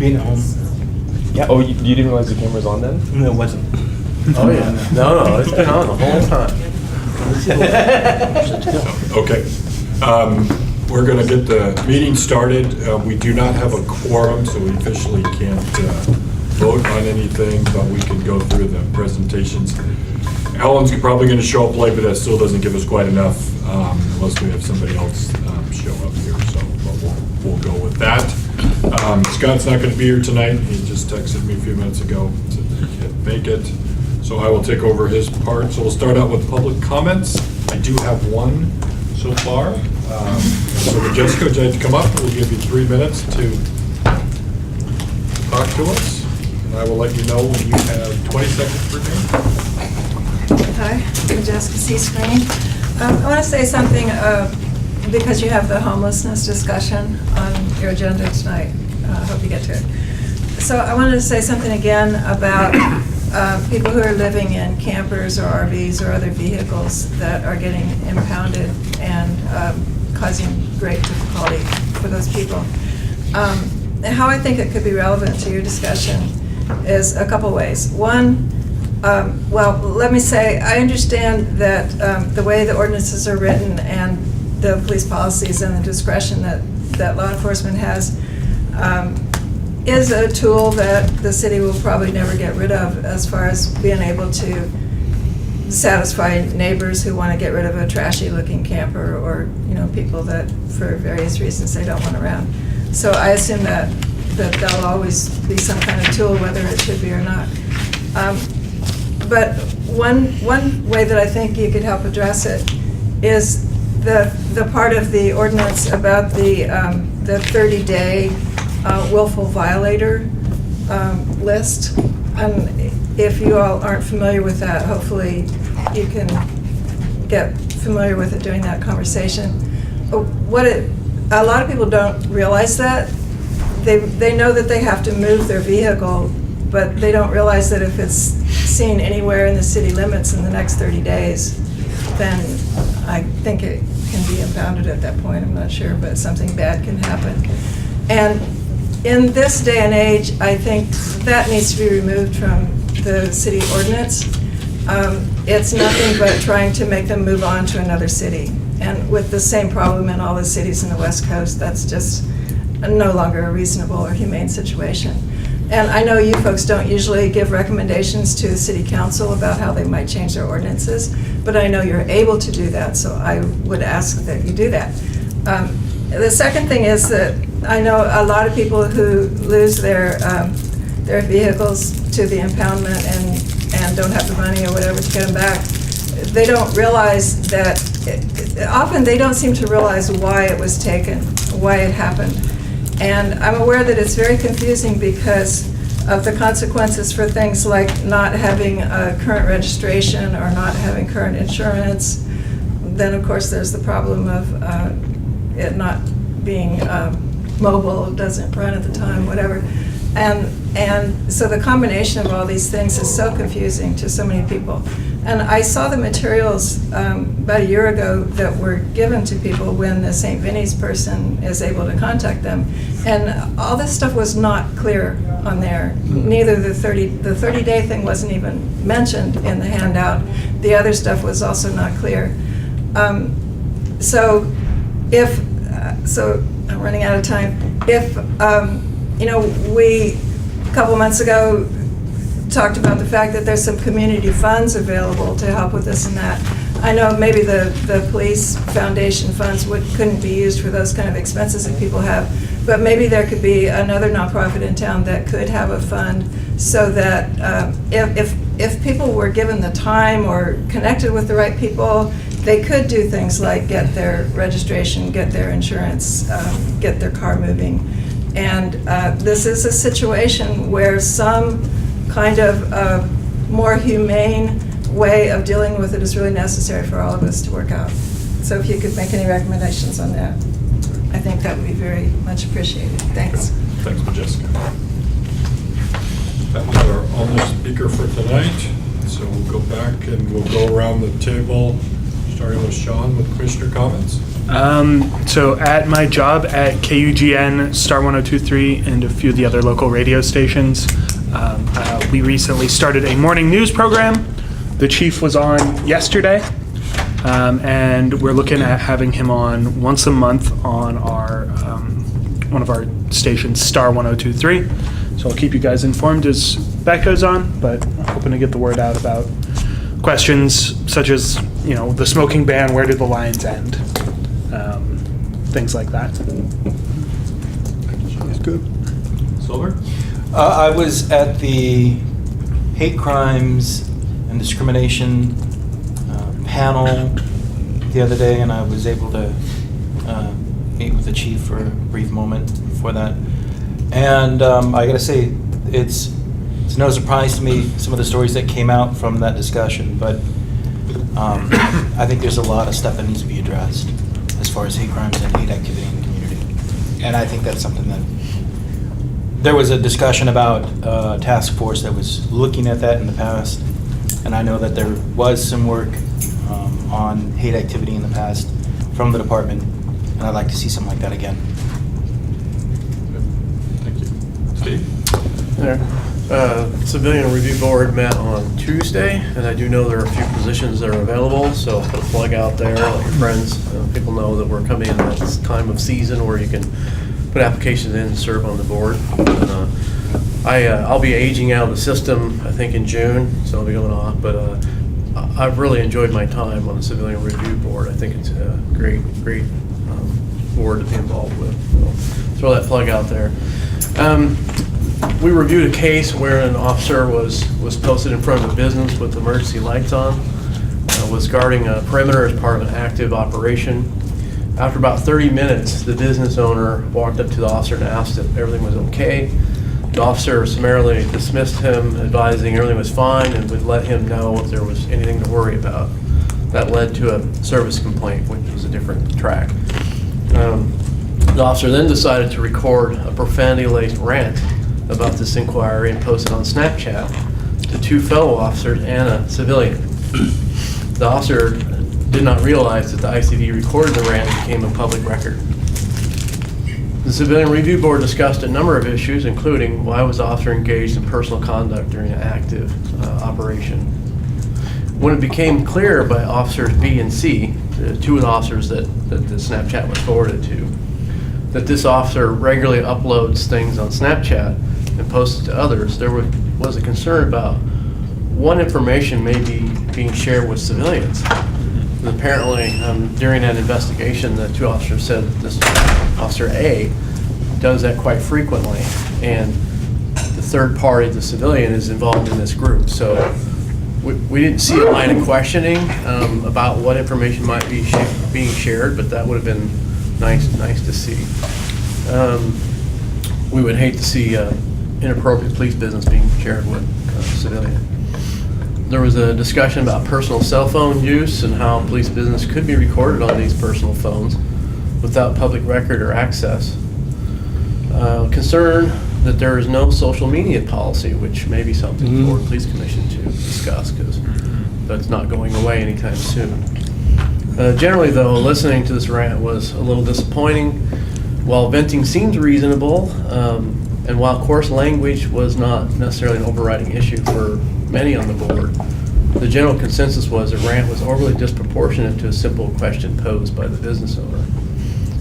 being at home. Yeah. Oh, you didn't realize the camera's on then? No, it wasn't. Oh, yeah. No, it's been on the whole time. Okay. We're going to get the meeting started. We do not have a quorum, so we officially can't vote on anything, but we can go through the presentations. Alan's probably going to show up late, but that still doesn't give us quite enough unless we have somebody else show up here. So but we'll go with that. Scott's not going to be here tonight. He just texted me a few minutes ago said that he can't make it. So I will take over his part. So we'll start out with public comments. I do have one so far. So Jessica, would you like to come up? We'll give you 3 minutes to talk to us. And I will let you know when you have 20 seconds for me. Hi, I'm Jessica C-Screen. I want to say something because you have the homelessness discussion on your agenda tonight. I hope you get to it. So I wanted to say something again about people who are living in campers or RVs or other vehicles that are getting impounded and causing great difficulty for those people. How I think it could be relevant to your discussion is a couple ways. One, well, let me say, I understand that the way the ordinances are written and the police policies and the discretion that law enforcement has is a tool that the city will probably never get rid of as far as being able to satisfy neighbors who want to get rid of a trashy looking camper or, you know, people that for various reasons they don't want around. So I assume that there'll always be some kind of tool, whether it should be or not. But one way that I think you could help address it is the part of the ordinance about the 30-day willful violator list. And if you all aren't familiar with that, hopefully you can get familiar with it during that conversation. A lot of people don't realize that. They know that they have to move their vehicle, but they don't realize that if it's seen anywhere in the city limits in the next 30 days, then I think it can be impounded at that point. I'm not sure, but something bad can happen. And in this day and age, I think that needs to be removed from the city ordinance. It's nothing but trying to make them move on to another city. And with the same problem in all the cities in the West Coast, that's just no longer a reasonable or humane situation. And I know you folks don't usually give recommendations to the city council about how they might change their ordinances, but I know you're able to do that, so I would ask that you do that. The second thing is that I know a lot of people who lose their vehicles to the impoundment and don't have the money or whatever to get them back. They don't realize that, often they don't seem to realize why it was taken, why it happened. And I'm aware that it's very confusing because of the consequences for things like not having a current registration or not having current insurance. Then, of course, there's the problem of it not being mobile, doesn't run at the time, whatever. And so the combination of all these things is so confusing to so many people. And I saw the materials about a year ago that were given to people when the St. Vinny's person is able to contact them. And all this stuff was not clear on there. Neither the 30-day thing wasn't even mentioned in the handout. The other stuff was also not clear. So I'm running out of time. If, you know, we, a couple months ago, talked about the fact that there's some community funds available to help with this and that. I know maybe the police foundation funds couldn't be used for those kind of expenses that people have, but maybe there could be another nonprofit in town that could have a fund so that if people were given the time or connected with the right people, they could do things like get their registration, get their insurance, get their car moving. And this is a situation where some kind of more humane way of dealing with it is really necessary for all of us to work out. So if you could make any recommendations on that, I think that would be very much appreciated. Thanks. Thanks, Jessica. That was our only speaker for tonight. So we'll go back and we'll go around the table, starting with Sean with commissioner comments. So at my job at KUGN, Star 102.3, and a few of the other local radio stations, we recently started a morning news program. The chief was on yesterday, and we're looking at having him on once a month on our one of our stations, Star 102.3. So I'll keep you guys informed as that goes on, but I'm hoping to get the word out about questions such as, you know, the smoking ban, where did the lines end? Things like that. That's good. Silver? I was at the hate crimes and discrimination panel the other day, and I was able to meet with the chief for a brief moment before that. And I gotta say, it's no surprise to me some of the stories that came out from that discussion, but I think there's a lot of stuff that needs to be addressed as far as hate crimes and hate activity in the community. And I think that's something that, there was a discussion about a task force that was looking at that in the past, and I know that there was some work on hate activity in the past from the department, and I'd like to see something like that again. Thank you. Steve? There. Civilian Review Board met on Tuesday, and I do know there are a few positions that are available, so I'll put a plug out there, let your friends, people know that we're coming in this time of season where you can put applications in and serve on the board. And, I'll be aging out of the system, I think, in June, so I'll be going off, but I've really enjoyed my time on the Civilian Review Board. I think it's a great board to be involved with. So throw that plug out there. We reviewed a case where an officer was posted in front of a business with emergency lights on, was guarding a perimeter as part of an active operation. After about 30 minutes, the business owner walked up to the officer and asked if everything was okay. The officer summarily dismissed him, advising everything was fine and would let him know if there was anything to worry about. That led to a service complaint, which was a different track. The officer then decided to record a profanity-laced rant about this inquiry and post it on Snapchat to two fellow officers and a civilian. The officer did not realize that the ICD recorded the rant and became a public record. The Civilian Review Board discussed a number of issues, including why was the officer engaged in personal conduct during an active operation. When it became clear by officers B and C, the two of the officers that the Snapchat was forwarded to, that this officer regularly uploads things on Snapchat and posts it to others, there was a concern about what information may be being shared with civilians. And apparently, during that investigation, the two officers said that this Officer A does that quite frequently, and the third party, the civilian, is involved in this group. So we didn't see a line of questioning about what information might be being shared, but that would have been nice to see. We would hate to see inappropriate police business being shared with civilian. There was a discussion about personal cell phone use and how police business could be recorded on these personal phones without public record or access. Concern that there is no social media policy, which may be something for the Police Commission to discuss, because that's not going away anytime soon. Generally, though, listening to this rant was a little disappointing. While venting seems reasonable, and while coarse language was not necessarily an overriding issue for many on the board, the general consensus was the rant was overly disproportionate to a simple question posed by the business owner.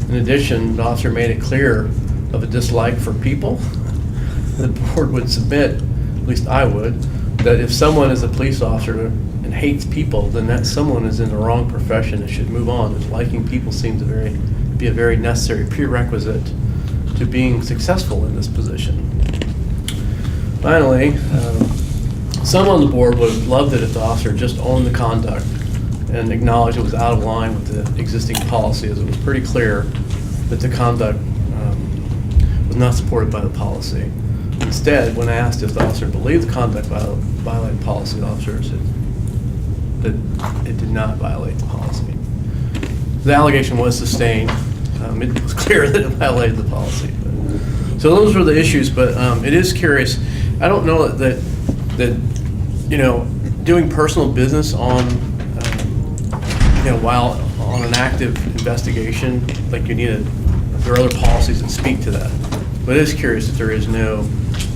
In addition, the officer made it clear of a dislike for people. The board would submit, at least I would, that if someone is a police officer and hates people, then that someone is in the wrong profession and should move on. As liking people seems to be a very necessary prerequisite to being successful in this position. Finally, some on the board would have loved it if the officer just owned the conduct and acknowledged it was out of line with the existing policy, as it was pretty clear that the conduct was not supported by the policy. Instead, when asked if the officer believed the conduct violated policy, the officer said that it did not violate the policy. The allegation was sustained. It was clear that it violated the policy. So those were the issues, but it is curious. I don't know that doing personal business on while on an active investigation, like there are other policies that speak to that. But it is curious that there is no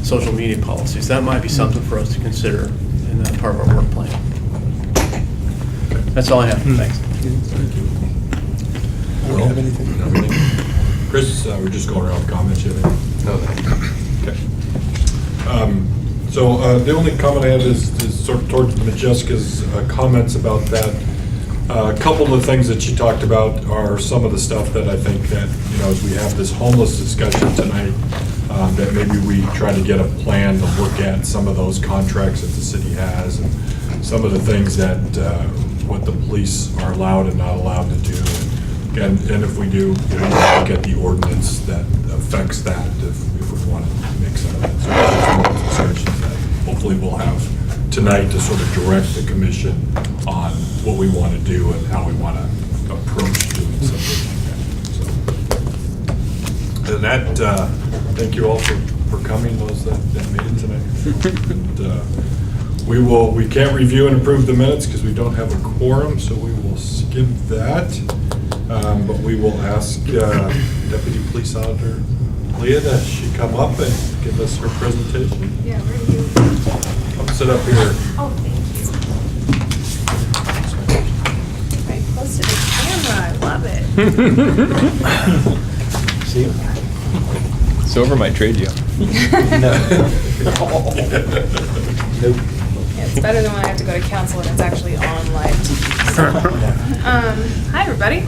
social media policies. That might be something for us to consider in that part of our work plan. That's all I have. Thanks. Well, Chris, we're just going around with comments. You have anything? No, thank you. Okay. So the only comment I have is sort of towards Majestica's comments about that. A couple of the things that she talked about are some of the stuff that I think that, as we have this homeless discussion tonight, that maybe we try to get a plan to look at some of those contracts that the city has and some of the things that what the police are allowed and not allowed to do. And if we do, look at the ordinance that affects that if we want to make some of that. So there's more discussions that hopefully we'll have tonight to sort of direct the commission on what we want to do and how we want to approach doing something like that. So, and that, thank you all for coming, those that made it tonight. And, we can't review and approve the minutes because we don't have a quorum, so we will skip that. But we will ask Deputy Police Auditor Leah, does she come up and give us her presentation? Yeah, where do you? Come sit up here. Oh, thank you. Right close to the camera. I love it. See? Silver might trade you. No. Nope. Yeah, it's better than when I have to go to council and it's actually on live TV. Hi, everybody.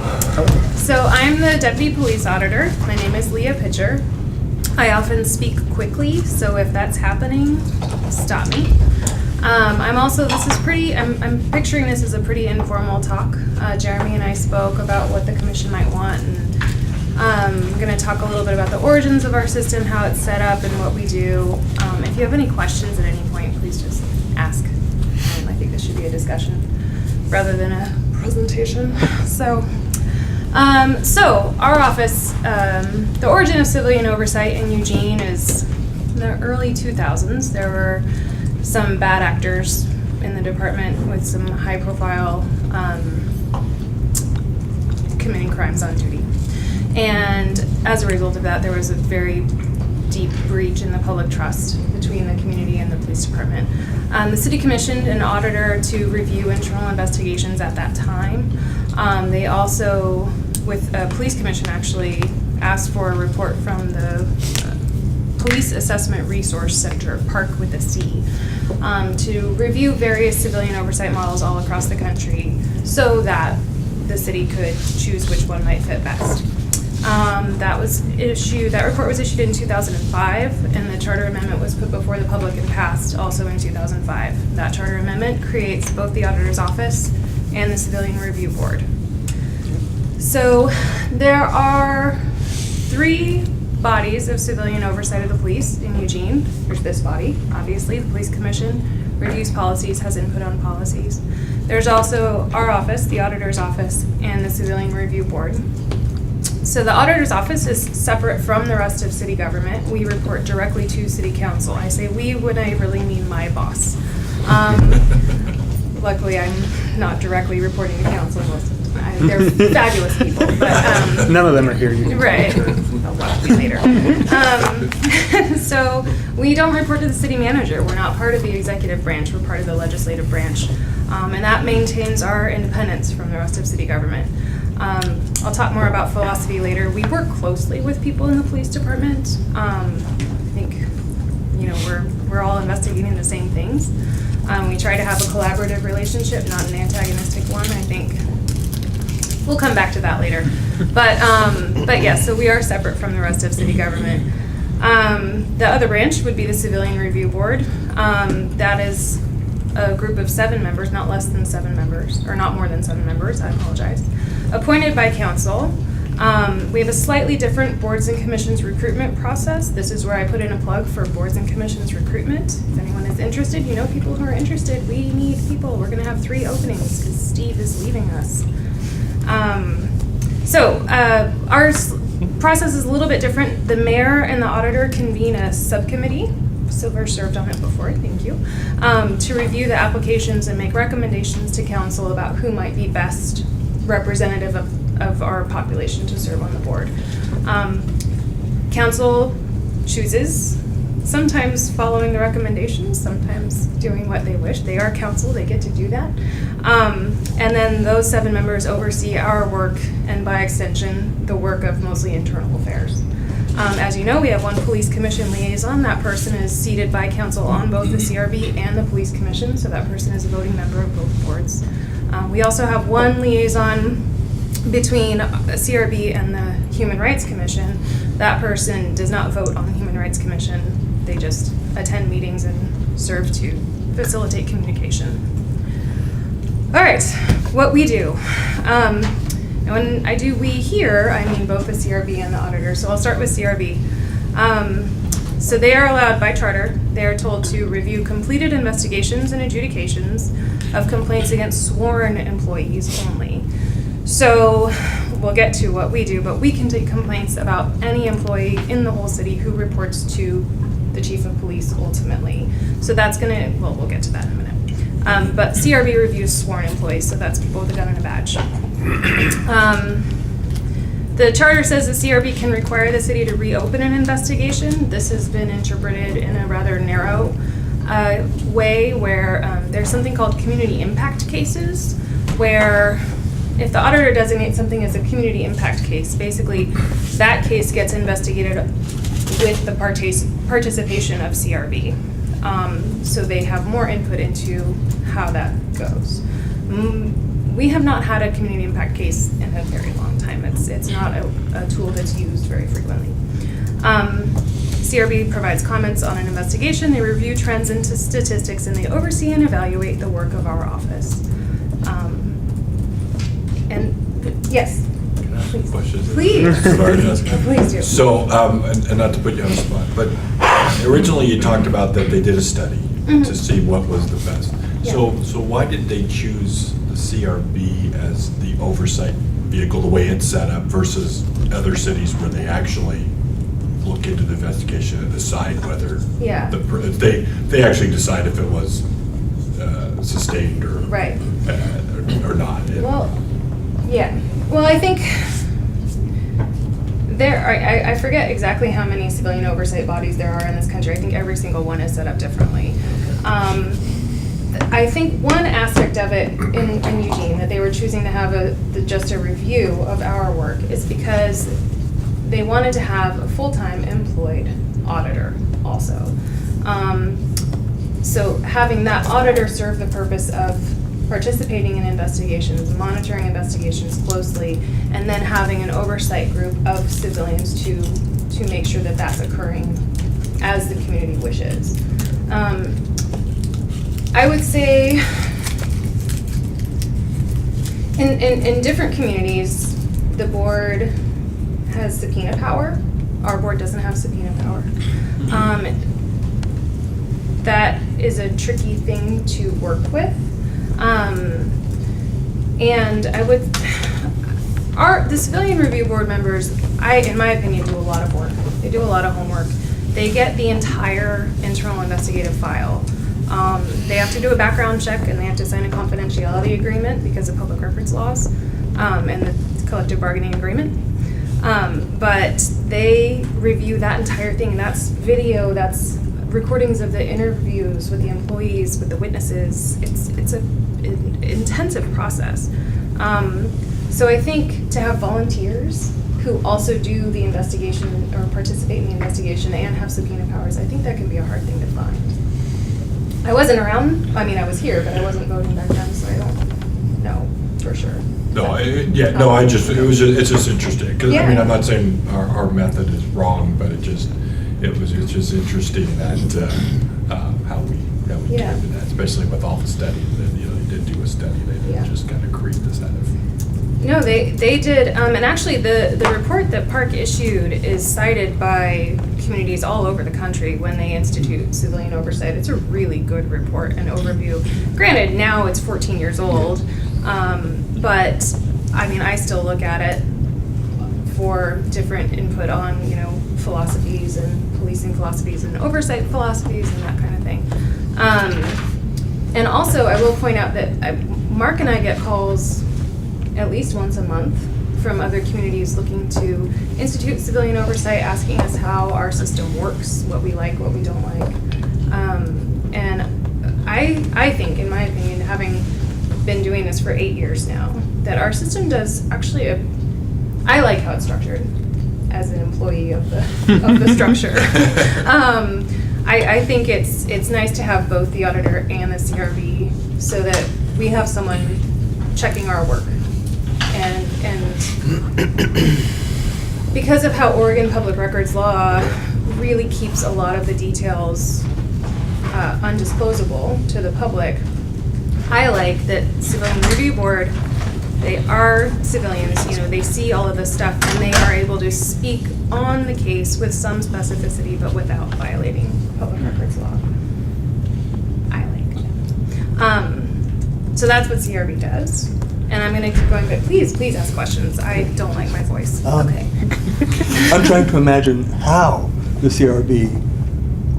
So I'm the Deputy Police Auditor. My name is Leah Pitcher. I often speak quickly, so if that's happening, stop me. I'm picturing this as a pretty informal talk. Jeremy and I spoke about what the commission might want, and I'm going to talk a little bit about the origins of our system, how it's set up, and what we do. If you have any questions at any point, please just ask. I think this should be a discussion rather than a presentation. So our office, the origin of civilian oversight in Eugene is in the early 2000s. There were some bad actors in the department with some high-profile committing crimes on duty. And as a result of that, there was a very deep breach in the public trust between the community and the police department. The city commissioned an auditor to review internal investigations at that time. They also, with a police commission, actually asked for a report from the Police Assessment Resource Center, PARC with a C, to review various civilian oversight models all across the country so that the city could choose which one might fit best. That report was issued in 2005, and the charter amendment was put before the public and passed also in 2005. That charter amendment creates both the auditor's office and the civilian review board. So there are 3 bodies of civilian oversight of the police in Eugene. There's this body, obviously, the police commission, reviews policies, has input on policies. There's also our office, the auditor's office, and the civilian review board. So the auditor's office is separate from the rest of city government. We report directly to city council. I say we when I really mean my boss. Luckily, I'm not directly reporting to council most of the time. They're fabulous people, but None of them are here. right. I'll watch me later. So we don't report to the city manager. We're not part of the executive branch. We're part of the legislative branch, and that maintains our independence from the rest of city government. I'll talk more about philosophy later. We work closely with people in the police department. I think, we're all investigating the same things. We try to have a collaborative relationship, not an antagonistic one. I think we'll come back to that later. But yes, so we are separate from the rest of city government. The other branch would be the Civilian Review Board. That is a group of 7 members, not less than 7 members, or not more than 7 members, I apologize, appointed by council. We have a slightly different boards and commissions recruitment process. This is where I put in a plug for boards and commissions recruitment. If anyone is interested, people who are interested, we need people. We're going to have 3 openings because Steve is leaving us. Our process is a little bit different. The mayor and the auditor convene a subcommittee. Silver served on it before, thank you, to review the applications and make recommendations to council about who might be best representative of our population to serve on the board. Council chooses, sometimes following the recommendations, sometimes doing what they wish. They are council, they get to do that. And then those 7 members oversee our work and by extension, the work of mostly internal affairs. As you know, we have 1 police commission liaison. That person is seated by council on both the CRB and the police commission, so that person is a voting member of both boards. We also have 1 liaison between CRB and the Human Rights Commission. That person does not vote on the Human Rights Commission. They just attend meetings and serve to facilitate communication. All right, what we do. And when I do we here, I mean both the CRB and the auditor. So I'll start with CRB. So they are allowed by charter, they are told to review completed investigations and adjudications of complaints against sworn employees only. So we'll get to what we do, but we can take complaints about any employee in the whole city who reports to the chief of police ultimately. So that's gonna, well, we'll get to that in a minute. But CRB reviews sworn employees, so that's people with a gun and a badge. The charter says the CRB can require the city to reopen an investigation. This has been interpreted in a rather narrow way where there's something called community impact cases, where if the auditor designates something as a community impact case, basically that case gets investigated with the participation of CRB. So they have more input into how that goes. We have not had a community impact case in a very long time. It's not a tool that's used very frequently. CRB provides comments on an investigation. They review trends and statistics, and they oversee and evaluate the work of our office. Yes. Can I ask some questions? Please. Sorry to ask. Please do. So, and not to put you on the spot, but originally you talked about that they did a study to see what was the best. Yeah. So why did they choose the CRB as the oversight vehicle, the way it's set up, versus other cities where they actually look into the investigation and decide whether Yeah. they actually decide if it was sustained or Right. or not? Well, yeah. Well, I think there are, I forget exactly how many civilian oversight bodies there are in this country. I think every single one is set up differently. I think one aspect of it in Eugene, that they were choosing to have just a review of our work, is because they wanted to have a full-time employed auditor also. So having that auditor serve the purpose of participating in investigations, monitoring investigations closely, and then having an oversight group of civilians to make sure that that's occurring as the community wishes. I would say in different communities, the board has subpoena power. Our board doesn't have subpoena power. That is a tricky thing to work with. And the civilian review board members, in my opinion, do a lot of work. They do a lot of homework. They get the entire internal investigative file. They have to do a background check, and they have to sign a confidentiality agreement because of public records laws and the collective bargaining agreement. But they review that entire thing, and that's video, that's recordings of the interviews with the employees, with the witnesses. It's an intensive process. So I think to have volunteers who also do the investigation or participate in the investigation and have subpoena powers, I think that can be a hard thing to find. I wasn't around, I mean, I was here, but I wasn't voting back then, so I don't know for sure. It's just interesting, because, I mean, I'm not saying our method is wrong, but it's just interesting that, how we came to that, especially with all the study, that, they did do a study, they didn't just kind of create this out of. No, they did, and actually the report that Park issued is cited by communities all over the country when they institute civilian oversight. It's a really good report and overview. Granted, now it's 14 years old, but I mean, I still look at it for different input on, philosophies and policing philosophies and oversight philosophies and that kind of thing. And also, I will point out that Mark and I get calls at least once a month from other communities looking to institute civilian oversight, asking us how our system works, what we like, what we don't like. And I think, in my opinion, having been doing this for 8 years now, that our system does actually I like how it's structured as an employee of the structure. I think it's nice to have both the auditor and the CRB so that we have someone checking our work. And because of how Oregon Public Records Law really keeps a lot of the details undisclosable to the public, I like that Civilian Review Board, they are civilians, they see all of this stuff and they are able to speak on the case with some specificity but without violating public records law. I like it. So that's what CRB does. And I'm going to keep going, but please ask questions. I don't like my voice. Okay. I'm trying to imagine how the CRB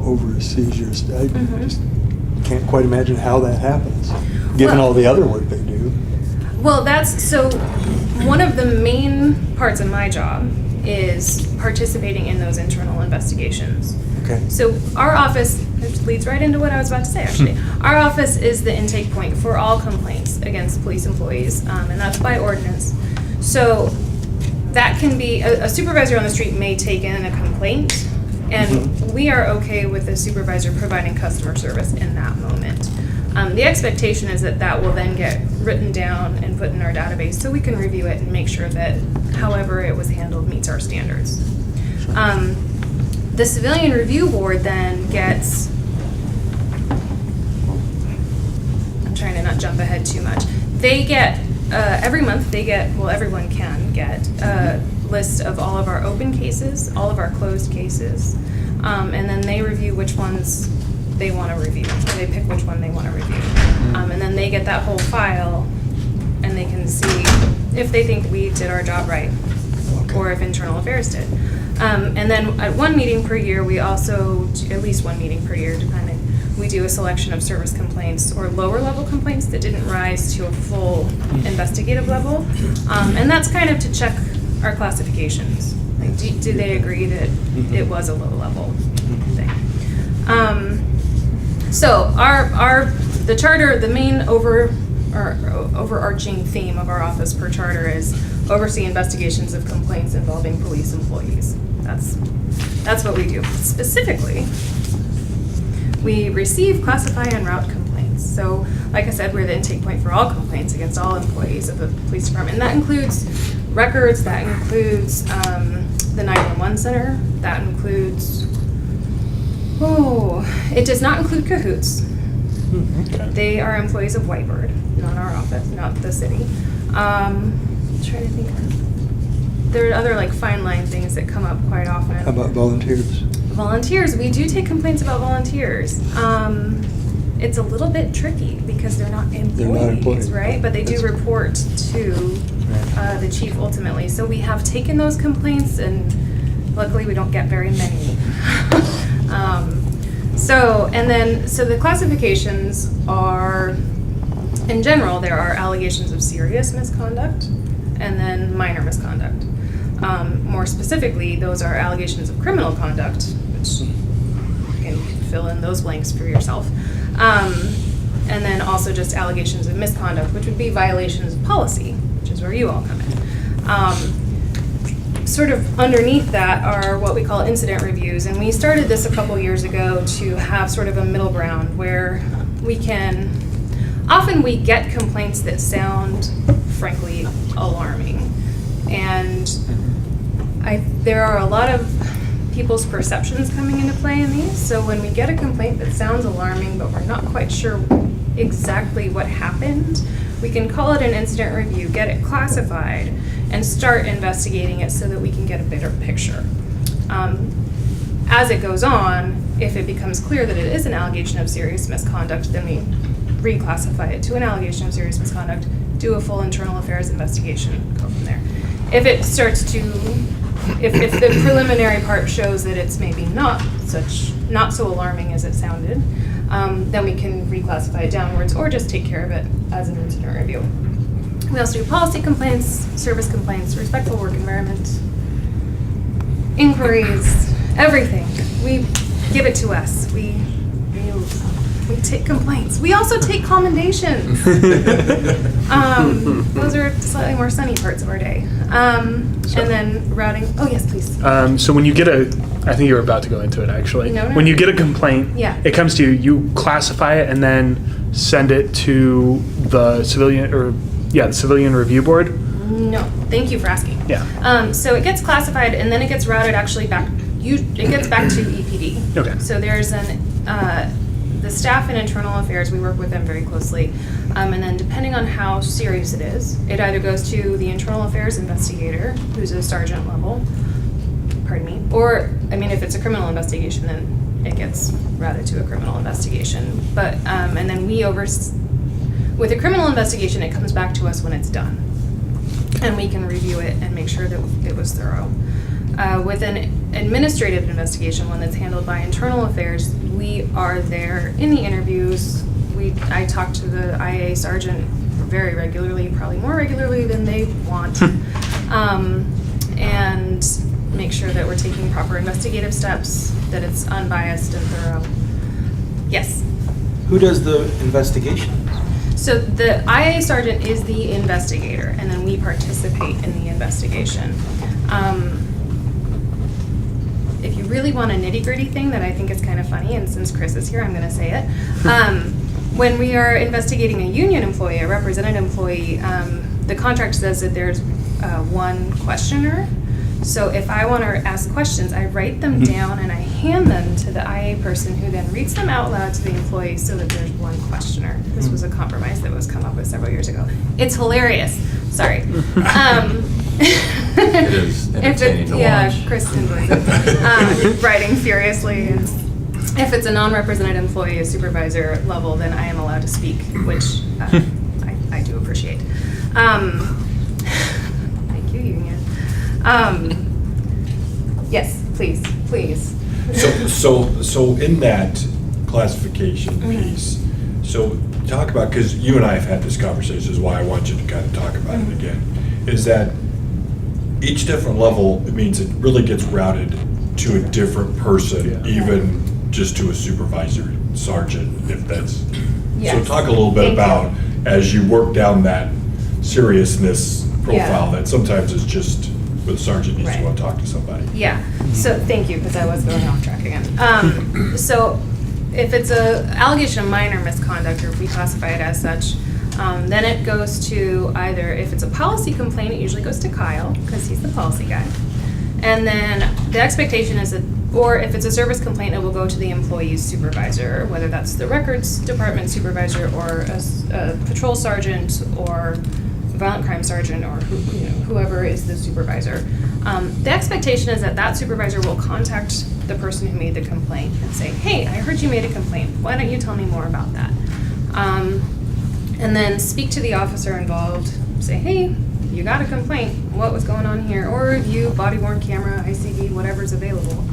oversees your study. I just can't quite imagine how that happens, given all the other work they do. Well, so one of the main parts of my job is participating in those internal investigations. Okay. So our office, which leads right into what I was about to say actually, our office is the intake point for all complaints against police employees, and that's by ordinance. So that can be, a supervisor on the street may take in a complaint, and we are okay with the supervisor providing customer service in that moment. The expectation is that will then get written down and put in our database so we can review it and make sure that however it was handled meets our standards. The Civilian Review Board then gets, I'm trying to not jump ahead too much, they get, every month everyone can get a list of all of our open cases, all of our closed cases, and then they review which ones they want to review, or they pick which one they want to review. And then they get that whole file and they can see if they think we did our job right or if internal affairs did. And then at one meeting per year, we also, at least one meeting per year depending, we do a selection of service complaints or lower level complaints that didn't rise to a full investigative level. And that's kind of to check our classifications. Like, do they agree that it was a low level thing? So the charter, the main overarching theme of our office per charter is oversee investigations of complaints involving police employees. That's what we do. Specifically, we receive, classify, and route complaints. So, like I said, we're the intake point for all complaints against all employees of the police department. And that includes records, that includes the 911 center, that includes, it does not include Cahoots. Okay. They are employees of Whitebird, not our office, not the city. I'm trying to think. There are other fine line things that come up quite often. How about volunteers? Volunteers, we do take complaints about volunteers. It's a little bit tricky because they're not employees, right? But they do report to the chief ultimately. So we have taken those complaints, and luckily we don't get very many. So the classifications are, in general, there are allegations of serious misconduct and then minor misconduct. More specifically, those are allegations of criminal conduct, which you can fill in those blanks for yourself. And then also just allegations of misconduct, which would be violations of policy, which is where you all come in. Sort of underneath that are what we call incident reviews, and we started this a couple years ago to have sort of a middle ground where often we get complaints that sound, frankly, alarming. And there are a lot of people's perceptions coming into play in these. So when we get a complaint that sounds alarming, but we're not quite sure exactly what happened, we can call it an incident review, get it classified, and start investigating it so that we can get a better picture. As it goes on, if it becomes clear that it is an allegation of serious misconduct, then we reclassify it to an allegation of serious misconduct, do a full internal affairs investigation, go from there. If it starts to, if the preliminary part shows that it's maybe not so alarming as it sounded, then we can reclassify it downwards or just take care of it as an incident review. We also do policy complaints, service complaints, respectful work environment, inquiries, everything. We give it to us. We take complaints. We also take commendations. Those are slightly more sunny parts of our day. And then routing. Oh yes, please. So when you get I think you were about to go into it actually. No. When you get a complaint, Yeah. it comes to you, you classify it and then send it to the the civilian review board? No, thank you for asking. Yeah. So it gets classified and then it gets routed actually back. It gets back to EPD. Okay. So there's the staff in internal affairs. We work with them very closely, and then depending on how serious it is, it either goes to the internal affairs investigator, who's a sergeant level. Pardon me. Or if it's a criminal investigation, then it gets routed to a criminal investigation. But and then with a criminal investigation, it comes back to us when it's done. And we can review it and make sure that it was thorough. With an administrative investigation, one that's handled by internal affairs, we are there in the interviews. I talk to the IA sergeant very regularly, probably more regularly than they want, and make sure that we're taking proper investigative steps, that it's unbiased and thorough. Yes? Who does the investigation? So the IA sergeant is the investigator, and then we participate in the investigation. If you really want a nitty-gritty thing that I think is kind of funny, and since Chris is here, I'm going to say it. When we are investigating a union employee, a represented employee, the contract says that there's one questioner. So if I want to ask questions, I write them down and I hand them to the IA person who then reads them out loud to the employee so that there's one questioner. This was a compromise that was come up with several years ago. It's hilarious. Sorry. It is entertaining to watch. Chris enjoys it. Writing furiously. And if it's a non-represented employee, a supervisor level, then I am allowed to speak, which I do appreciate. Thank you, Eugene. Yes, please. So in that classification piece, so talk about, because you and I have had this conversation, this is why I want you to kind of talk about it again, is that each different level, it means it really gets routed to a different person, even just to a supervisor, sergeant, if that's. Yes. So talk a little bit about, as you work down that seriousness profile, that sometimes it's just, where the sergeant needs to go and talk to somebody. Yeah, so thank you, because I was going off track again. So if it's a allegation of minor misconduct, or if we classify it as such, then it goes to either, if it's a policy complaint, it usually goes to Kyle, because he's the policy guy. And then the expectation is that, or if it's a service complaint, it will go to the employee's supervisor, whether that's the records department supervisor, or a patrol sergeant, or violent crime sergeant, or whoever is the supervisor. The expectation is that that supervisor will contact the person who made the complaint and say, hey, I heard you made a complaint. Why don't you tell me more about that? And then speak to the officer involved, say, hey, you got a complaint. What was going on here? Or review body-worn camera, ICD, whatever's available.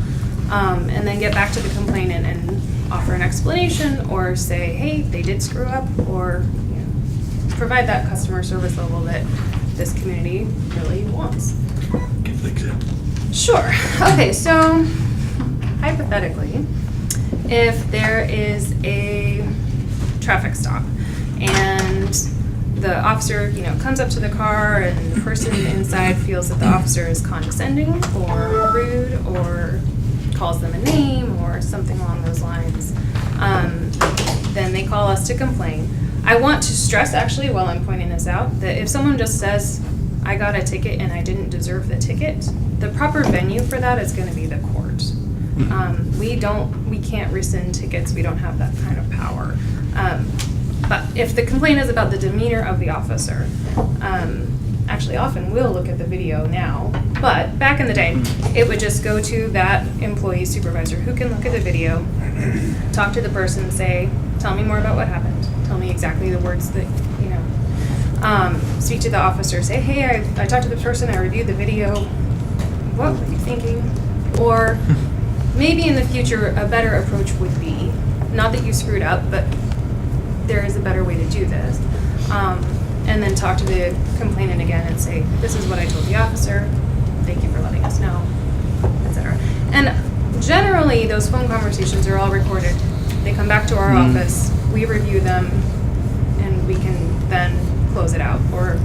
And then get back to the complainant and offer an explanation, or say, hey, they did screw up, or provide that customer service level that this community really wants. Give the example. Sure. Okay, so hypothetically, if there is a traffic stop and the officer, comes up to the car and the person inside feels that the officer is condescending or rude or calls them a name or something along those lines, then they call us to complain. I want to stress, actually, while I'm pointing this out, that if someone just says, I got a ticket and I didn't deserve the ticket, the proper venue for that is going to be the court. We can't rescind tickets. We don't have that kind of power. But if the complaint is about the demeanor of the officer, actually often we'll look at the video now, but back in the day, it would just go to that employee supervisor who can look at the video, talk to the person, say, tell me more about what happened. Tell me exactly the words that, speak to the officer, say, hey, I talked to the person, I reviewed the video, what were you thinking? Or maybe in the future, a better approach would be, not that you screwed up, but there is a better way to do this. and then talk to the complainant again and say, this is what I told the officer, thank you for letting us know, etc. And generally, those phone conversations are all recorded. They come back to our office, we review them, and we can then close it out. Or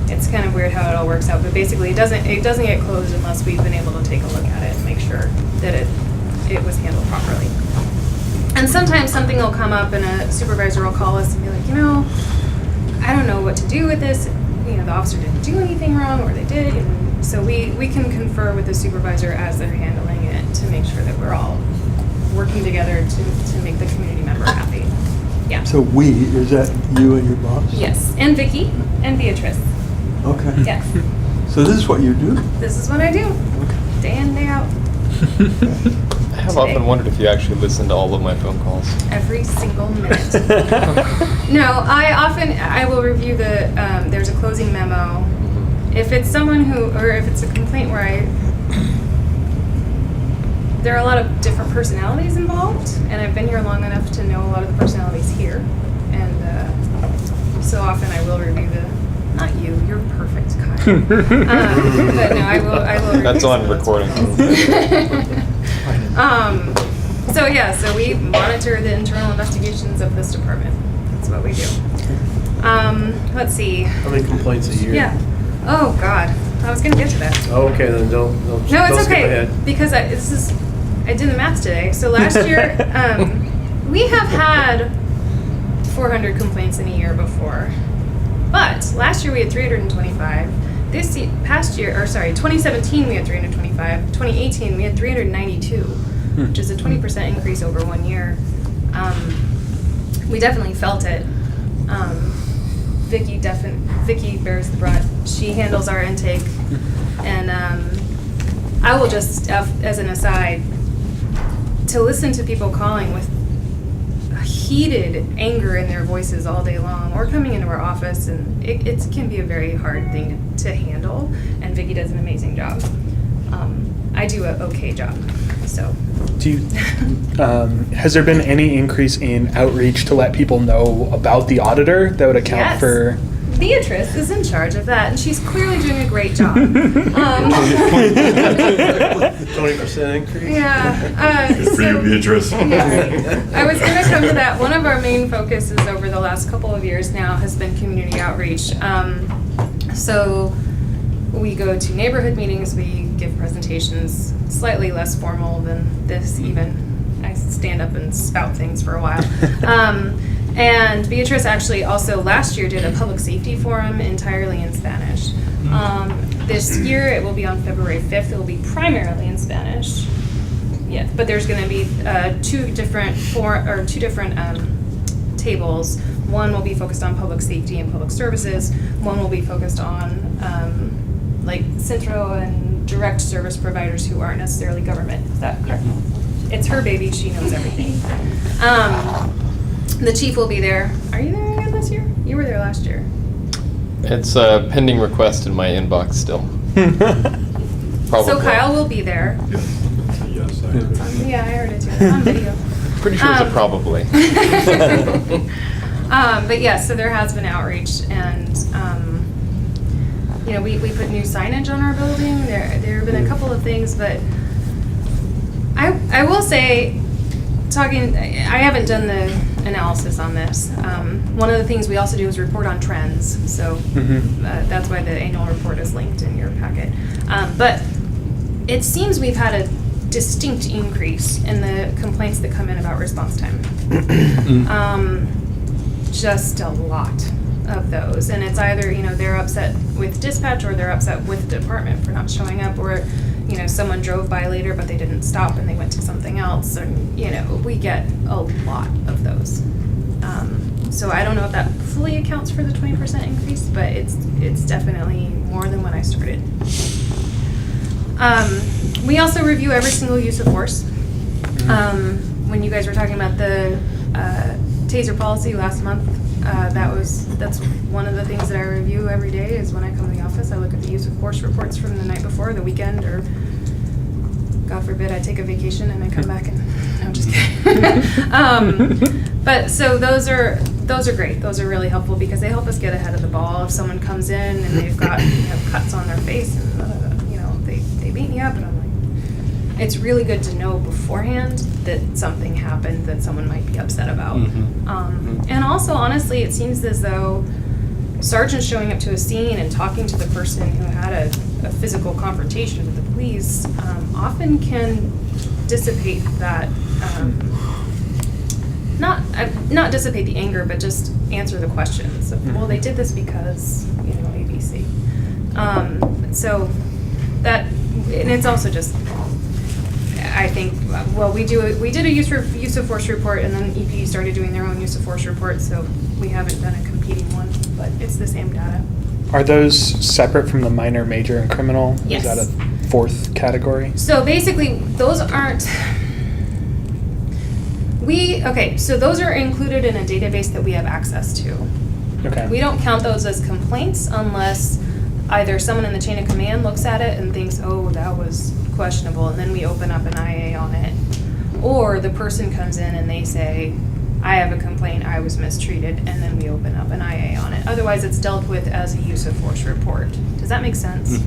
it's kind of weird how it all works out, but basically it doesn't get closed unless we've been able to take a look at it and make sure that it was handled properly. And sometimes something will come up and a supervisor will call us and be like, I don't know what to do with this. The officer didn't do anything wrong, or they did. And so we can confer with the supervisor as they're handling it to make sure that we're all working together to make the community member happy. Yeah. So is that you and your boss? Yes, and Vicky and Beatrice. Okay. Yes. So this is what you do? This is what I do, day in, day out. I have often wondered if you actually listen to all of my phone calls. Every single minute. No, I will review there's a closing memo. If it's someone or if it's a complaint where there are a lot of different personalities involved, and I've been here long enough to know a lot of the personalities here, and so often I will review not you, you're perfect, Kyle. But no, I will review. That's on some of those recording. So we monitor the internal investigations of this department. That's what we do. Let's see. How many complaints a year? Yeah. Oh God, I was gonna get to that. Okay, then don't No, it's skip okay ahead. because I did the math today. So last year, we have had 400 complaints in a year before, but last year we had 325. Past year, 2017 we had 325. 2018 we had 392, which is a 20% increase over 1 year. We definitely felt it. Vicky bears the brunt. She handles our intake, and I will just, as an aside, to listen to people calling with heated anger in their voices all day long, or coming into our office, and it can be a very hard thing to handle, and Vicky does an amazing job. I do an okay job, so. Has there been any increase in outreach to let people know about the auditor that would account Yes. for? Beatrice is in charge of that, and she's clearly doing a great job. 20% increase? Yeah. Good for you, Beatrice. Yeah. I was going to come to that. One of our main focuses over the last couple of years now has been community outreach. So we go to neighborhood meetings, we give presentations, slightly less formal than this even. I stand up and spout things for a while. And Beatrice actually also last year did a public safety forum entirely in Spanish. This year it will be on February 5th. It will be primarily in Spanish. Yeah, but there's going to be two different tables. One will be focused on public safety and public services. One will be focused on like Centro and direct service providers who aren't necessarily government. Is that correct? It's her baby. She knows everything. The chief will be there. Are you there again this year? You were there last year. It's a pending request in my inbox still. Probably. So Kyle will be there. Yes, I agree. Yeah, I heard it too. It's on video. Pretty sure it's a probably. But yes, so there has been outreach, and we put new signage on our building. There have been a couple of things, but I will say, I haven't done the analysis on this. One of the things we also do is report on trends, so that's why the annual report is linked in your packet. But it seems we've had a distinct increase in the complaints that come in about response time. Just a lot of those, and it's either they're upset with dispatch, or they're upset with the department for not showing up, or someone drove by later but they didn't stop and they went to something else, and we get a lot of those. So I don't know if that fully accounts for the 20% increase, but it's definitely more than when I started. We also review every single use of force. When you guys were talking about the taser policy last month, that's one of the things that I review every day. Is when I come to the office, I look at the use of force reports from the night before, the weekend, or God forbid I take a vacation and I come back and no, I'm just kidding. But so those are Those are great. Those are really helpful because they help us get ahead of the ball. If someone comes in and they've got cuts on their face and they beat me up, and I'm like, it's really good to know beforehand that something happened that someone might be upset about. And also, honestly, it seems as though sergeants showing up to a scene and talking to the person who had a physical confrontation with the police often can dissipate that. Not dissipate the anger, but just answer the questions. Well, they did this because, ABC. So that, and it's also just, I think, well, we did a use of force report, and then EPD started doing their own use of force report, so we haven't done a competing one, but it's the same data. Are those separate from the minor, major, and criminal? Yes. Is that a fourth category? So basically, those aren't. So those are included in a database that we have access to. Okay. We don't count those as complaints unless either someone in the chain of command looks at it and thinks, oh, that was questionable, and then we open up an IA on it. Or the person comes in and they say, I have a complaint, I was mistreated, and then we open up an IA on it. Otherwise, it's dealt with as a use of force report. Does that make sense?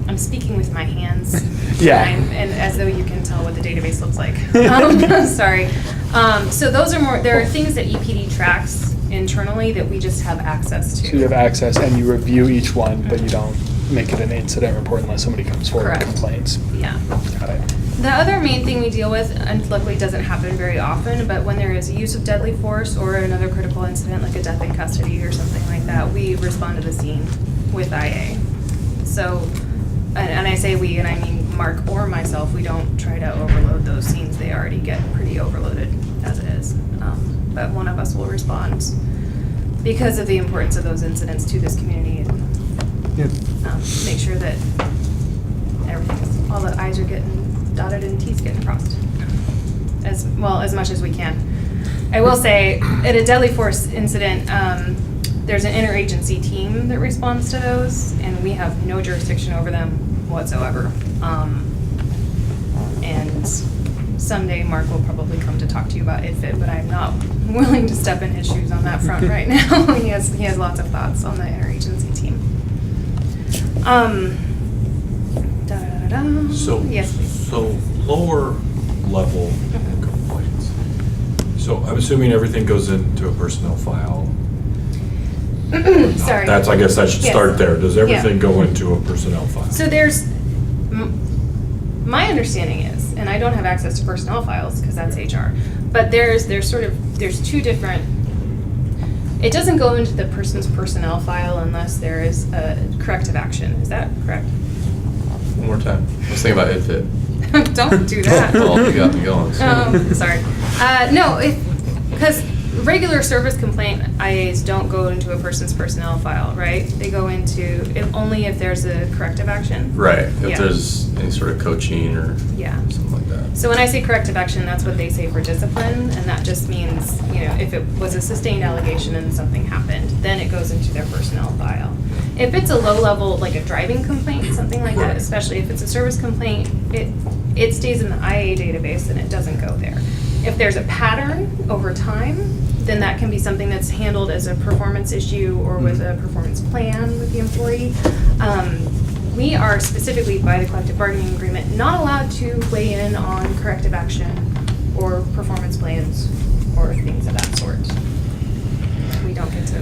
I'm speaking with my hands. Yeah. And as though you can tell what the database looks like. Sorry. So those are more, there are things that EPD tracks internally that we just have access to. So you have access and you review each one, but you don't make it an incident report unless somebody comes forward Correct. with complaints. Yeah. Got it. The other main thing we deal with, and luckily doesn't happen very often, but when there is a use of deadly force or another critical incident like a death in custody or something like that, we respond to the scene with IA. So, and I say we, and I mean Mark or myself, we don't try to overload those scenes. They already get pretty overloaded as it is. But one of us will respond because of the importance of those incidents to this community and make sure that everything's, all the I's are getting dotted and T's getting crossed as well, as much as we can. I will say, at a deadly force incident, there's an interagency team that responds to those, and we have no jurisdiction over them whatsoever. And someday Mark will probably come to talk to you about IDFIT, but I'm not willing to step in his shoes on that front right now. He has lots of thoughts on the interagency team. So, Yes, please. so lower level complaints. So I'm assuming everything goes into a personnel file. Sorry. That's, I guess I should Yes. start there. Does everything Yeah. go into a personnel file? So there's, my understanding is, and I don't have access to personnel files because that's HR, but there's two different, it doesn't go into the person's personnel file unless there is a corrective action. Is that correct? One more time. Let's think about IDFIT. Don't do that. Well, you got me going. So. Sorry. No, because regular service complaint IAs don't go into a person's personnel file, right? They go into, only if there's a corrective action. Right. If Yeah. there's any sort of coaching or Yeah. something like that. So when I say corrective action, that's what they say for discipline, and that just means, if it was a sustained allegation and something happened, then it goes into their personnel file. If it's a low level, like a driving complaint, something like that, especially if it's a service complaint, it stays in the IA database and it doesn't go there. If there's a pattern over time, then that can be something that's handled as a performance issue or with a performance plan with the employee. We are specifically, by the collective bargaining agreement, not allowed to weigh in on corrective action or performance plans or things of that sort. We don't get to.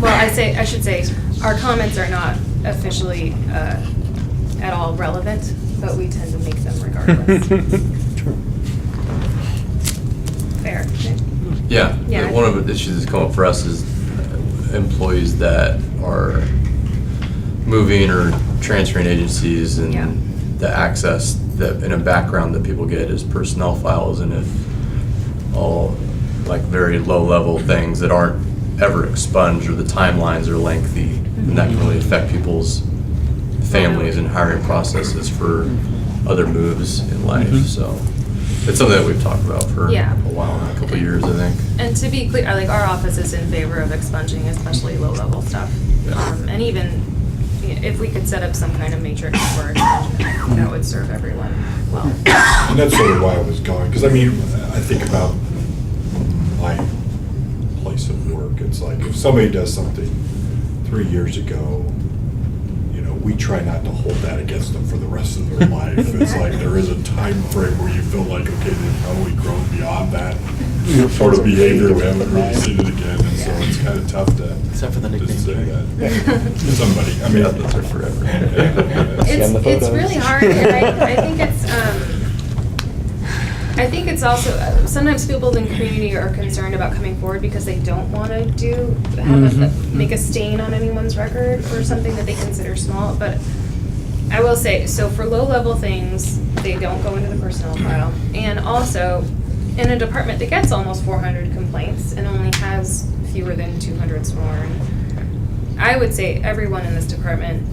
Well, I should say, our comments are not officially at all relevant, but we tend to make them regardless. True. Fair. Yeah. Yeah. One of the issues that's come up for us is employees that are moving or transferring agencies and Yeah. the access that in a background that people get is personnel files, and if all like very low level things that aren't ever expunged or the timelines are lengthy, then that can really affect people's families and hiring processes for other moves in life. So it's something that we've talked about for Yeah. a while now, a couple of years, I think. And to be clear, like our office is in favor of expunging, especially low-level stuff. Yeah. And even if we could set up some kind of matrix for expunsion, that would serve everyone well. And that's sort of why I was going, because I mean, I think about my place of work. It's like if somebody does something 3 years ago, you know, we try not to hold that against them for the rest of their life. It's like there is a time frame where you feel like, okay, they've probably grown beyond that sort of behavior. We haven't really seen it again, and so it's kind of tough to Except for the to nickname. say that. Somebody, I mean, Those are forever. It's really hard, and I think it's also, sometimes people in the community are concerned about coming forward because they don't want to make a stain on anyone's record or something that they consider small, but I will say, so for low-level things, they don't go into the personnel file. And also, in a department that gets almost 400 complaints and only has fewer than 200 sworn, I would say everyone in this department,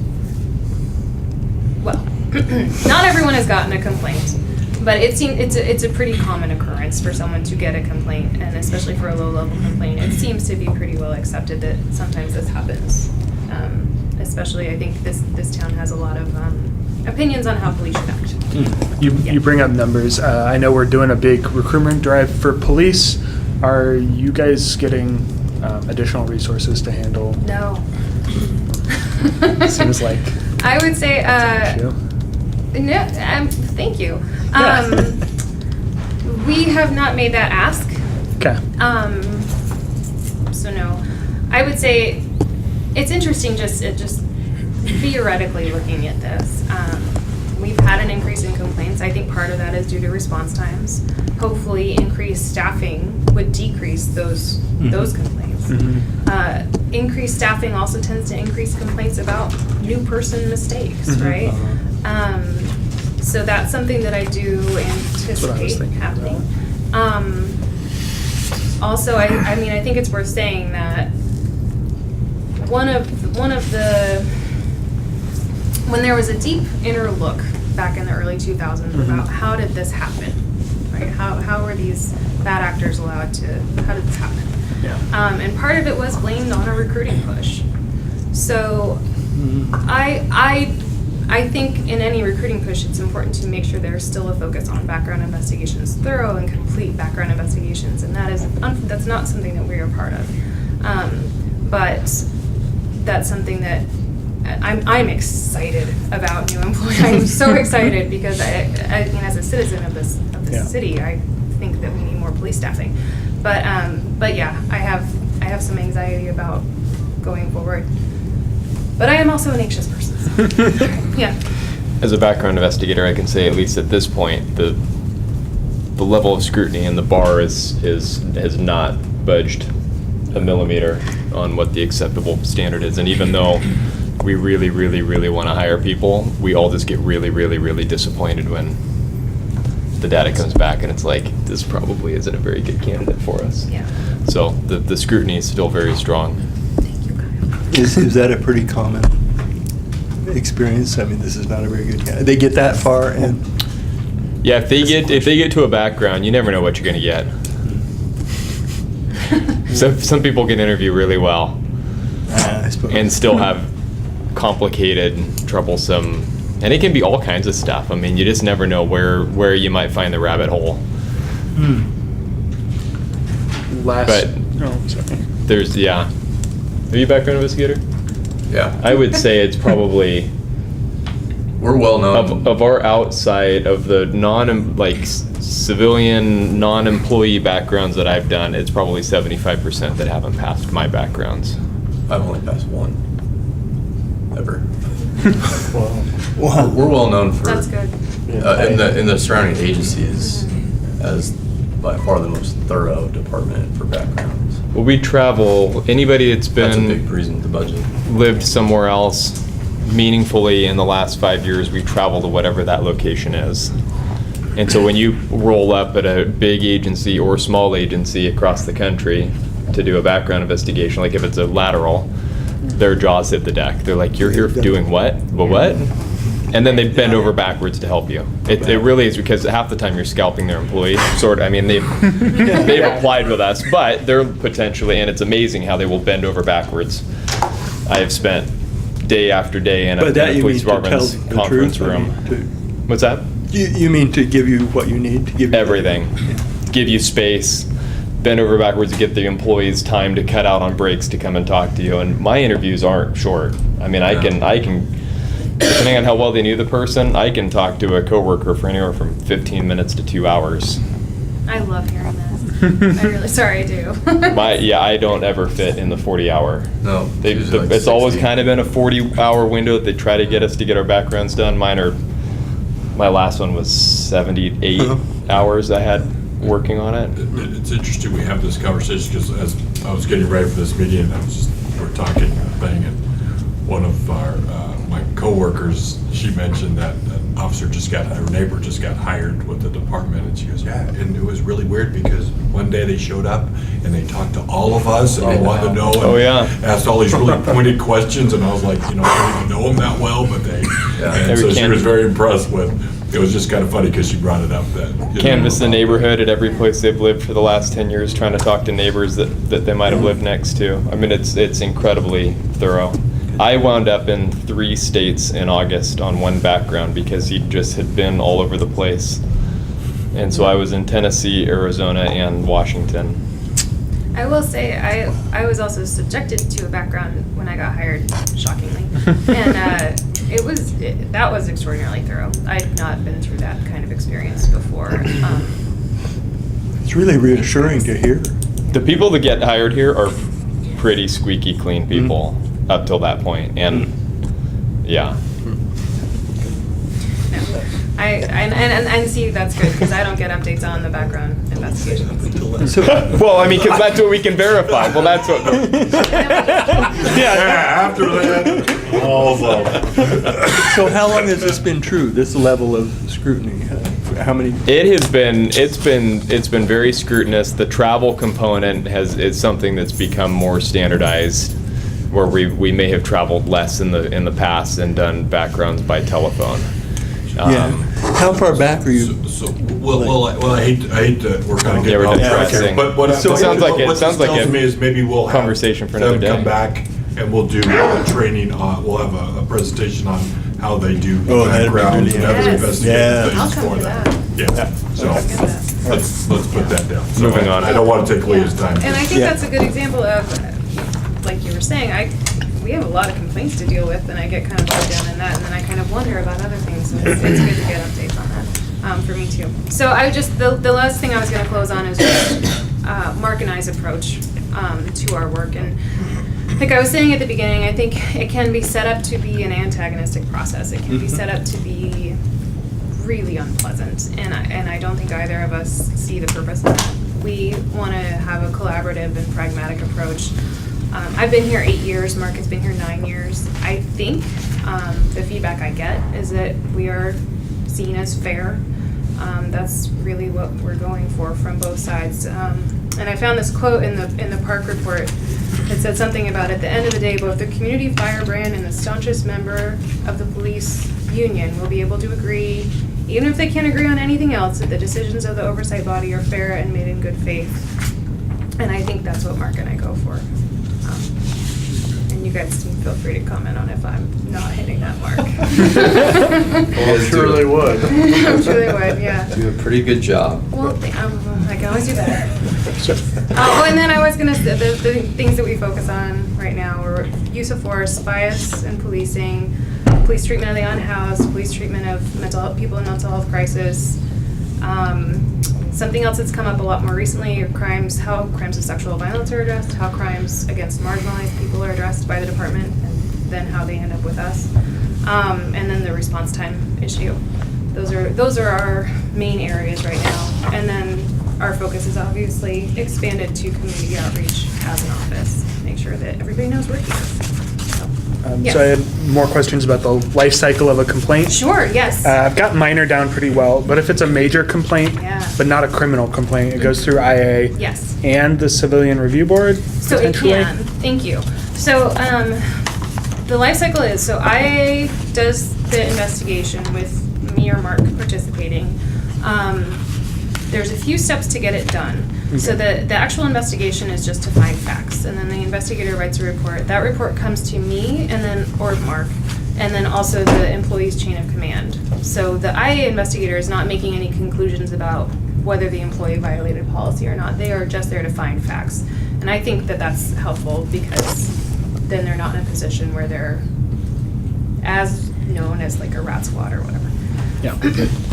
well, not everyone has gotten a complaint, but it's a pretty common occurrence for someone to get a complaint, and especially for a low-level complaint, it seems to be pretty well accepted that sometimes this happens. Especially, I think this town has a lot of opinions on how police should act. You bring up numbers. I know we're doing a big recruitment drive for police. Are you guys getting additional resources to handle? No. Seems like I would say, that's an issue. no, thank you. Yeah. We have not made that ask. Okay. So no, I would say it's interesting just theoretically looking at this. We've had an increase in complaints. I think part of that is due to response times. Hopefully, increased staffing would decrease those complaints. Increased staffing also tends to increase complaints about new person mistakes, right? So that's something that I do what I was anticipate thinking happening. Also, I mean, I think it's worth saying that one of the when there was a deep inner look back in the early 2000s about how did this happen, right? How were these bad actors allowed to? How did this happen? Yeah. And part of it was blamed on a recruiting push. So I think in any recruiting push, it's important to make sure there's still a focus on background investigations, thorough and complete background investigations, and that's not something that we are part of. But that's something that I'm excited about new employees. I'm so excited because I mean, as a citizen of this city, I think that we need more police staffing. But yeah, I have some anxiety about going forward. But I am also an anxious person. So. Yeah. As a background investigator, I can say at least at this point, the level of scrutiny and the bar has not budged a millimeter on what the acceptable standard is. And even though we really, really, really want to hire people, we all just get really, really, really disappointed when the data comes back and it's like, this probably isn't a very good candidate for us. Yeah. So the scrutiny is still very strong. Thank you, Kyle. Is that a pretty common experience? I mean, this is not a very good, they get that far and. Yeah, if they get to a background, you never know what you're going to get. So some people can interview really well I suppose. and still have complicated, troublesome, and it can be all kinds of stuff. I mean, you just never know where you might find the rabbit hole. Last. But sorry. there's, yeah. Are you a background investigator? Yeah. I would say it's probably We're well known. of our outside of the civilian non-employee backgrounds that I've done, it's probably 75% that haven't passed my backgrounds. I've only passed one. Ever. Wow. We're well known for That's good. in the surrounding agencies as by far the most thorough department for backgrounds. Well, we travel, anybody that's That's a big been reason the budget. lived somewhere else meaningfully in the last 5 years, we travel to whatever that location is. And so when you roll up at a big agency or small agency across the country to do a background investigation, like if it's a lateral, their jaws hit the deck. They're like, "You're here doing what? Well, what?" And then they bend over backwards to help you. It really is, because half the time you're scalping their employees. I mean, they've applied with us, but they're potentially, and it's amazing how they will bend over backwards. I have spent day after day in a police department's conference room. What's that? You mean to give you what you need to give you Everything. Give you space, bend over backwards to get the employees time to cut out on breaks to come and talk to you. And my interviews aren't short. I mean, I can, depending on how well they knew the person, I can talk to a coworker for anywhere from 15 minutes to 2 hours. I love hearing that. I really, sorry, I do. I don't ever fit in the 40-hour. No. It's always kind of been a 40-hour window that they try to get us to get our backgrounds done. My last one was 78 hours I had working on it. It's interesting we have this conversation because as I was getting ready for this meeting, we're talking thing, and one of my coworkers, she mentioned that her neighbor just got hired with the department, and she goes, yeah, and it was really weird because one day they showed up and they talked to all of us and they wanted to know and asked all these really pointed questions, and I was like, I don't even know them that well, but and so she was very impressed with. It was just kind of funny because she brought it up that canvass the neighborhood at every place they've lived for the last 10 years, trying to talk to neighbors that they might have lived next to. I mean, it's incredibly thorough. I wound up in 3 states in August on one background because he just had been all over the place. And so I was in Tennessee, Arizona, and Washington. I will say, I was also subjected to a background when I got hired, shockingly. And that was extraordinarily thorough. I had not been through that kind of experience before. It's really reassuring to hear. The people that get hired here are pretty squeaky clean people up till that point. And yeah. And see, that's good, because I don't get updates on the background investigations. Well, I mean, because that's what we can verify. Well, that's what. After that, all's over. So how long has this been true, this level of scrutiny? How many? It's been very scrutinous. The travel component is something that's become more standardized, where we may have traveled less in the past and done backgrounds by telephone. How far back are you? Well, I hate to. We're kind of getting we're off digressing. track. But So it sounds like tells me is maybe we'll have conversation for another them day. come back and we'll do a training on. We'll have a presentation on how they do backgrounds and other investigative I'll things come for to them. that. Yeah. So let's put that down. So Moving on. I don't want to take Leah's time. And I think that's a good example of, like you were saying, we have a lot of complaints to deal with, and I get kind of bogged down in that, and then I kind of wonder about other things, and it's good to get updates on that, for me too. So the last thing I was gonna close on is just Mark and I's approach to our work. And like I was saying at the beginning, I think it can be set up to be an antagonistic process. It can be set up to be really unpleasant, and I don't think either of us see the purpose of that. We want to have a collaborative and pragmatic approach. I've been here 8 years, Mark has been here 9 years. I think the feedback I get is that we are seen as fair. That's really what we're going for from both sides. And I found this quote in the park report that said something about, at the end of the day, both the community firebrand and the staunchest member of the police union will be able to agree, even if they can't agree on anything else, that the decisions of the oversight body are fair and made in good faith. And I think that's what Mark and I go for. And you guys can feel free to comment on if I'm not hitting that mark. Well, I'm sure they would. I'm sure they would, yeah. Do a pretty good job. Well, I can always do better. And then I was going to say the things that we focus on right now are use of force, bias in policing, police treatment of the unhoused, police treatment of people in mental health crisis. Something else that's come up a lot more recently are how crimes of sexual violence are addressed, how crimes against marginalized people are addressed by the department, and then how they end up with us. And then the response time issue. Those are our main areas right now. And then our focus is obviously expanded to community outreach as an office. Make sure that everybody knows we're here. Yes. So I had more questions about the life cycle of a complaint. Sure, yes. I've got minor down pretty well, but if it's a major complaint, Yeah. but not a criminal complaint, it goes through IA Yes. and the Civilian Review Board, So it potentially? can, thank you. So the life cycle is, so IA does the investigation with me or Mark participating. There's a few steps to get it done. So the actual investigation is just to find facts, and then the investigator writes a report. That report comes to me or Mark, and then also the employee's chain of command. So the IA investigator is not making any conclusions about whether the employee violated policy or not. They are just there to find facts. And I think that that's helpful because then they're not in a position where they're as known as like a rat squad or whatever. Yeah.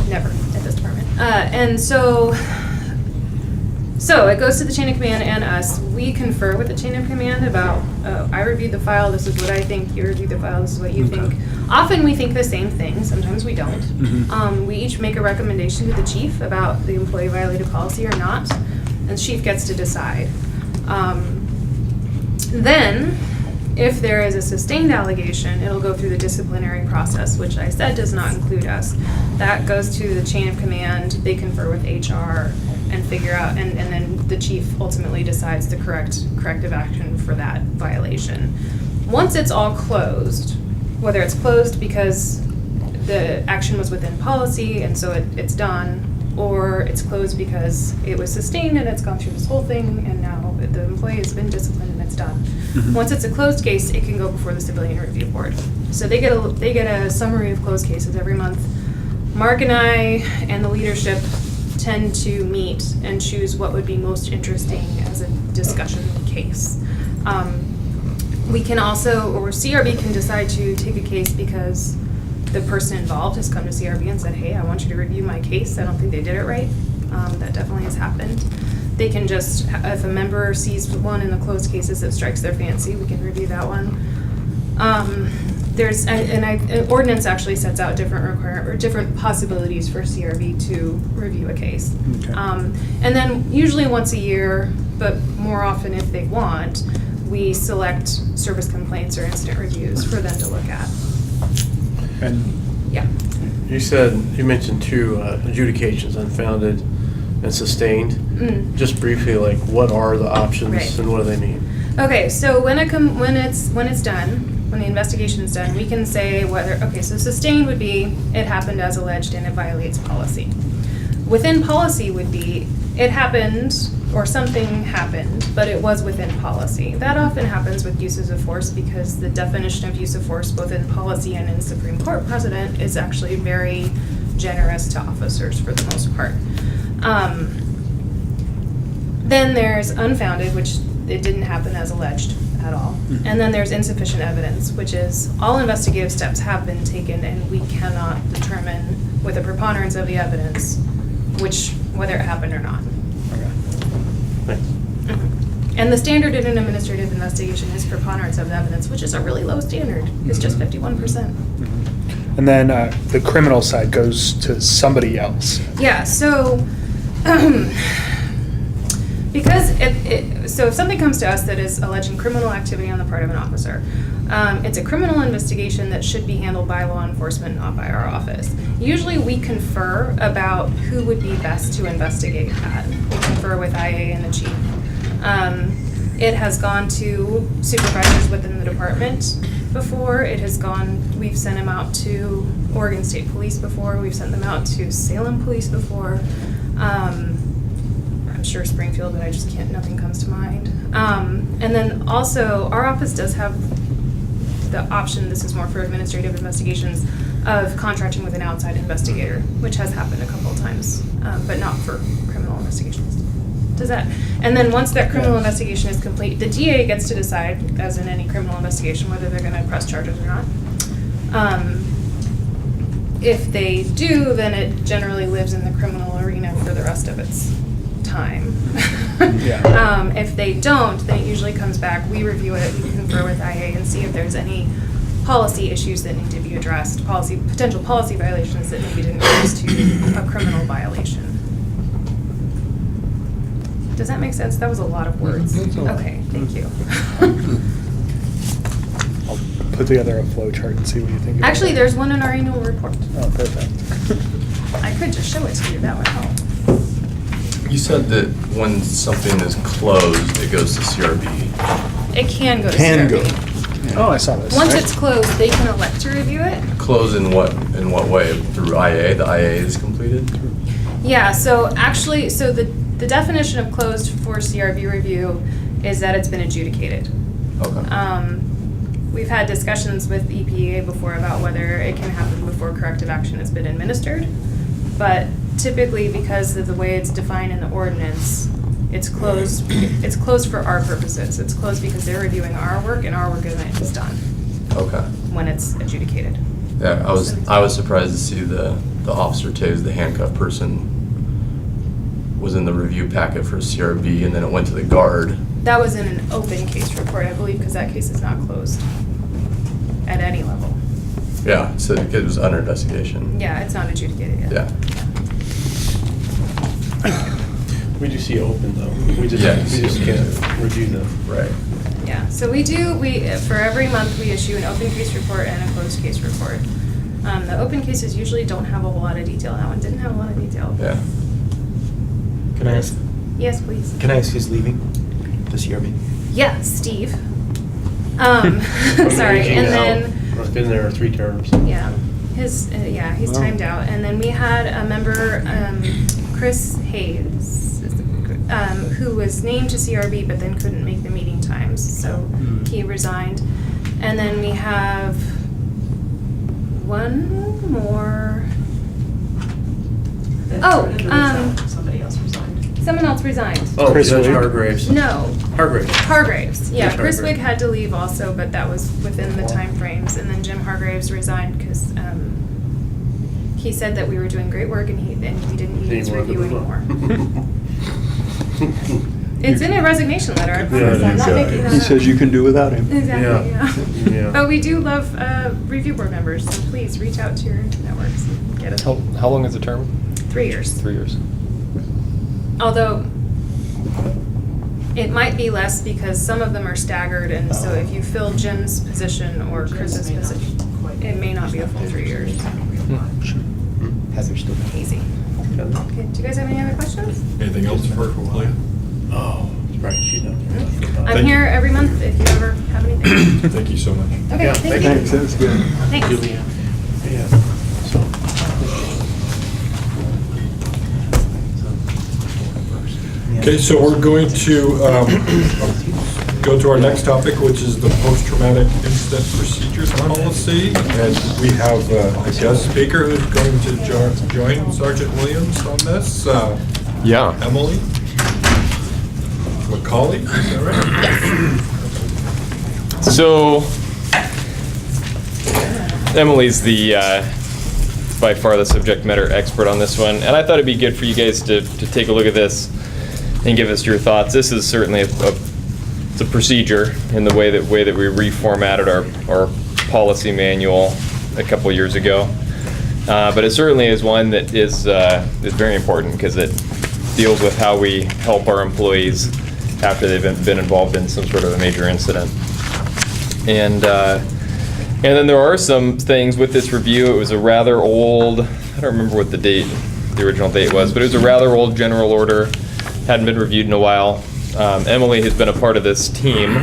Never at this department. And so it goes to the chain of command and us. We confer with the chain of command about, I reviewed the file, this is what I think, you reviewed the file, this is what you think. Often we think the same thing, sometimes we don't. We each make a recommendation to the chief about the employee violated policy or not, and the chief gets to decide. Then, if there is a sustained allegation, it'll go through the disciplinary process, which I said does not include us. That goes to the chain of command, they confer with HR and figure out, and then the chief ultimately decides the corrective action for that violation. Once it's all closed, whether it's closed because the action was within policy and so it's done, or it's closed because it was sustained and it's gone through this whole thing and now the employee has been disciplined and it's done. Once it's a closed case, it can go before the Civilian Review Board. So they get a summary of closed cases every month. Mark and I and the leadership tend to meet and choose what would be most interesting as a discussion case. We can also, or CRB can decide to take a case because the person involved has come to CRB and said, hey, I want you to review my case. I don't think they did it right. That definitely has happened. They can just, if a member sees one in the closed cases that strikes their fancy, we can review that one. An ordinance actually sets out different possibilities for CRB to review a case. Okay. And then usually once a year, but more often if they want, we select service complaints or incident reviews for them to look at. And Yeah. You mentioned two adjudications, unfounded and sustained. Just briefly, like what are the options Right. and what do they mean? Okay, so when it's done, when the investigation's done, we can say whether, so sustained would be it happened as alleged and it violates policy. Within policy would be it happened or something happened, but it was within policy. That often happens with uses of force because the definition of use of force, both in policy and in Supreme Court precedent, is actually very generous to officers for the most part. Then there's unfounded, which it didn't happen as alleged at all. And then there's insufficient evidence, which is all investigative steps have been taken and we cannot determine with a preponderance of the evidence whether it happened or not. Thanks. And the standard in an administrative investigation is preponderance of the evidence, which is a really low standard. It's just 51%. And then the criminal side goes to somebody else. Yeah, so because so if something comes to us that is alleging criminal activity on the part of an officer, it's a criminal investigation that should be handled by law enforcement, not by our office. Usually we confer about who would be best to investigate that. We confer with IA and the chief. It has gone to supervisors within the department before. We've sent them out to Oregon State Police before. We've sent them out to Salem Police before. I'm sure Springfield, but nothing comes to mind. And then also, our office does have the option, this is more for administrative investigations, of contracting with an outside investigator, which has happened a couple of times, but not for criminal investigations. Does that? And then once that criminal investigation is complete, the DA gets to decide, as in any criminal investigation, whether they're going to press charges or not. If they do, then it generally lives in the criminal arena for the rest of its time. If they don't, then it usually comes back, we review it, we confer with IA and see if there's any policy issues that need to be addressed, potential policy violations that maybe didn't rise to a criminal violation. Does that make sense? That was a lot of words. Okay, thank you. I'll put together a flow chart and see what you think about Actually, it. there's one in our annual report. Oh, perfect. I could just show it to you, that would help. You said that when something is closed, it goes to CRB. It can go to Can CRB. go. Oh, I saw this. Once it's closed, they can elect to review it. Closed in what way? Through IA? The IA is completed? Yeah, so actually, the definition of closed for CRB review is that it's been adjudicated. Okay. We've had discussions with EPA before about whether it can happen before corrective action has been administered, but typically, because of the way it's defined in the ordinance, it's closed for our purposes. It's closed because they're reviewing our work and our work is done Okay. when it's adjudicated. Yeah, I was surprised to see the officer tase, the handcuffed person, was in the review packet for CRB, and then it went to the guard. That was in an open case report, I believe, because that case is not closed at any level. Yeah, so it was under investigation. Yeah, it's not adjudicated yet. Yeah. We do see open though. We just can't review them. Right. Yeah, so we for every month, we issue an open case report and a closed case report. The open cases usually don't have a whole lot of detail. That one didn't have a lot of detail. Yeah. Can I ask? Yes, please. Can I ask who's leaving the CRB? Yeah, Steve. From Sorry, Eugene and out. then, I've been there 3 terms. yeah, he's Wow. timed out. And then we had a member, Chris Hayes, who was named to CRB but then couldn't make the meeting times, so he resigned. And then we have one more. Somebody else resigned. Someone else resigned. Oh, Chris Judge Wade? Hargraves. No, Hargraves. Hargraves. Yeah, Judge Chris Hargraves. Wig had to leave also, but that was within the timeframes. And then Jim Hargraves resigned because he said that we were doing great work and we didn't need his review anymore. It's in a resignation letter. I promise. I'm not making that He up. says you can do without him. Exactly. Yeah. Yeah. But we do love review board members, so please reach out to your networks and get us. How long is the term? 3 years. 3 years. Although it might be less because some of them are staggered, and so if you fill Jim's position or Chris's position, it may not be a full 3 years. Heather's still there. Easy. Okay, do you guys have any other questions? Anything else for Leah? Oh, right, she's not there. I'm Thank here every month if you ever have anything. Thank you so much. Okay, Yeah, thank Thanks, you. that's good. Thanks. Julia. Yeah. So. Okay, so we're going to go to our next topic, which is the post-traumatic incident procedures policy. And we have a guest speaker who's going to join Sergeant Williams on this. Yeah. Emily McCauley, is that right? So, Emily's the, by far the subject matter expert on this one, and I thought it'd be good for you guys to take a look at this and give us your thoughts. This is certainly it's a procedure in the way that we reformatted our policy manual a couple years ago, but it certainly is one that is very important because it deals with how we help our employees after they've been involved in some sort of a major incident. And then there are some things with this review. It was a rather old, I don't remember what the original date was, but it was a rather old general order, hadn't been reviewed in a while. Emily has been a part of this team,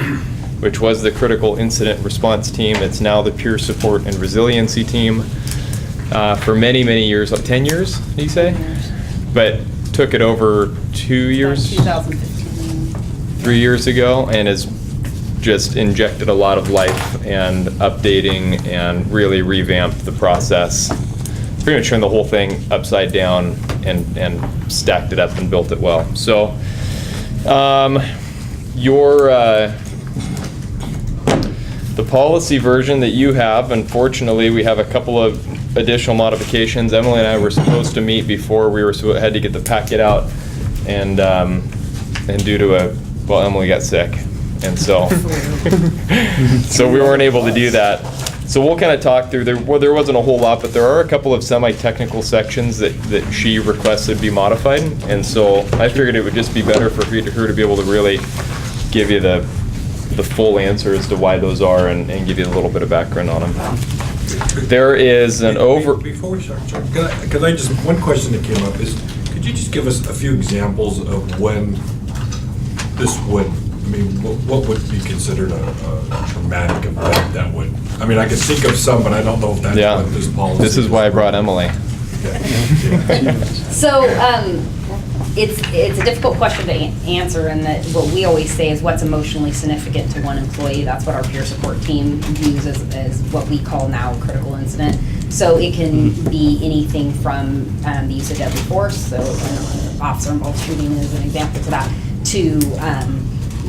which was the critical incident response team. It's now the peer support and resiliency team for many, many years, like 10 years, do you say? 10 years. But took it over 2 years? 2015. 3 years ago, and has just injected a lot of life and updating and really revamped the process. Pretty much turned the whole thing upside down and stacked it up and built it well. So, the policy version that you have, unfortunately, we have a couple of additional modifications. Emily and I were supposed to meet before we had to get the packet out, and due to Emily got sick, and so we weren't able to do that. So we'll kind of talk through, there wasn't a whole lot, but there are a couple of semi-technical sections that she requested be modified, and so I figured it would just be better for her to be able to really give you the full answer as to why those are and give you a little bit of background on them. There is an Before we start, because one question that came up is, could you just give us a few examples of when this would, what would be considered a traumatic event that would, I can think of some, but I don't know if that's Yeah, what this policy this is why I brought Emily. So, it's a difficult question to answer, and that what we always say is what's emotionally significant to one employee. That's what our peer support team views as what we call now a critical incident. So it can be anything from the use of deadly force, so an officer-involved shooting is an example to that, to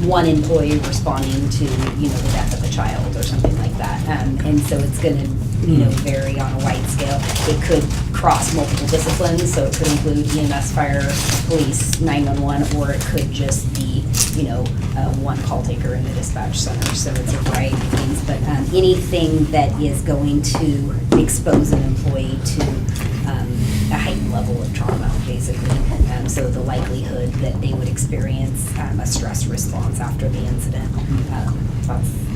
one employee responding to, the death of a child or something like that. And so it's gonna, vary on a wide scale. It could cross multiple disciplines, so it could include EMS, fire, police, 911, or it could just be, one call taker in the dispatch center. So it's a variety of things, but anything that is going to expose an employee to a heightened level of trauma, basically. So the likelihood that they would experience a stress response after the incident,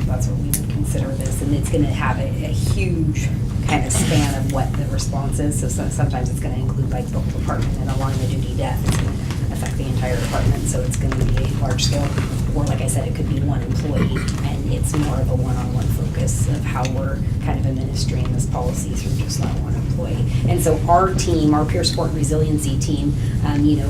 that's what we would consider this. And it's gonna have a huge kind of span of what the response is. So sometimes it's gonna include like the whole department, and a line of duty death is gonna affect the entire department. So it's gonna be a large scale, or like I said, it could be one employee, and it's more of a one-on-one focus of how we're kind of administering this policy through just that one employee. And so our team, our peer support and resiliency team,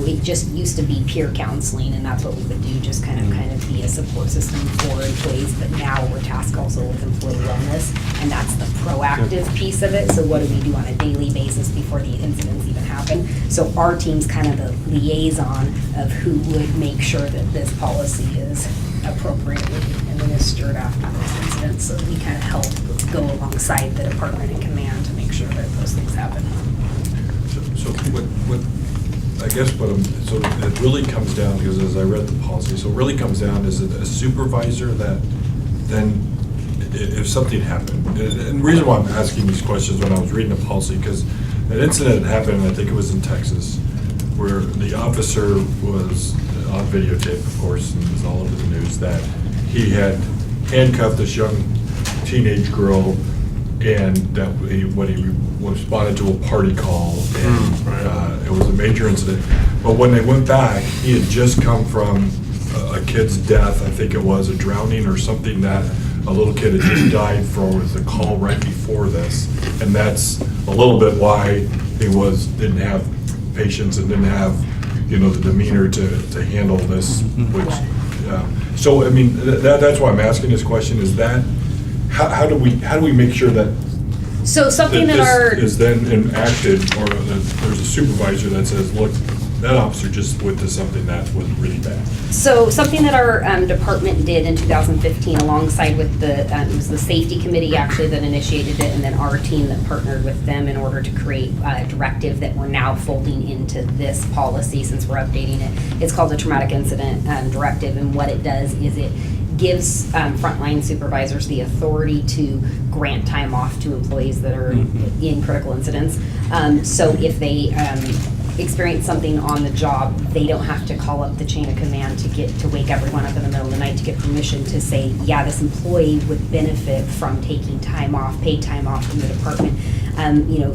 it just used to be peer counseling, and that's what we would do, just kind of be a support system for employees. But now we're tasked also with employee wellness, and that's the proactive piece of it. So what do we do on a daily basis before the incidents even happen? So our team's kind of the liaison of who would make sure that this policy is appropriately administered after those incidents. So we kind of help go alongside the department and command to make sure that those things happen. So I guess so it really comes down, because as I read the policy, so it really comes down, is it a supervisor that then, if something happened, and the reason why I'm asking these questions when I was reading the policy, because an incident happened, I think it was in Texas, where the officer was on videotape, of course, and it was all over the news, that he had handcuffed this young teenage girl, and that he responded to a party call, and it was a major incident. But when they went back, he had just come from a kid's death, I think it was a drowning or something, that a little kid had just died from, with a call right before this. And that's a little bit why he didn't have patience and didn't have, the demeanor to handle this, which, so, I mean, that's why I'm asking this question, is that, how do we make sure that So something that this is then enacted, or that there's a supervisor that says, look, that officer just went to something that was really bad? So something that our department did in 2015 alongside with it was the safety committee actually that initiated it, and then our team that partnered with them in order to create a directive that we're now folding into this policy since we're updating it. It's called the Traumatic Incident Directive, and what it does is it gives frontline supervisors the authority to grant time off to employees that are in critical incidents. So if they experience something on the job, they don't have to call up the chain of command to wake everyone up in the middle of the night to get permission to say, yeah, this employee would benefit from taking time off, paid time off from the department.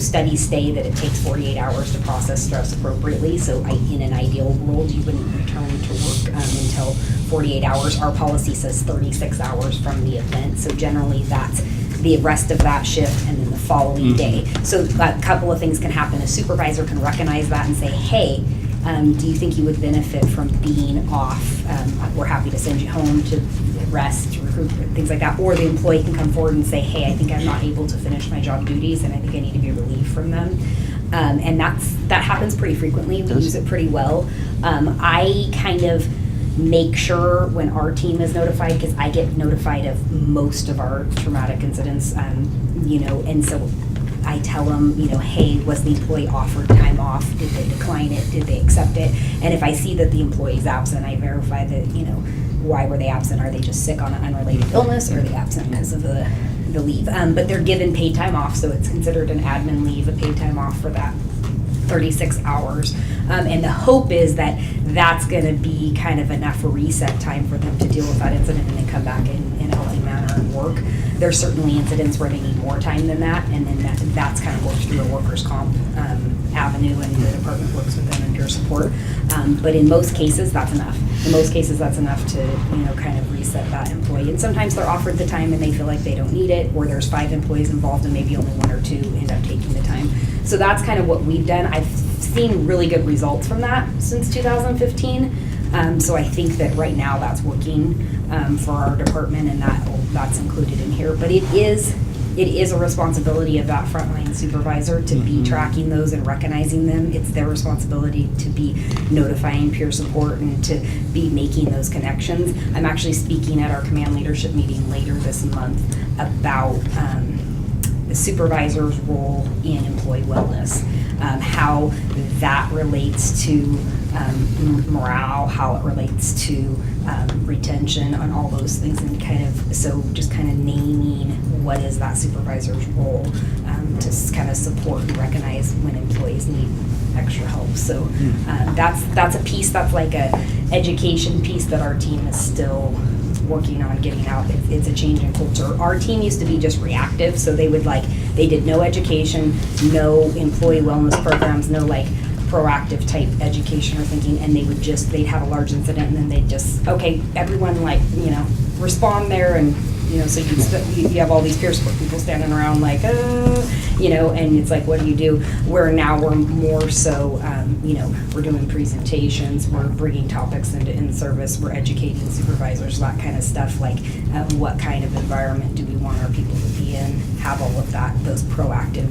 Studies say that it takes 48 hours to process stress appropriately. So in an ideal world, you wouldn't return to work until 48 hours. Our policy says 36 hours from the event. So generally that's the rest of that shift and then the following day. So a couple of things can happen. A supervisor can recognize that and say, hey, do you think you would benefit from being off? We're happy to send you home to rest, recruit, things like that. Or the employee can come forward and say, hey, I think I'm not able to finish my job duties and I think I need to be relieved from them. And that happens pretty frequently. We use it pretty well. I kind of make sure when our team is notified, because I get notified of most of our traumatic incidents, and so I tell them, hey, was the employee offered time off? Did they decline it? Did they accept it? And if I see that the employee's absent, I verify that, why were they absent? Are they just sick on an unrelated illness, or are they absent because of the leave? But they're given paid time off, so it's considered an admin leave, a paid time off for that 36 hours. And the hope is that that's going to be kind of enough reset time for them to deal with that incident and then come back in a healthy manner and work. There's certainly incidents where they need more time than that, and then that's kind of worked through a workers' comp avenue, and the department works with them and peer support. But in most cases, that's enough. In most cases, that's enough to kind of reset that employee. And sometimes they're offered the time and they feel like they don't need it, or there's 5 employees involved and maybe only 1 or 2 end up taking the time. So that's kind of what we've done. I've seen really good results from that since 2015. So I think that right now that's working for our department, and that's included in here. But it is it is a responsibility of that frontline supervisor to be tracking those and recognizing them. It's their responsibility to be notifying peer support and to be making those connections. I'm actually speaking at our command leadership meeting later this month about the supervisor's role in employee wellness, how that relates to morale, how it relates to retention, and all those things, and just kind of naming what is that supervisor's role to kind of support and recognize when employees need extra help. So that's a piece, that's like a education piece that our team is still working on getting out. It's a change in culture. Our team used to be just reactive, so they did no education, no employee wellness programs, no proactive type education or thinking, and they'd have a large incident and then they'd just, okay, everyone respond there, and so you have all these peer support people standing around and it's like, what do you do? Where now we're more so, we're doing presentations, we're bringing topics into in-service, we're educating supervisors, that kind of stuff, what kind of environment do we want our people to be in, have all of that, those proactive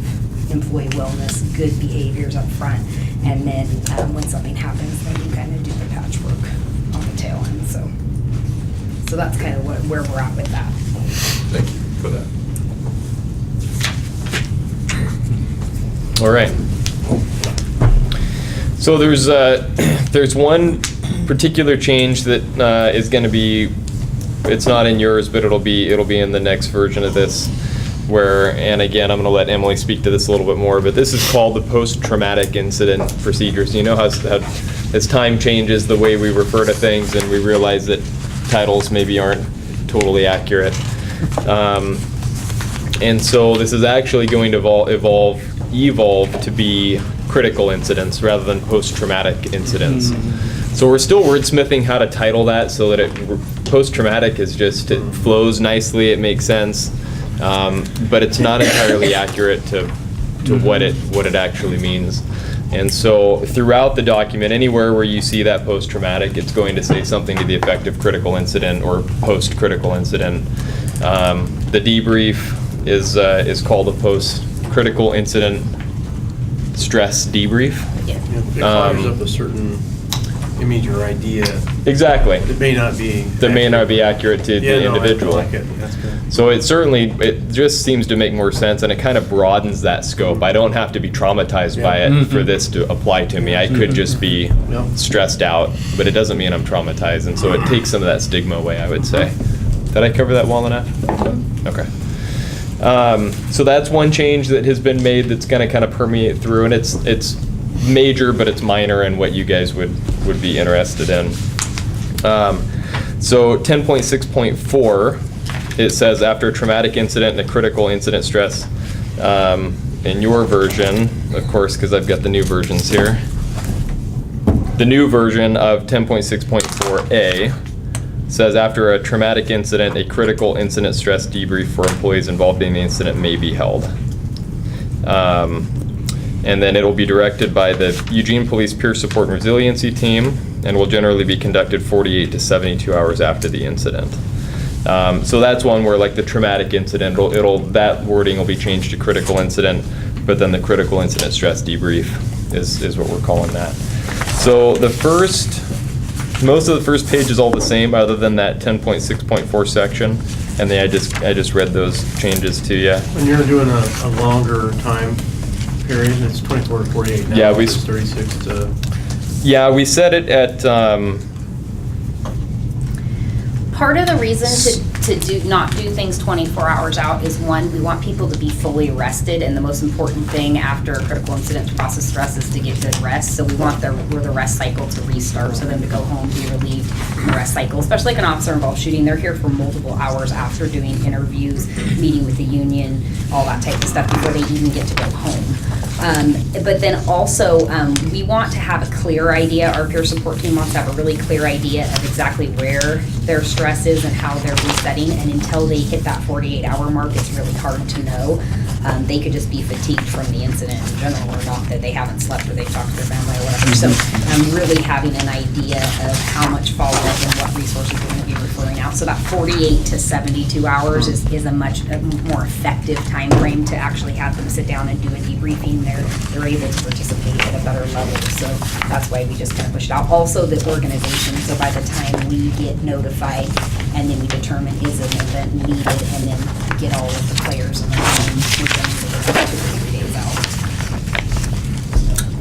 employee wellness, good behaviors up front, and then when something happens, then you kind of do the patchwork on the tail end. So that's kind of where we're at with that. Thank you for that. All right. So there's one particular change that is going to be, it's not in yours, but it'll be in the next version of this. And again, I'm going to let Emily speak to this a little bit more, but this is called the post-traumatic incident procedures. You know how as time changes, the way we refer to things, and we realize that titles maybe aren't totally accurate. And so this is actually going to evolve to be critical incidents rather than post-traumatic incidents. So we're still wordsmithing how to title that so that post-traumatic is just, it flows nicely, it makes sense. But it's not entirely accurate to what it actually means. And so throughout the document, anywhere where you see that post-traumatic, it's going to say something to the effect of critical incident or post-critical incident. The debrief is called a post-critical incident stress debrief. Yeah. It fires up a certain image or idea. Exactly. It may not be. That may not be accurate to the individual. I like it. That's good. So it just seems to make more sense, and it kind of broadens that scope. I don't have to be traumatized by it for this to apply to me. I could just be stressed out, but it doesn't mean I'm traumatized, and so it takes some of that stigma away, I would say. Did I cover that well enough? Okay. So that's one change that has been made that's going to kind of permeate through, and it's major, but it's minor in what you guys would be interested in. So 10.6.4, it says after a traumatic incident and a critical incident stress, in your version, of course, because I've got the new versions here, the new version of 10.6.4a says after a traumatic incident, a critical incident stress debrief for employees involved in the incident may be held. And then it'll be directed by the Eugene Police Peer Support and Resiliency Team, and will generally be conducted 48 to 72 hours after the incident. So that's one where, like the traumatic incident, that wording will be changed to critical incident, but then the critical incident stress debrief is what we're calling that. So most of the first page is all the same, other than that 10.6.4 section, and I just read those changes to you. When you're doing a longer time period, it's 24 to 48 now. Yeah, it's 36 to. Yeah, we set it at. Part of the reason to not do things 24 hours out is, one, we want people to be fully rested, and the most important thing after a critical incident to process stress is to get good rest. So we want the rest cycle to restart, so them to go home, be relieved in the rest cycle, especially like an officer involved shooting. They're here for multiple hours after doing interviews, meeting with the union, all that type of stuff before they even get to go home. But then also, we want to have a clear idea, our peer support team wants to have a really clear idea of exactly where their stress is and how they're resetting, and until they hit that 48-hour mark, it's really hard to know. They could just be fatigued from the incident in general, or not that they haven't slept or they've talked to their family or whatever. So really having an idea of how much follow-up and what resources we're going to be referring out now. So that 48 to 72 hours is a much more effective time frame to actually have them sit down and do a debriefing. They're able to participate at a better level. So that's why we just kind of pushed out. Also the organization, so by the time we get notified and then we determine is an event needed and then get all of the players in the room within 2 or 3 days out.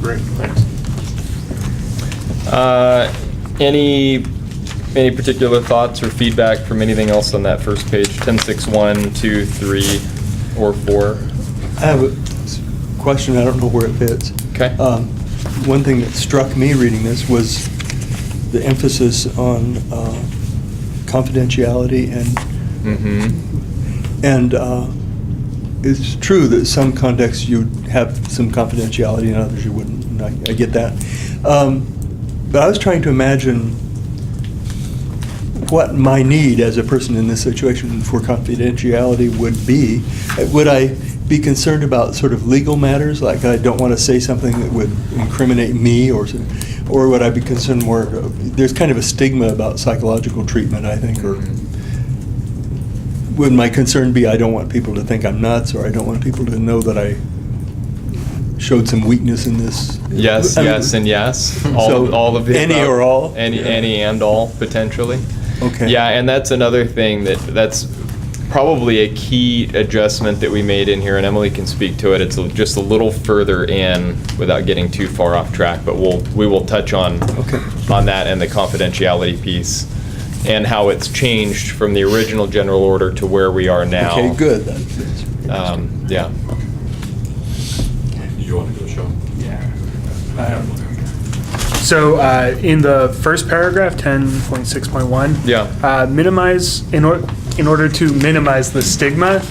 Great, thanks. Any particular thoughts or feedback from anything else on that first page? 10.6.1, 2, 3, or 4? I have a question, I don't know where it fits. Okay. One thing that struck me reading this was the emphasis on confidentiality and it's true that some contexts you'd have some confidentiality and others you wouldn't. And I get that. But I was trying to imagine what my need as a person in this situation for confidentiality would be. Would I be concerned about sort of legal matters, like I don't want to say something that would incriminate me, or would I be concerned more, there's kind of a stigma about psychological treatment, I think, or would my concern be I don't want people to think I'm nuts, or I don't want people to know that I showed some weakness in this? Yes, yes, and yes. All of the any above. or all? Any and all, potentially. Okay. Yeah, and that's another thing that's probably a key adjustment that we made in here, and Emily can speak to it. It's just a little further in without getting too far off track, but we will touch on that and the confidentiality piece and how it's changed from the original general order to where we are now. Okay, good. Yeah. You want to go, Sean? So in the first paragraph, 10.6.1, Yeah. minimize, in order to minimize the stigma,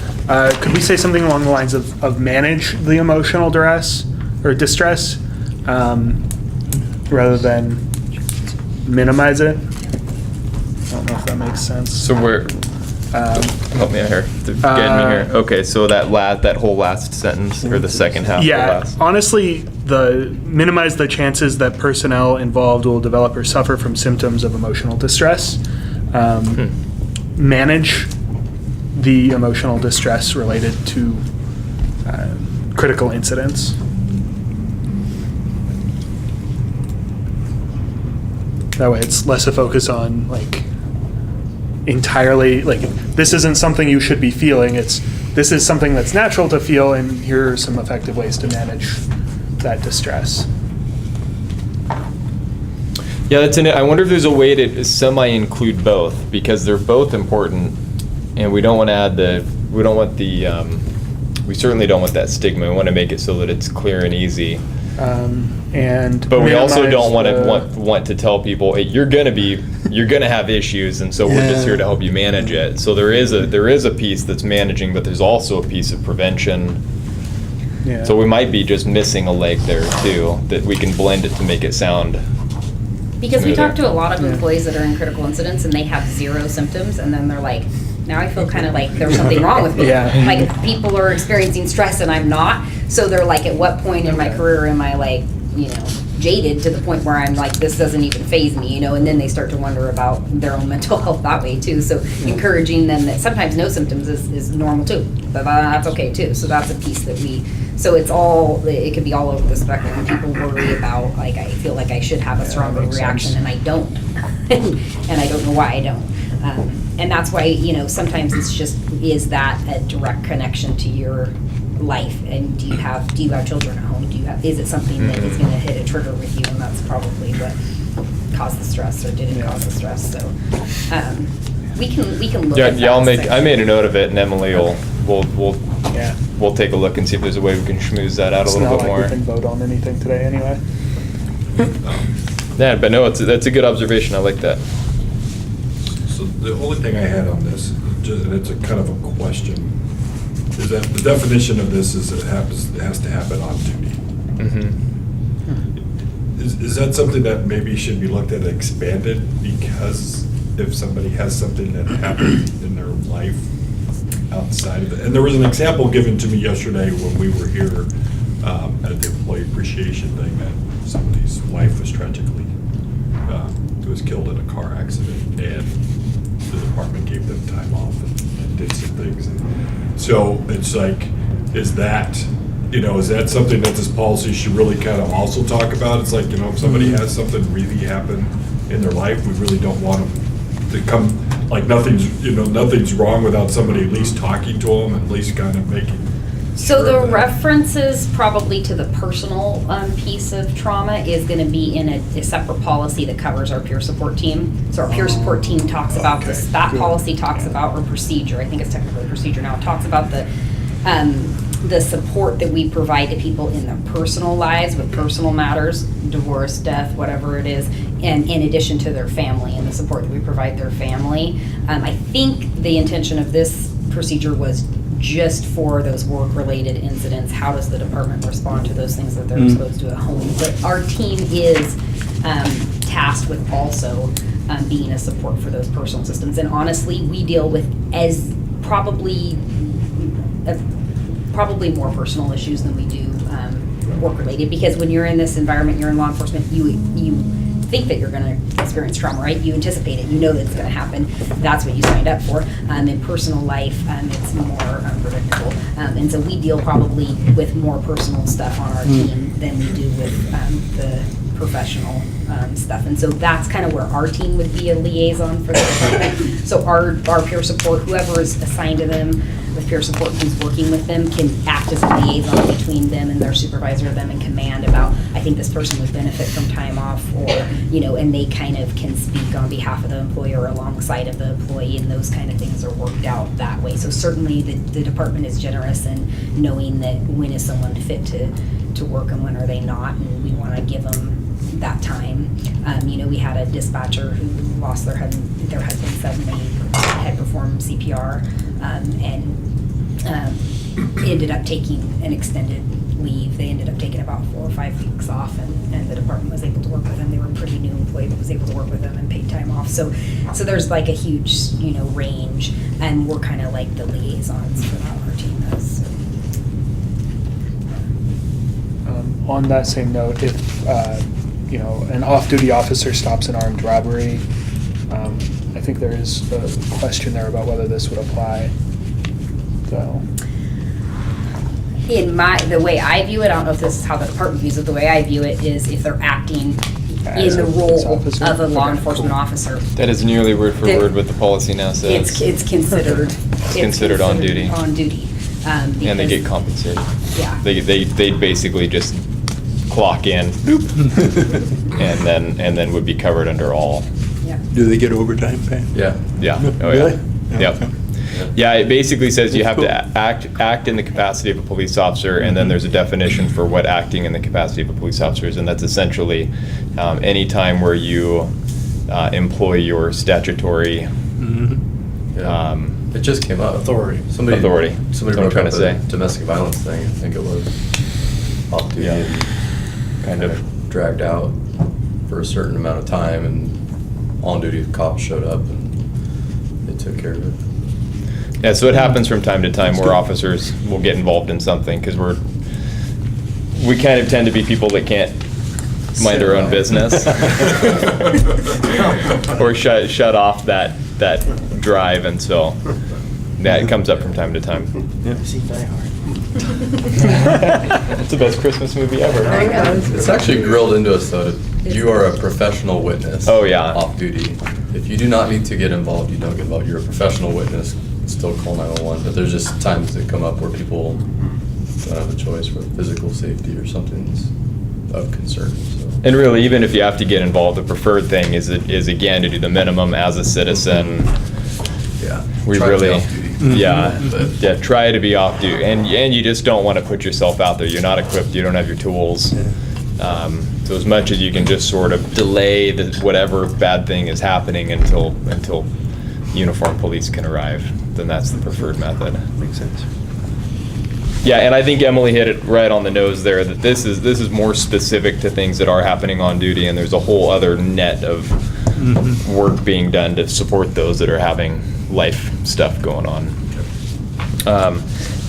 could we say something along the lines of manage the emotional duress or distress rather than minimize it? I don't know if that makes sense. So where, help me out here, get me here. Okay, so that whole last sentence, or the second half of the Yeah, last. honestly, minimize the chances that personnel involved will develop or suffer from symptoms of emotional distress. Manage the emotional distress related to critical incidents. That way it's less a focus on entirely, this isn't something you should be feeling, this is something that's natural to feel, and here are some effective ways to manage that distress. Yeah, I wonder if there's a way to semi-include both, because they're both important, and we don't want to add we certainly don't want that stigma. We want to make it so that it's clear and easy. But we also don't want to tell people, hey, you're gonna have issues, and so we're just here to help you manage it. So there is a piece that's managing, but there's also a piece of prevention. Yeah. So we might be just missing a leg there too, that we can blend it to make it sound. Because we smoother. talk to a lot of employees that are in critical incidents and they have 0 symptoms, and then they're like, now I feel kind of like there's something wrong with me. Yeah. Like people are experiencing stress and I'm not. So they're like, at what point in my career am I like, jaded to the point where I'm like, this doesn't even faze me, and then they start to wonder about their own mental health that way too. So encouraging them that sometimes no symptoms is normal too, but that's okay too. So that's a piece that it could be all over the spectrum. When people worry about, like, I feel like I should have a stronger reaction and I don't, and I don't know why I don't. And that's why, sometimes it's just, is that a direct connection to your life? And do you have children at home? Is it something that is going to hit a trigger with you? And that's probably what caused the stress, or didn't cause the stress. So we can look at that. I made a note of it, and Emily we'll take a look and see if there's a way we can schmooze that out a little bit more. It's not like we can vote on anything today anyway. Yeah, but no, that's a good observation. I like that. So the only thing I had on this, and it's a kind of a question, is that the definition of this is it has to happen on duty. Is that something that maybe should be looked at and expanded? Because if somebody has something that happened in their life outside of it, and there was an example given to me yesterday when we were here at the employee appreciation thing, that somebody's wife was tragically was killed in a car accident, and the the department gave them time off and did some things. And so it's like, is that something that this policy should really kind of also talk about? It's like, if somebody has something really happen in their life, we really don't want them to come, like nothing's wrong without somebody at least talking to them, at least kind of making. So sure the of that. references probably to the personal piece of trauma is going to be in a separate policy that covers our peer support team. So our peer support team talks about this, that policy talks about, or procedure, I think it's technically procedure now, it talks about the support that we provide to people in their personal lives with personal matters, divorce, death, whatever it is, and in addition to their family and the support that we provide their family. I think the intention of this procedure was just for those work-related incidents. How does the department respond to those things that they're exposed to at home? But our team is tasked with also being a support for those personal systems. And honestly, we deal with as probably more personal issues than we do work-related, because when you're in this environment, you're in law enforcement, you think that you're going to experience trauma, right? You anticipate it, you know that it's going to happen. That's what you signed up for. In personal life, it's more unpredictable. And so we deal probably with more personal stuff on our team than we do with the professional stuff. And so that's kind of where our team would be a liaison for the department. So our peer support, whoever is assigned to them with peer support who's working with them, can act as a liaison between them and their supervisor, them in command about, I think this person would benefit from time off, or, and they kind of can speak on behalf of the employer alongside of the employee, and those kind of things are worked out that way. So certainly the department is generous in knowing that when is someone fit to work and when are they not, and we want to give them that time. We had a dispatcher who lost their husband suddenly, had performed CPR, and ended up taking an extended leave. They ended up taking about 4 or 5 weeks off, and the department was able to work with them. They were a pretty new employee, but was able to work with them and paid time off. So there's like a huge, range, and we're kind of like the liaisons for that, our team is. On that same note, if an off-duty officer stops an armed robbery, I think there is a question there about whether this would apply. So, The way I view it, I don't know if this is how the department views it, the way I view it is if they're acting As in the a police role officer? of a law Okay, enforcement cool. officer. That is nearly word for word what the policy now says. It's considered. It's considered on duty. On duty. And they because- get compensated. Yeah. They basically just clock in, and then would be covered under all. Yeah. Do they get overtime pay? Yeah. Yeah. Oh, Really? yeah. Yep. Okay. Yeah, it basically says you have That's to act in the capacity of a police officer, and then there's a definition for what acting in the capacity of a police officer is, and that's essentially any time where you employ your statutory Yeah. It just came up. Authority. Somebody That's what I'm brought trying up to say. a domestic violence thing. I think it was off duty Yeah. and Kind of. dragged out for a certain amount of time, and on duty cops showed up and they took care of it. Yeah, so it happens from time to time where officers will get involved in something because we kind of tend to be people that can't mind their own business or shut off that drive, and so that comes up from time to time. See Die Hard. It's the best Christmas movie ever. I know. It's actually grilled into us though, you are a professional witness. Oh, yeah. Off duty. If you do not need to get involved, you don't get involved. You're a professional witness, still call 911. But there's just times that come up where people don't have a choice for physical safety or something's of concern, so. And really, even if you have to get involved, the preferred thing is again to do the minimum as a citizen. Yeah. We Try to be really, off duty. yeah, try to be off duty, and you just don't want to put yourself out there. You're not equipped. You don't have your tools. So as much as you can just sort of delay whatever bad thing is happening until uniformed police can arrive, then that's the preferred method. Makes sense. Yeah, and I think Emily hit it right on the nose there, that this is more specific to things that are happening on duty, and there's a whole other net of work being done to support those that are having life stuff going on.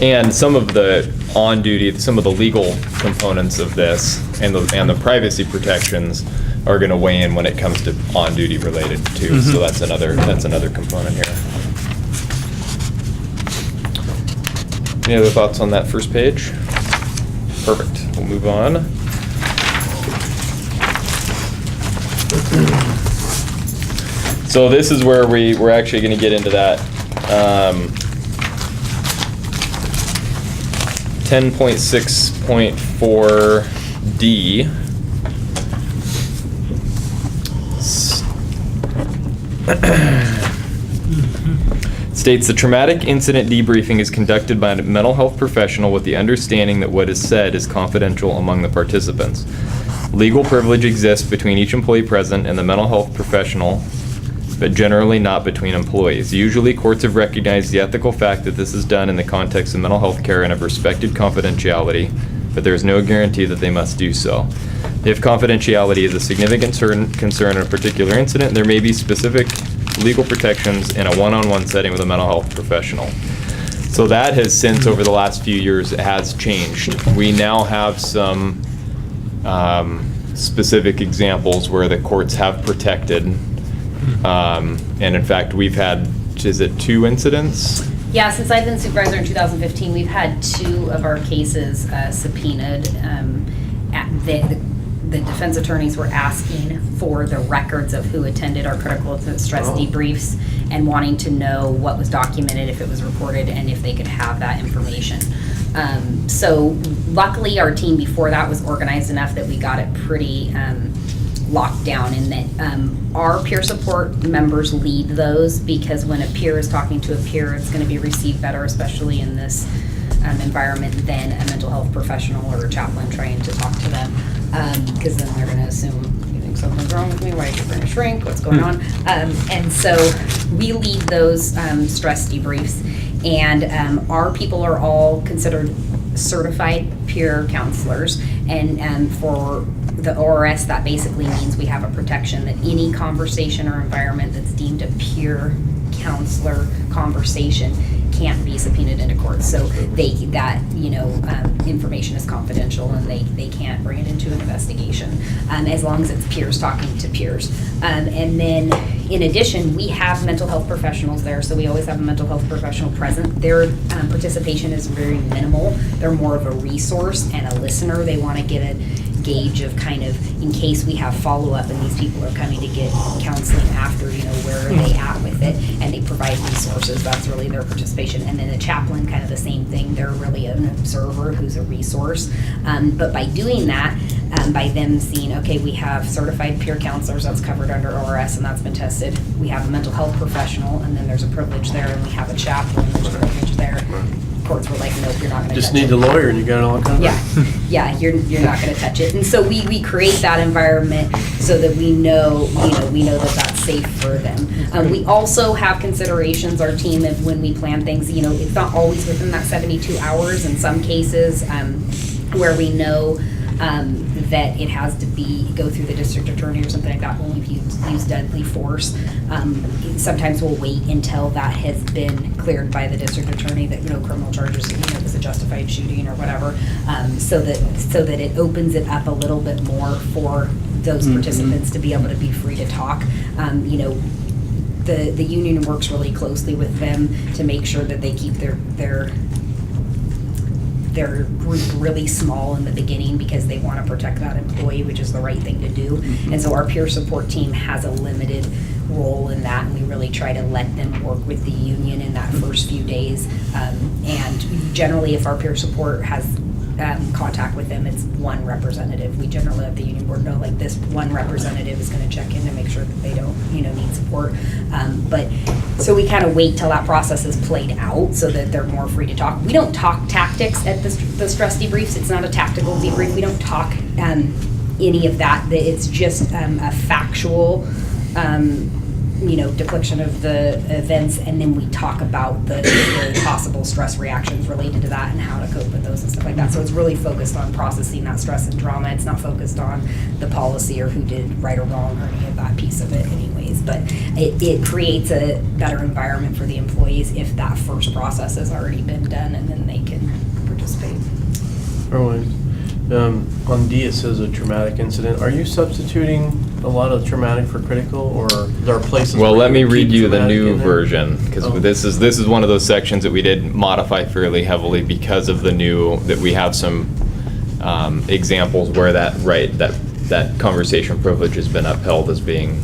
And some of the on duty, some of the legal components of this, and the privacy protections are going to weigh in when it comes to on-duty related too. So that's another component here. Any other thoughts on that first page? Perfect. We'll move on. So this is where we're actually going to get into that 10.6.4D. States the traumatic incident debriefing is conducted by a mental health professional with the understanding that what is said is confidential among the participants. Legal privilege exists between each employee present and the mental health professional, but generally not between employees. Usually, courts have recognized the ethical fact that this is done in the context of mental health care and have respected confidentiality, but there is no guarantee that they must do so. If confidentiality is a significant concern in a particular incident, there may be specific legal protections in a one-on-one setting with a mental health professional. So that has since, over the last few years, it has changed. We now have some specific examples where the courts have protected. And in fact, we've had, is it 2 incidents? Yeah, since I've been supervisor in 2015, we've had 2 of our cases subpoenaed. The defense attorneys were asking for the records of who attended our critical stress debriefs and wanting to know what was documented, if it was recorded, and if they could have that information. So luckily, our team before that was organized enough that we got it pretty locked down, in that our peer support members lead those, because when a peer is talking to a peer, it's going to be received better, especially in this environment, than a mental health professional or a chaplain trying to talk to them, because then they're going to assume, you think something's wrong with me, why is your brain shrink, what's going on? And so we lead those stress debriefs, and our people are all considered certified peer counselors, and for the ORS, that basically means we have a protection that any conversation or environment that's deemed a peer counselor conversation can't be subpoenaed into court. So information is confidential, and they can't bring it into an investigation as long as it's peers talking to peers. And then in addition, we have mental health professionals there, so we always have a mental health professional present. Their participation is very minimal. They're more of a resource and a listener. They want to get a gauge of kind of, in case we have follow-up and these people are coming to get counseling after, where are they at with it, and they provide resources. That's really their participation. And then the chaplain, kind of the same thing. They're really an observer who's a resource. But by doing that, by them seeing, okay, we have certified peer counselors, that's covered under ORS and that's been tested. We have a mental health professional, and then there's a privilege there, and we have a chaplain, there's a privilege there. Courts were like, nope, you're not going to touch it. Just need the lawyer and you got it all covered. Yeah, you're not going to touch it. And so we create that environment so that we know that that's safe for them. We also have considerations, our team, of when we plan things, it's not always within that 72 hours. In some cases, where we know that it has to go through the district attorney or something like that when we've used deadly force. Sometimes we'll wait until that has been cleared by the district attorney, that no criminal charges, it was a justified shooting or whatever, so that it opens it up a little bit more for those participants to be able to be free to talk. The union works really closely with them to make sure that they keep their group really small in the beginning, because they want to protect that employee, which is the right thing to do. And so our peer support team has a limited role in that, and we really try to let them work with the union in that first few days. And generally, if our peer support has contact with them, it's one representative. We generally let the union board know, like, this one representative is going to check in to make sure that they don't, need support. But so we kind of wait till that process is played out so that they're more free to talk. We don't talk tactics at the stress debriefs. It's not a tactical debrief. We don't talk any of that. It's just a factual depiction of the events, and then we talk about the possible stress reactions related to that and how to cope with those and stuff like that. So it's really focused on processing that stress and trauma. It's not focused on the policy or who did right or wrong or any of that piece of it anyways. But it creates a better environment for the employees if that first process has already been done, and then they can participate. Alright. On D, it says a traumatic incident. Are you substituting a lot of traumatic for critical, or there are places? Well, where let me would read keep you the traumatic new in there? version, because Oh. this is one of those sections that we did modify fairly heavily because of the new, that we have some examples where that conversation privilege has been upheld as being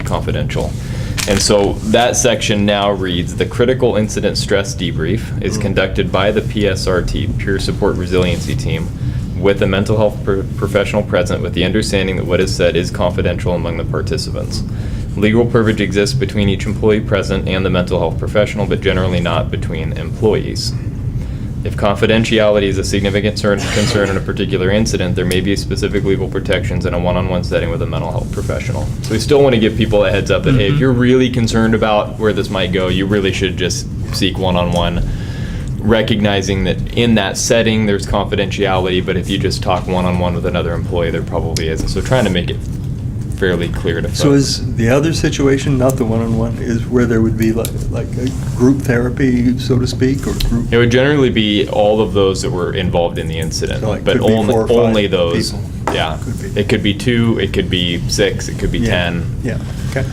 confidential. And so that section now reads, the critical incident stress debrief is conducted by the PSRT, Peer Support Resiliency Team, with a mental health professional present, with the understanding that what is said is confidential among the participants. Legal privilege exists between each employee present and the mental health professional, but generally not between employees. If confidentiality is a significant concern in a particular incident, there may be specific legal protections in a one-on-one setting with a mental health professional. So we still want to give people a heads up that, hey, if you're really concerned about where this might go, you really should just seek one-on-one, recognizing that in that setting there's confidentiality, but if you just talk one-on-one with another employee, there probably isn't. So trying to make it fairly clear to folks. So is the other situation, not the one-on-one, is where there would be like a group therapy, so to speak, or group? It would generally be all of those that were involved in the incident, So, like, but could be 4 or 5 only those. people. Yeah, Could be. it could be 2, it could be 6, it could be Yeah. 10. Yeah, okay.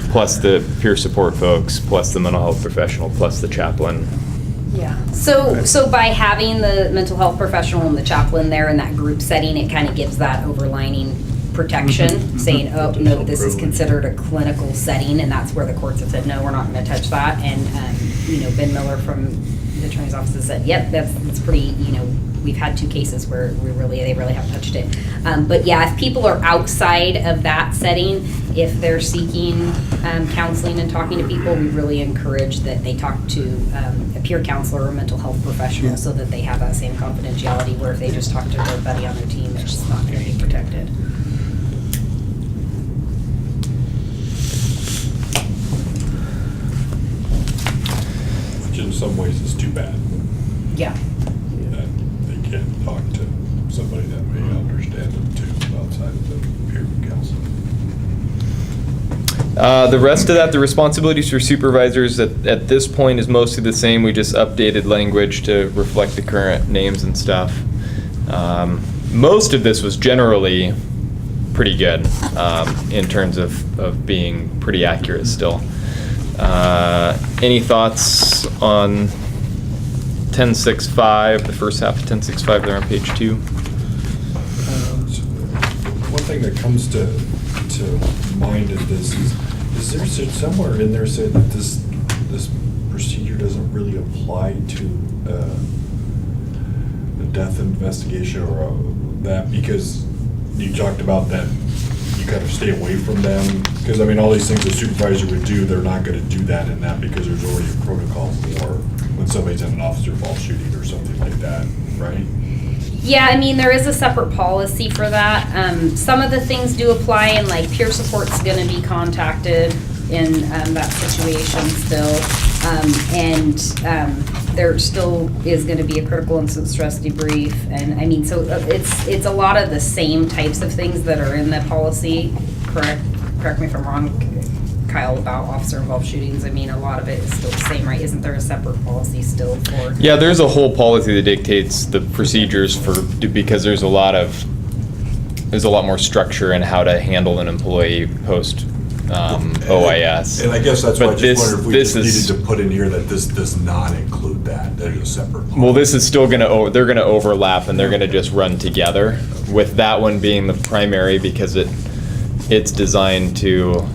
Plus the peer support folks, plus the mental health professional, plus the chaplain. Yeah. So by having the mental health professional and the chaplain there in that group setting, it kind of gives that overlining protection, saying, oh, no, this is considered a clinical setting, and that's where the courts have said, no, we're not going to touch that. And, Ben Miller from the attorney's office has said, yep, that's pretty, we've had 2 cases where they really haven't touched it. But yeah, if people are outside of that setting, if they're seeking counseling and talking to people, we really encourage that they talk to a peer counselor or a mental health professional, Yeah. so that they have that same confidentiality, where if they just talk to their buddy on their team, they're just not going to be protected. Which in some ways is too bad, Yeah. that they can't talk to somebody that may understand them too, outside of the peer counseling. The rest of that, the responsibilities for supervisors at this point is mostly the same. We just updated language to reflect the current names and stuff. Most of this was generally pretty good in terms of being pretty accurate still. Any thoughts on 10.6.5, the first half of 10.6.5 there on page 2? One thing that comes to mind in this is there somewhere in there said that this procedure doesn't really apply to the death investigation or that, because you talked about that you kind of stay away from them, because I mean all these things a supervisor would do, they're not going to do that in that, because there's already a protocol for when somebody's in an officer involved shooting or something like that, right? Yeah, I mean, there is a separate policy for that. Some of the things do apply, and like peer support's gonna be contacted in that situation still. There still is gonna be a critical incident stress debrief. And I mean, so it's a lot of the same types of things that are in the policy. Correct me if I'm wrong, Kyle, about officer involved shootings. I mean, a lot of it is still the same, right? Isn't there a separate policy still for? Yeah, there's a whole policy that dictates the procedures because there's a lot more structure in how to handle an employee post OIS. And I guess that's why I But just wondered if we this just is- needed to put in here that this does not include that, there's a separate. Well, this is still they're gonna overlap and they're gonna just run together, with that one being the primary because it's designed to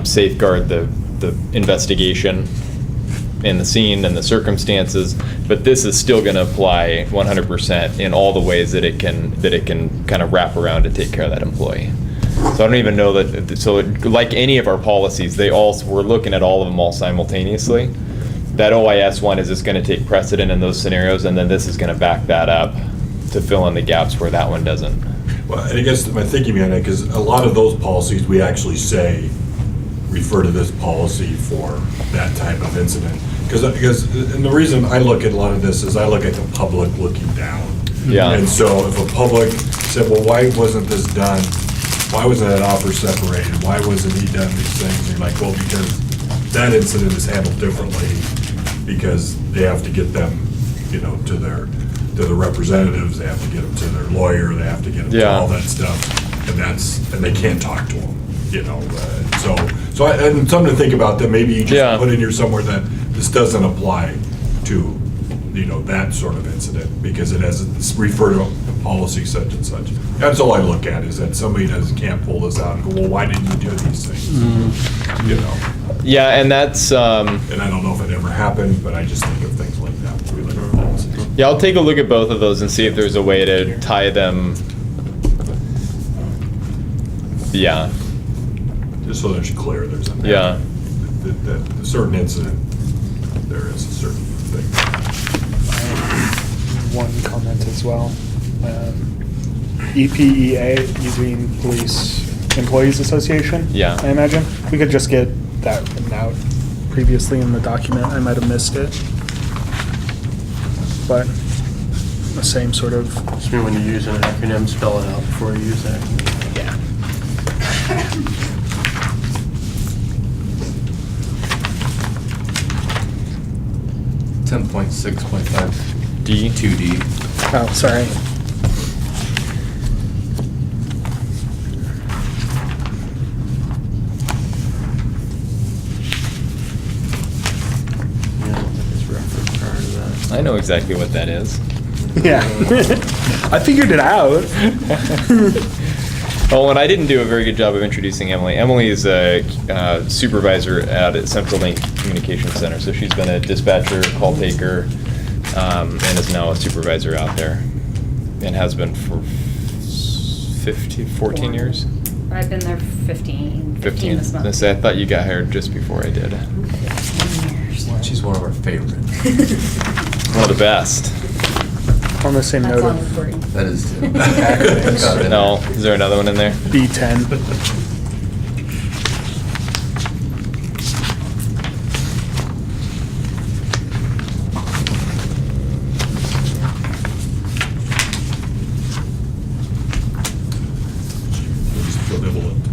safeguard the investigation and the scene and the circumstances, but this is still gonna apply 100% in all the ways that it can kind of wrap around to take care of that employee. So I don't even know that, so like any of our policies, we're looking at all of them all simultaneously. That OIS one is just gonna take precedent in those scenarios, and then this is gonna back that up to fill in the gaps where that one doesn't. Well, and I guess my thinking behind it, because a lot of those policies, we actually say, refer to this policy for that type of incident. And the reason I look at a lot of this is I look at the public looking down. Yeah. And so if a public said, well, why wasn't this done? Why wasn't that officer separated? Why wasn't he done these things? And you're like, well, because that incident is handled differently, because they have to get them, to the representatives, they have to get them to their lawyer, they have to get them to Yeah. all that stuff. and they can't talk to them, you know, and something to think about, that maybe you just put in here somewhere that this doesn't apply to, you know, that sort of incident, because it has, it's referred to policy such and such. That's all I look at, is that somebody can't pull this out and go, well, why didn't you do these things? You know? Yeah, and that's, And I don't know if it ever happened, but I just think of things like that when we look at policies. yeah, I'll take a look at both of those and see if there's a way to tie them. Yeah, Just so there's clear, there's a. Yeah. That a certain incident, there is a certain thing. One comment as well. EPEA, Eugene Police Employees Association. Yeah. I imagine. We could just get that written out previously in the document. I might have missed it. But the same sort of. Just mean when you use an acronym, spell it out before you use that. Yeah. 10.6.5 D. 2D. Oh, sorry. Yeah, I don't think it's referenced prior to that. I know exactly what that is. Yeah. I figured it out. Oh, and I didn't do a very good job of introducing Emily. Emily is a supervisor at Central Link Communications Center, so she's been a dispatcher, call taker, and is now a supervisor out there, and has been for 14 years? I've been there 15 this month. I thought you got hired just before I did. 15 years. She's one of our favorites. One of the best. On the same That's note on of recording. That is. Acronyms. No, is there another one in there? B10.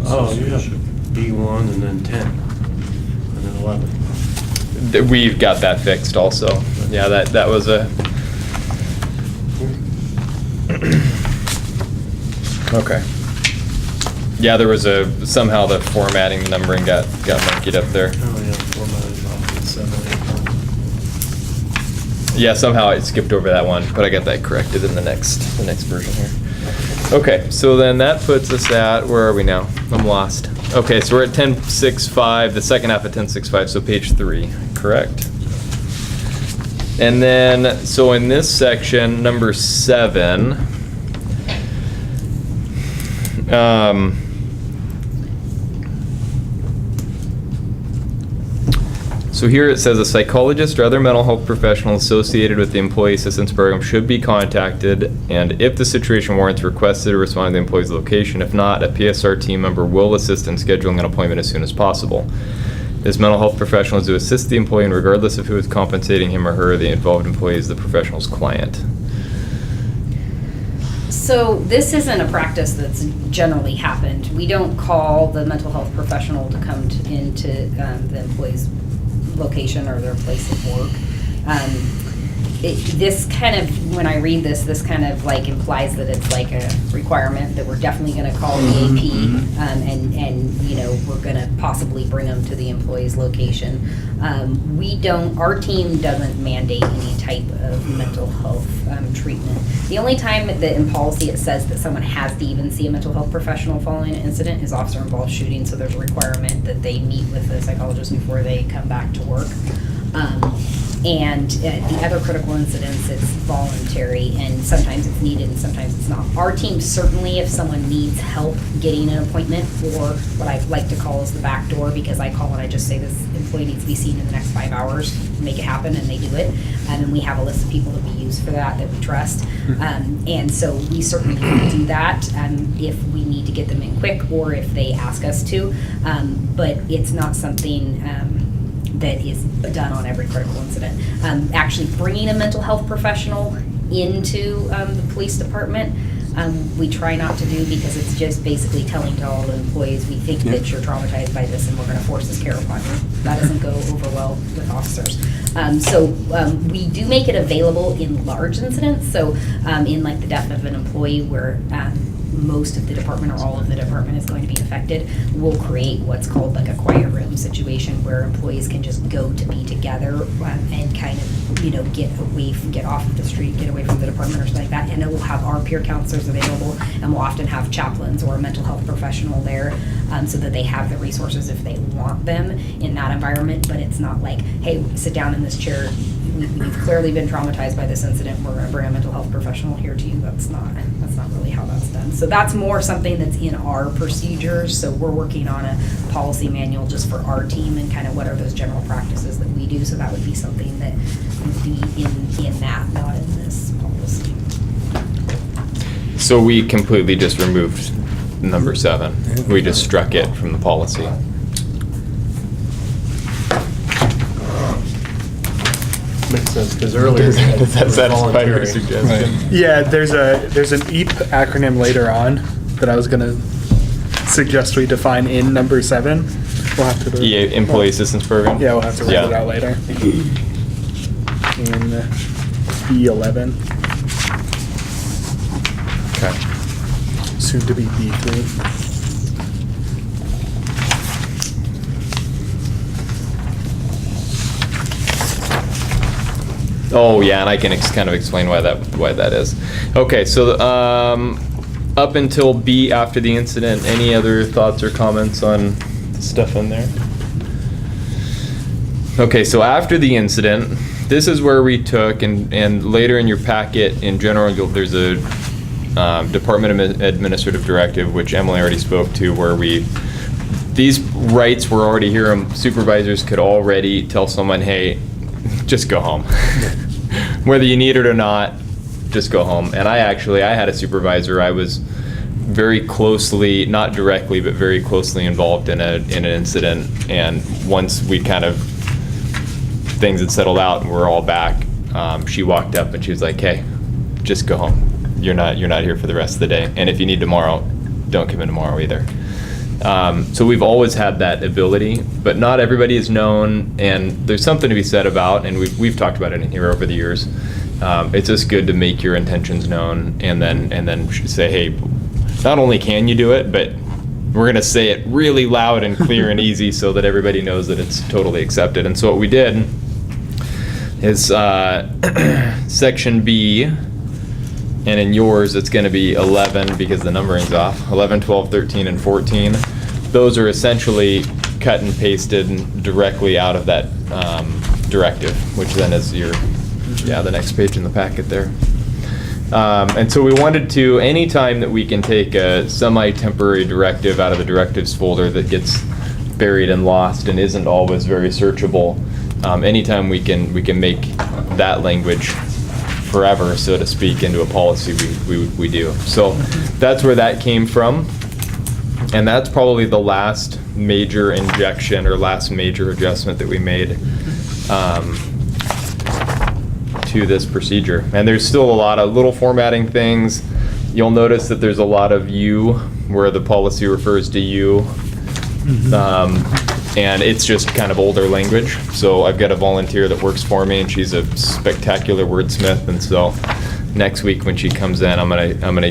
Oh, you have B1 and then 10, and then 11. We've got that fixed also. Yeah, that was a. Okay. Yeah, there was somehow the formatting, the numbering got monkeyed up there. Oh, yeah, formatted off at 7, 8. Yeah, somehow I skipped over that one, but I got that corrected in the next version here. Okay, so then that puts us at, where are we now? I'm lost. Okay, so we're at 10.6.5, the second half of 10.6.5, so page 3, correct? And then, so in this section, number 7, so here it says a psychologist or other mental health professional associated with the employee assistance program should be contacted, and if the situation warrants, requested or respond to the employee's location. If not, a PSR team member will assist in scheduling an appointment as soon as possible. This mental health professional is to assist the employee, and regardless of who is compensating him or her, the involved employee is the professional's client. So this isn't a practice that's generally happened. We don't call the mental health professional to come into the employee's location or their place of work. This kind of, when I read this kind of like implies that it's like a requirement that we're definitely going to call the AP, and you know, we're going to possibly bring them to the employee's location. Our team doesn't mandate any type of mental health treatment. The only time that in policy it says that someone has to even see a mental health professional following an incident is officer-involved shooting, so there's a requirement that they meet with a psychologist before they come back to work. And the other critical incidents, it's voluntary, and sometimes it's needed and sometimes it's not. Our team certainly, if someone needs help getting an appointment, or what I like to call is the back door, because I call and I just say this employee needs to be seen in the next 5 hours, make it happen, and they do it. And we have a list of people that we use for that we trust. And so we certainly do that if we need to get them in quick or if they ask us to. But it's not something that is done on every critical incident. Actually bringing a mental health professional into the police department, we try not to do, because it's just basically telling to all the employees, we think that you're traumatized by this and we're going to force this care upon you. That doesn't go over well with officers. So we do make it available in large incidents. So in like the death of an employee where most of the department or all of the department is going to be affected, we'll create what's called like a quiet room situation where employees can just go to be together and kind of, you know, get off of the street, get away from the department or something like that. And it will have our peer counselors available, and we'll often have chaplains or a mental health professional there, so that they have the resources if they want them in that environment. But it's not like, hey, sit down in this chair. We've clearly been traumatized by this incident. We're going to bring a mental health professional here to you. That's not really how that's done. So that's more something that's in our procedures. So we're working on a policy manual just for our team and kind of what are those general practices that we do. So that would be something that would be in that, not in this policy. So we completely just removed number 7. We just struck it from the policy. Makes sense, because earlier. Does that satisfy your voluntary. suggestion? Yeah, there's an EAP acronym later on that I was gonna suggest we define in number 7. We'll have to. EA, Employee Assistance Program? Yeah, we'll have to write Yeah. it out later. In B11, Okay. soon to be B3. Oh, yeah, and I can kind of explain why that is. Okay, so up until B after the incident, any other thoughts or comments on stuff in there? Okay, so after the incident, this is where we took, and later in your packet, in general, there's a Department of Administrative Directive, which Emily already spoke to, where these rights were already here, and supervisors could already tell someone, hey, just go home. Whether you need it or not, just go home. And I had a supervisor. I was very closely, not directly, but very closely involved in an incident. And once we things had settled out and we're all back, she walked up and she was like, hey, just go home. You're not here for the rest of the day. And if you need tomorrow, don't come in tomorrow either. So we've always had that ability, but not everybody is known, and there's something to be said about, and we've talked about it in here over the years. It's just good to make your intentions known, and then say, hey, not only can you do it, but we're going to say it really loud and clear and easy so that everybody knows that it's totally accepted. And so what we did is section B. And in yours, it's going to be 11 because the numbering's off. 11, 12, 13, and 14. Those are essentially cut and pasted directly out of that directive, which then is the next page in the packet there. And so we wanted to, anytime that we can take a semi-temporary directive out of the directives folder that gets buried and lost and isn't always very searchable, anytime we can make that language forever, so to speak, into a policy, we do. So that's where that came from, and that's probably the last major injection or last major adjustment that we made to this procedure. And there's still a lot of little formatting things. You'll notice that there's a lot of you where the policy refers to you. And it's just kind of older language. So I've got a volunteer that works for me, and she's a spectacular wordsmith. And so next week when she comes in, I'm gonna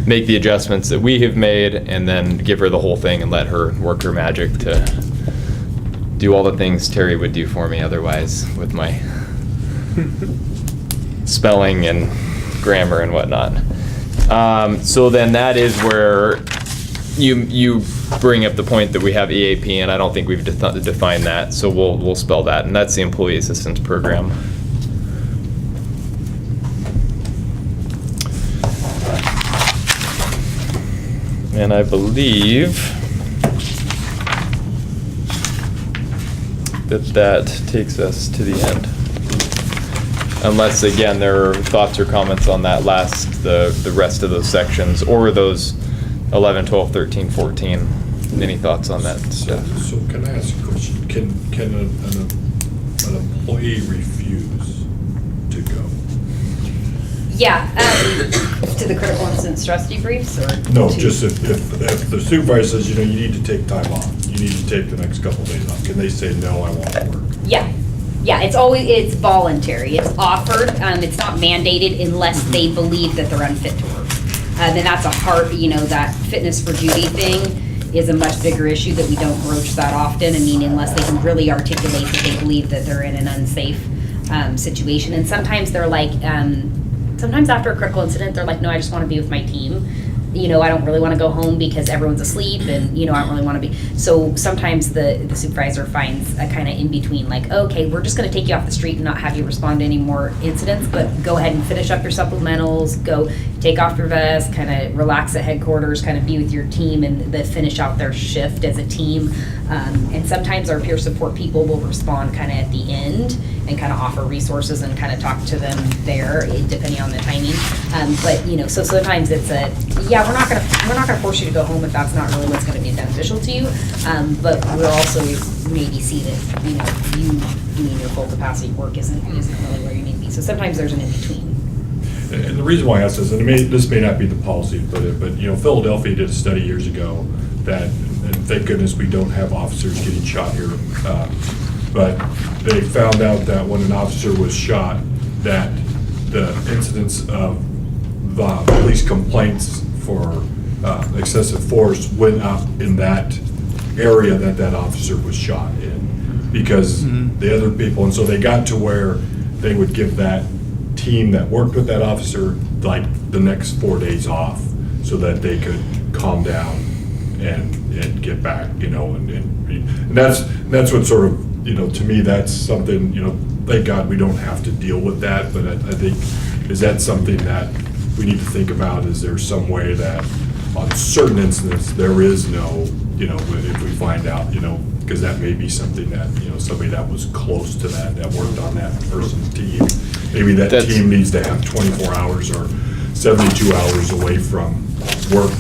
make the adjustments that we have made, and then give her the whole thing and let her work her magic to do all the things Terry would do for me otherwise with my spelling and grammar and whatnot. So then that is where you bring up the point that we have EAP, and I don't think we've defined that, so we'll spell that, and that's the Employee Assistance Program. And I believe that takes us to the end. Unless, again, there are thoughts or comments on that the rest of those sections, or those 11, 12, 13, 14. Any thoughts on that stuff? So can I ask a question? Can an employee refuse to go? Yeah, to the critical incident stress debriefs, or? No, to- just if the supervisor says, you need to take time off, you need to take the next couple of days off, can they say, no, I want to work? Yeah, it's voluntary, it's offered, it's not mandated unless they believe that they're unfit to work. And that's a hard, that fitness for duty thing is a much bigger issue that we don't broach that often. I mean, unless they can really articulate that they believe that they're in an unsafe situation. And sometimes they're like, sometimes after a critical incident, they're like, no, I just want to be with my team. I don't really want to go home because everyone's asleep and, I don't really want to be. So sometimes the supervisor finds a kind of in between, like, okay, we're just going to take you off the street and not have you respond to any more incidents, but go ahead and finish up your supplementals, go take off your vest, kind of relax at headquarters, kind of be with your team and finish out their shift as a team. And sometimes our peer support people will respond kind of at the end and kind of offer resources and kind of talk to them there, depending on the timing. So sometimes it's we're not gonna force you to go home if that's not really what's gonna be beneficial to you. But we'll also maybe see that, you doing your full capacity work isn't really where you need to be. So sometimes there's an in-between. And the reason why I asked this, and this may not be the policy, but Philadelphia did a study years ago that, and thank goodness we don't have officers getting shot here, but they found out that when an officer was shot, that the incidence of police complaints for excessive force went up in that area that officer was shot in, because the other people, and so they got to where they would give that team that worked with that officer like the next 4 days off so that they could calm down and get back, and that's what sort of, to me, that's something, thank God we don't have to deal with that, but I think, is that something that we need to think about? Is there some way that on certain incidents, there is no, if we find out, because that may be something that, somebody that was close to that worked on that person's team, maybe that team needs to have 24 hours or 72 hours away from work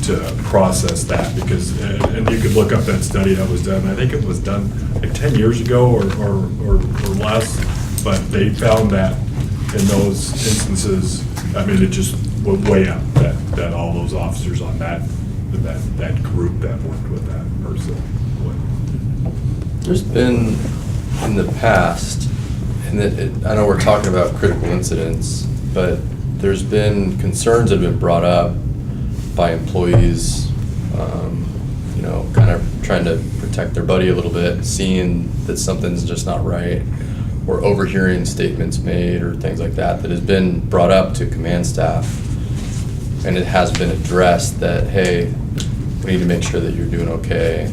to process that, because, and you could look up that study that was done, I think it was done like 10 years ago or less, but they found that in those instances, I mean, it just went way up, that all those officers on that group that worked with that person would. There's been, in the past, and I know we're talking about critical incidents, but there's been concerns that have been brought up by employees, kind of trying to protect their buddy a little bit, seeing that something's just not right, or overhearing statements made or things like that has been brought up to command staff, and it has been addressed that, hey, we need to make sure that you're doing okay.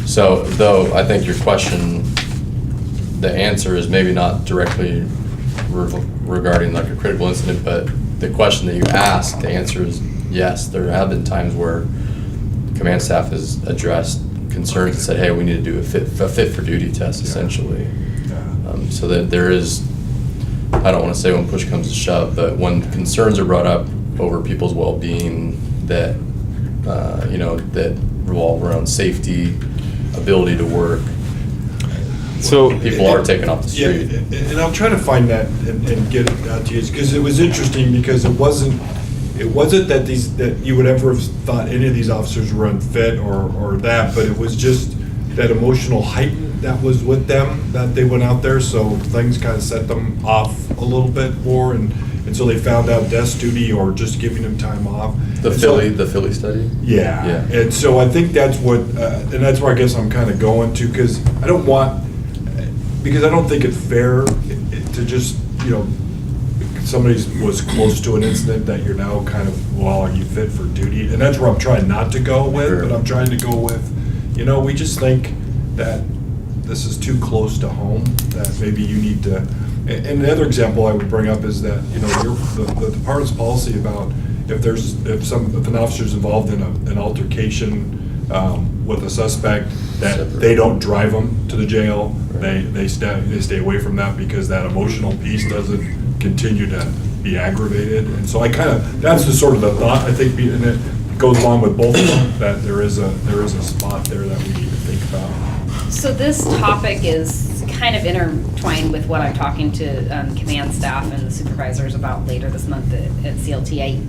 So, though I think your question, the answer is maybe not directly regarding like a critical incident, but the question that you asked, the answer is yes. There have been times where command staff has addressed concerns and said, hey, we need to do a fit for duty test, essentially. So that there is, I don't want to say when push comes to shove, but when concerns are brought up over people's well-being that, that revolve around safety, ability to work, So people are taken off the street. Yeah, and I'll try to find that and get it out to you, because it was interesting, because it wasn't that that you would ever have thought any of these officers were unfit or that, but it was just that emotional heighten that was with them, that they went out there, so things kind of set them off a little bit more, and so they found out desk duty or just giving them time off. The Philly study? Yeah. And so I think that's what, and that's where I guess I'm kind of going to, because I don't think it's fair to just, somebody was close to an incident that you're now kind of, well, are you fit for duty? And that's where I'm trying not to go with, Sure. but I'm trying to go with, we just think that this is too close to home, that maybe you need to, and the other example I would bring up is that, the department's policy about if an officer's involved in an altercation with a suspect, that they don't drive them to the jail. They stay away from that, because that emotional piece doesn't continue to be aggravated. And so that's the sort of the thought, I think, and it goes along with both of them, that there is a spot there that we need to think about. So this topic is kind of intertwined with what I'm talking to command staff and the supervisors about later this month at CLTA.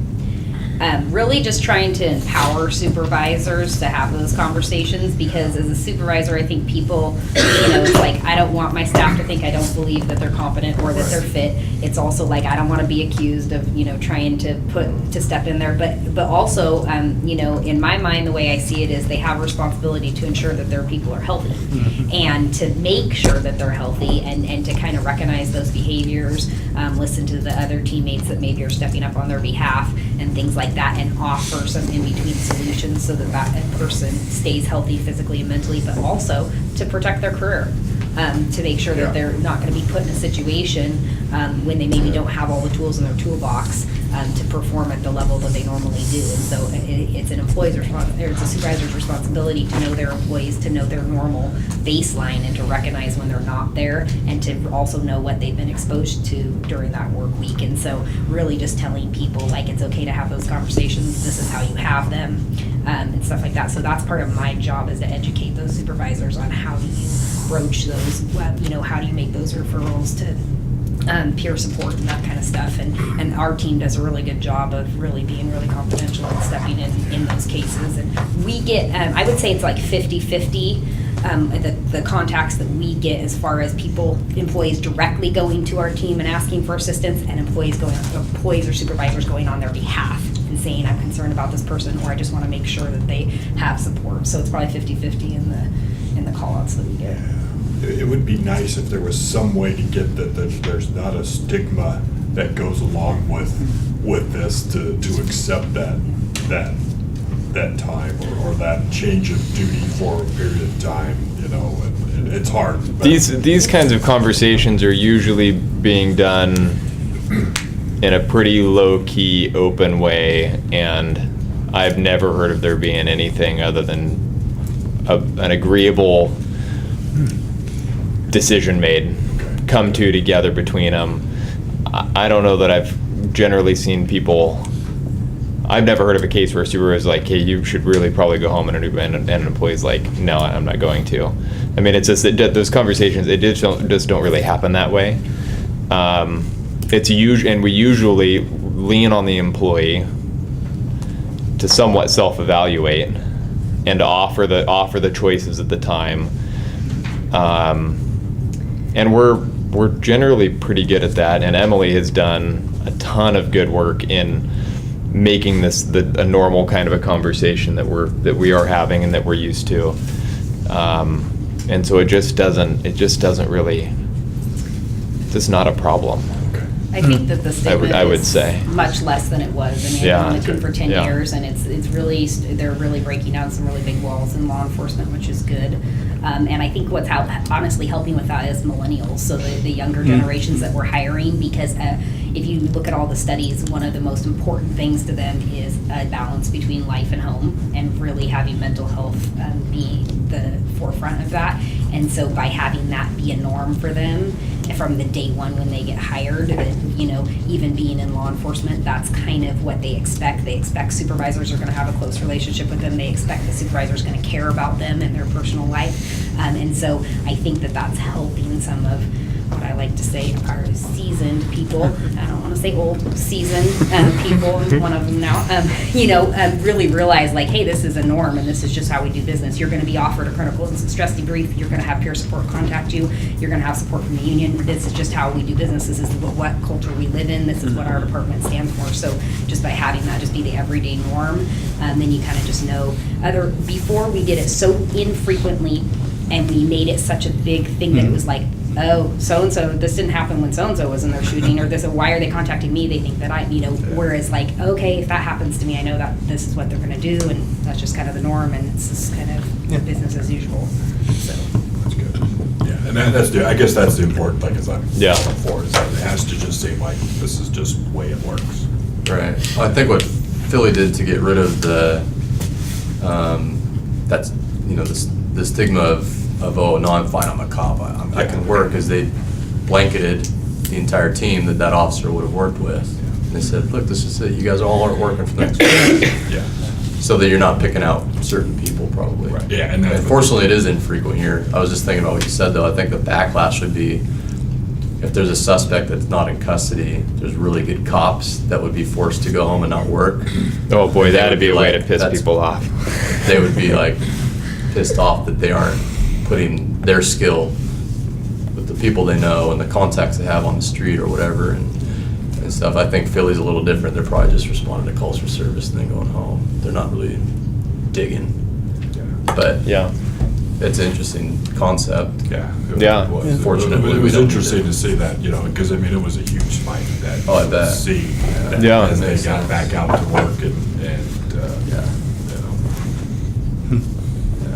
Really just trying to empower supervisors to have those conversations, because as a supervisor, I think people, it's like, I don't want my staff to think I don't believe that they're competent or that they're fit. It's also like, I don't want to be accused of, trying to step in there. But also, in my mind, the way I see it is they have a responsibility to ensure that their people are healthy and to make sure that they're healthy, and to kind of recognize those behaviors, listen to the other teammates that maybe are stepping up on their behalf and things like that, and offer some in-between solutions so that that person stays healthy physically and mentally, but also to protect their career, to make sure that they're not going to be put in a situation when they maybe don't have all the tools in their toolbox to perform at the level that they normally do. And so it's an employee's it's a supervisor's responsibility to know their employees, to know their normal baseline, and to recognize when they're not there, and to also know what they've been exposed to during that work week. And so really just telling people, like, it's okay to have those conversations, this is how you have them, and stuff like that. So that's part of my job, is to educate those supervisors on how do you broach those, how do you make those referrals to peer support and that kind of stuff. And our team does a really good job of really being really confidential and stepping in those cases. And we get, I would say it's like 50-50, the contacts that we get as far as employees directly going to our team and asking for assistance, and employees or supervisors going on their behalf and saying, I'm concerned about this person, or I just want to make sure that they have support. So it's probably 50-50 in the call-outs that we get. It would be nice if there was some way to get that there's not a stigma that goes along with this, to accept that time or that change of duty for a period of time, and it's hard. But These kinds of conversations are usually being done in a pretty low-key, open way, and I've never heard of there being anything other than an agreeable decision made, come to together between them. I don't know that I've generally seen people. I've never heard of a case where a supervisor is like, hey, you should really probably go home, and an employee's like, no, I'm not going to. I mean, it's just that those conversations, it just don't really happen that way. It's usually, and we usually lean on the employee to somewhat self-evaluate and to offer the choices at the time. And we're generally pretty good at that, and Emily has done a ton of good work in making this a normal kind of a conversation that we are having and that we're used to. And so it just doesn't really, it's not a problem. I think that the stigma I would is say much less than it was. I mean, Yeah. I've been on the team for 10 Yeah. years, and it's really, they're really breaking down some really big walls in law enforcement, which is good. And I think what's honestly helping with that is millennials, so the younger generations that we're hiring, because if you look at all the studies, one of the most important things to them is a balance between life and home, and really having mental health be the forefront of that. And so by having that be a norm for them from the day one when they get hired, even being in law enforcement, that's kind of what they expect. They expect supervisors are going to have a close relationship with them. They expect the supervisor is going to care about them and their personal life. And so I think that that's helping some of what I like to say are seasoned people. I don't want to say old, seasoned people, one of them now, really realize, like, hey, this is a norm and this is just how we do business. You're going to be offered a critical incident stress debrief. You're going to have peer support contact you. You're going to have support from the union. This is just how we do business. This is what culture we live in. This is what our department stands for. So just by having that just be the everyday norm, then you kind of just know. Before we did it so infrequently and we made it such a big thing that it was like, oh, so-and-so, this didn't happen when so-and-so was in their shooting, or this, why are they contacting me? They think that whereas like, okay, if that happens to me, I know that this is what they're gonna do, and that's just kind of the norm, and it's just kind of business as usual, so. That's good. Yeah, and I guess that's the important thing, is I'm for, is that it has to just seem like this is just the way it works. Right. Well, I think what Philly did to get rid of the stigma of oh, no, I'm fine, I'm a cop, I can work, is they blanketed the entire team that officer would have worked with. And they said, look, this is it, you guys all aren't working for the next week. Yeah. So that you're not picking out certain people, probably. Right. Yeah, and Unfortunately, it is infrequent here. I was just thinking about what you said, though. I think the backlash would be if there's a suspect that's not in custody, there's really good cops that would be forced to go home and not work. Oh boy, And they that'd would be a way to like, piss that's- people off. They would be like pissed off that they aren't putting their skill with the people they know and the contacts they have on the street or whatever and stuff. I think Philly's a little different. They're probably just responding to calls for service and then going home. They're not really digging. But Yeah. it's an interesting concept. Yeah. Yeah. Fortunately, It we was don't interesting need it. to see that, you know, because I mean, it was a huge spike that. Oh, I bet. Scene. Yeah. And they got back out to work and, Yeah.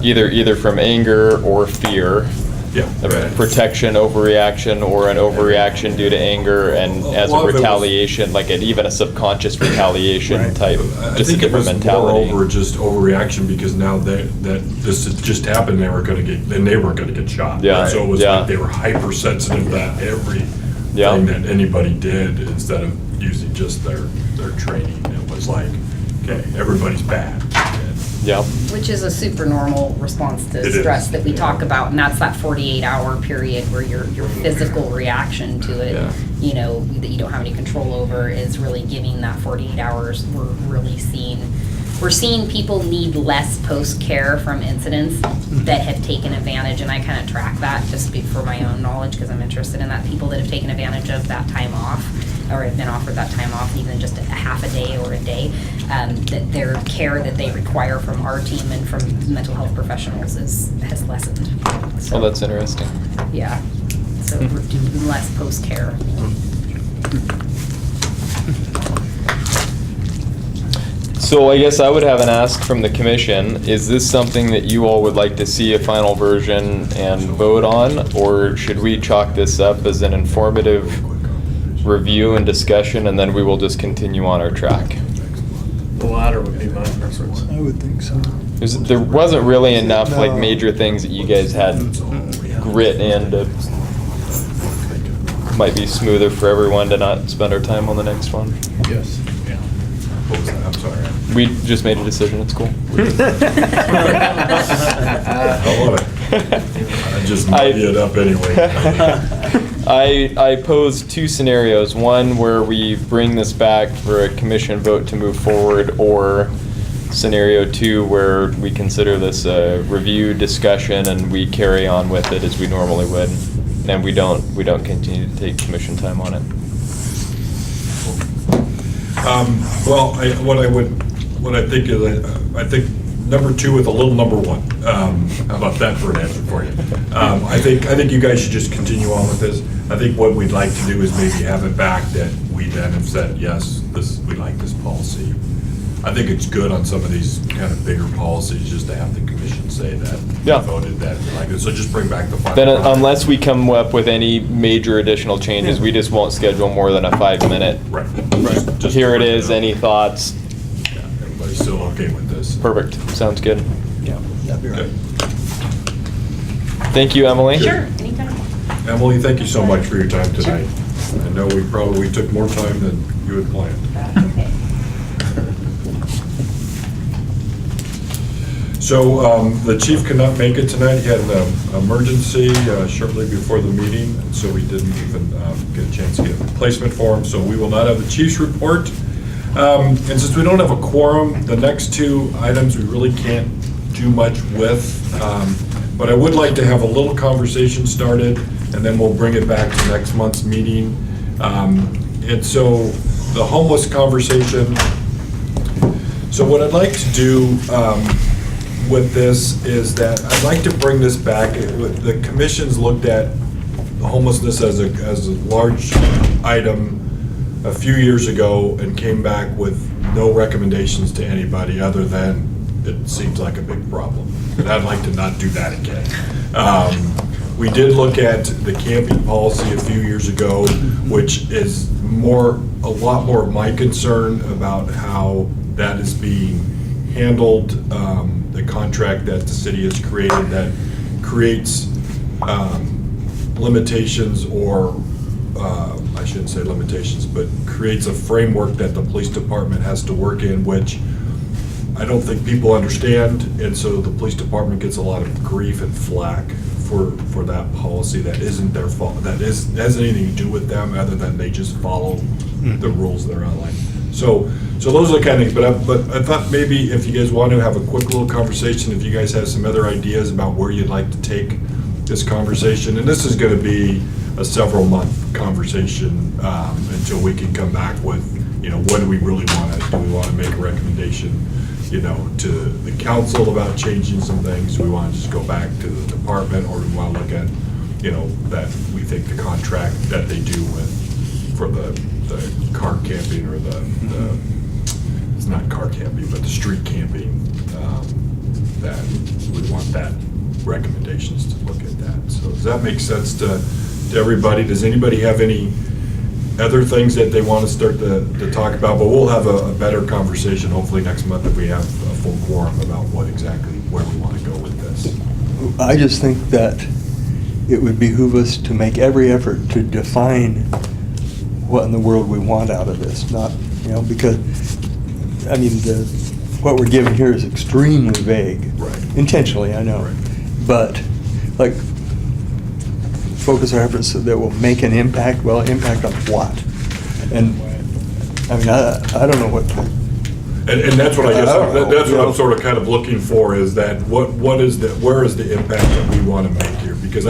you know. Either from anger or fear. Yeah. A Right. protection overreaction or an overreaction due to anger, and A as a lot of it was- retaliation, like even a subconscious retaliation Right. type, I just a think it different was mentality. moreover just overreaction because now that this had just happened, they were gonna get shot. Yeah. So it was Yeah. like they were hypersensitive to everything Yeah. that anybody did instead of using just their training. It was like, okay, everybody's bad. Yeah. Which is a super normal response to It is, stress that we yeah. talk about, and that's that 48-hour period where your physical reaction to it, Yeah. you know, that you don't have any control over, is really giving that 48 hours. We're seeing people need less post-care from incidents that have taken advantage, and I kind of track that just for my own knowledge, because I'm interested in that. People that have taken advantage of that time off, or have been offered that time off, even just a half a day or a day, that their care that they require from our team and from mental health professionals has lessened. So, Oh, that's interesting. yeah, so we're doing less post-care. So I guess I would have an ask from the commission. Is this something that you all would like to see a final version and vote on? Or should we chalk this up as an informative review and discussion, and then we will just continue on our track? The latter would be my preference. I would think so. There wasn't really enough like No. major things that you guys had grit in to, might be smoother for everyone to not spend our time on the next one. Yes. What was that? I'm sorry. We just made a decision, it's cool. I love it. I just muddy it up anyway. I pose two scenarios. One where we bring this back for a commission vote to move forward, or scenario two where we consider this a review discussion and we carry on with it as we normally would. And we don't continue to take commission time on it. Well, I think number two with a little number one. How about that for an answer for you? I think you guys should just continue on with this. I think what we'd like to do is maybe have it back that we then have said, yes, we like this policy. I think it's good on some of these kind of bigger policies just to have the commission say that. Yeah. We voted that, we like it. So just bring back the final. Then product. unless we come up with any major additional changes, we just won't schedule more than a 5-minute. Right. Here it is, any thoughts? Yeah, everybody's still okay with this? Perfect, sounds good. Yeah, that'd be right. Okay. Thank you, Emily. Sure, anytime. Emily, thank you so much for your time tonight. I know we probably took more time than you had planned. That's okay. So the chief could not make it tonight. He had an emergency shortly before the meeting, and so we didn't even get a chance to get a replacement for him. So we will not have the chief's report. And since we don't have a quorum, the next two items we really can't do much with. But I would like to have a little conversation started, and then we'll bring it back to next month's meeting. And so the homeless conversation. So what I'd like to do with this is that I'd like to bring this back. The commission's looked at homelessness as a large item a few years ago and came back with no recommendations to anybody other than it seems like a big problem. And I'd like to not do that again. We did look at the camping policy a few years ago, which is a lot more of my concern about how that is being handled. The contract that the city has created that creates limitations, or I shouldn't say limitations, but creates a framework that the police department has to work in, which I don't think people understand, and so the police department gets a lot of grief and flack for that policy that isn't their fault, that has anything to do with them other than they just follow the rules that are outlined. So those are the kind of things, but I thought maybe if you guys want to have a quick little conversation, if you guys have some other ideas about where you'd like to take this conversation, and this is going to be a several month conversation until we can come back with, what do we really want to do? We want to make a recommendation, to the council about changing some things? Do we want to just go back to the department, or do we want to look at, that we think the contract that they do for the car camping or it's not car camping, but the street camping, that we want that recommendations to look at that. So does that make sense to everybody? Does anybody have any other things that they want to start to talk about? But we'll have a better conversation hopefully next month if we have a full quorum about where we want to go with this. I just think that it would behoove us to make every effort to define what in the world we want out of this, not, because, I mean, what we're given here is extremely vague. Right. Intentionally, I know. Right. But, like, focus our efforts that will make an impact. Well, impact on what? And, I mean, I don't know what. And that's what I guess, I don't know, that's what I'm sort of kind of looking for, is that where is the impact that we want to make here? Because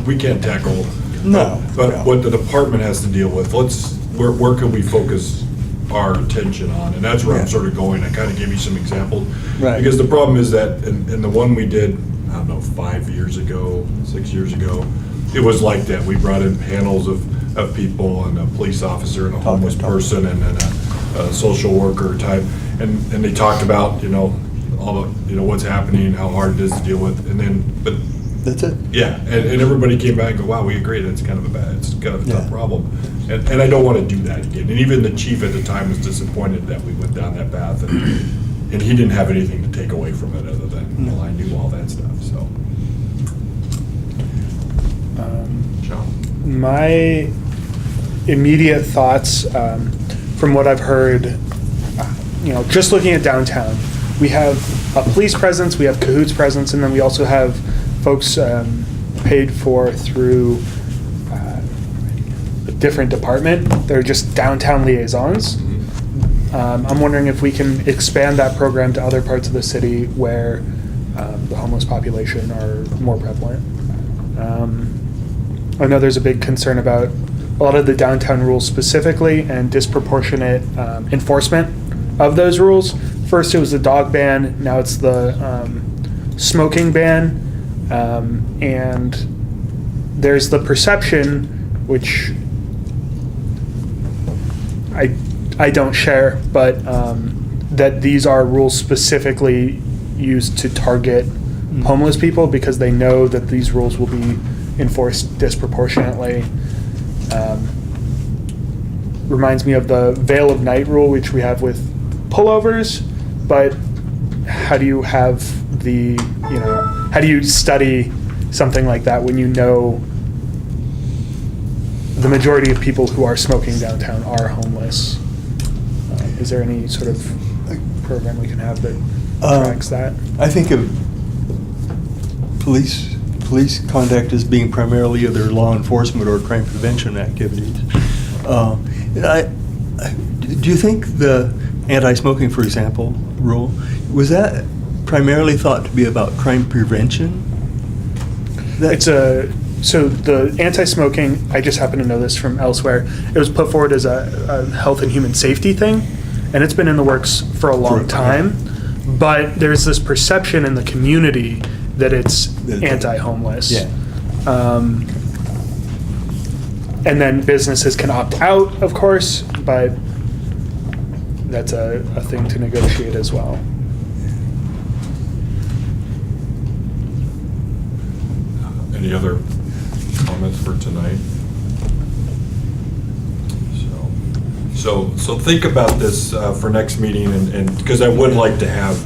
we can't tackle. No. But what the department has to deal with, where can we focus our attention on? And that's where I'm sort of going. I kind of gave you some examples. Right. Because the problem is that in the one we did, I don't know, 5 years ago, 6 years ago, it was like that. We brought in panels of people, and a police officer, and a homeless person, and then a social worker type, and they talked about, all the, what's happening, how hard it is to deal with, and then, but That's it. yeah, and everybody came back and go, wow, we agree, it's kind of a tough problem. And I don't want to do that again. And even the chief at the time was disappointed that we went down that path, and he didn't have anything to take away from it other than, well, I knew all that stuff, so. John? My immediate thoughts, from what I've heard, just looking at downtown, we have a police presence, we have Cahoots presence, and then we also have folks paid for through a different department. They're just downtown liaisons. I'm wondering if we can expand that program to other parts of the city where the homeless population are more prevalent. I know there's a big concern about a lot of the downtown rules specifically and disproportionate enforcement of those rules. First it was the dog ban, now it's the smoking ban, and there's the perception, which I don't share, but that these are rules specifically used to target homeless people because they know that these rules will be enforced disproportionately. Reminds me of the veil of night rule, which we have with pullovers, but how do you have how do you study something like that when you know the majority of people who are smoking downtown are homeless? Is there any sort of program we can have that tracks that? I think of police conduct as being primarily either law enforcement or crime prevention activities. Do you think the anti-smoking, for example, rule, was that primarily thought to be about crime prevention? So the anti-smoking, I just happen to know this from elsewhere, it was put forward as a health and human safety thing, and it's been in the works for a long time, but there's this perception in the community that it's anti-homeless. Yeah. And then businesses can opt out, of course, but that's a thing to negotiate as well. Any other comments for tonight? So think about this for next meeting, and because I would like to have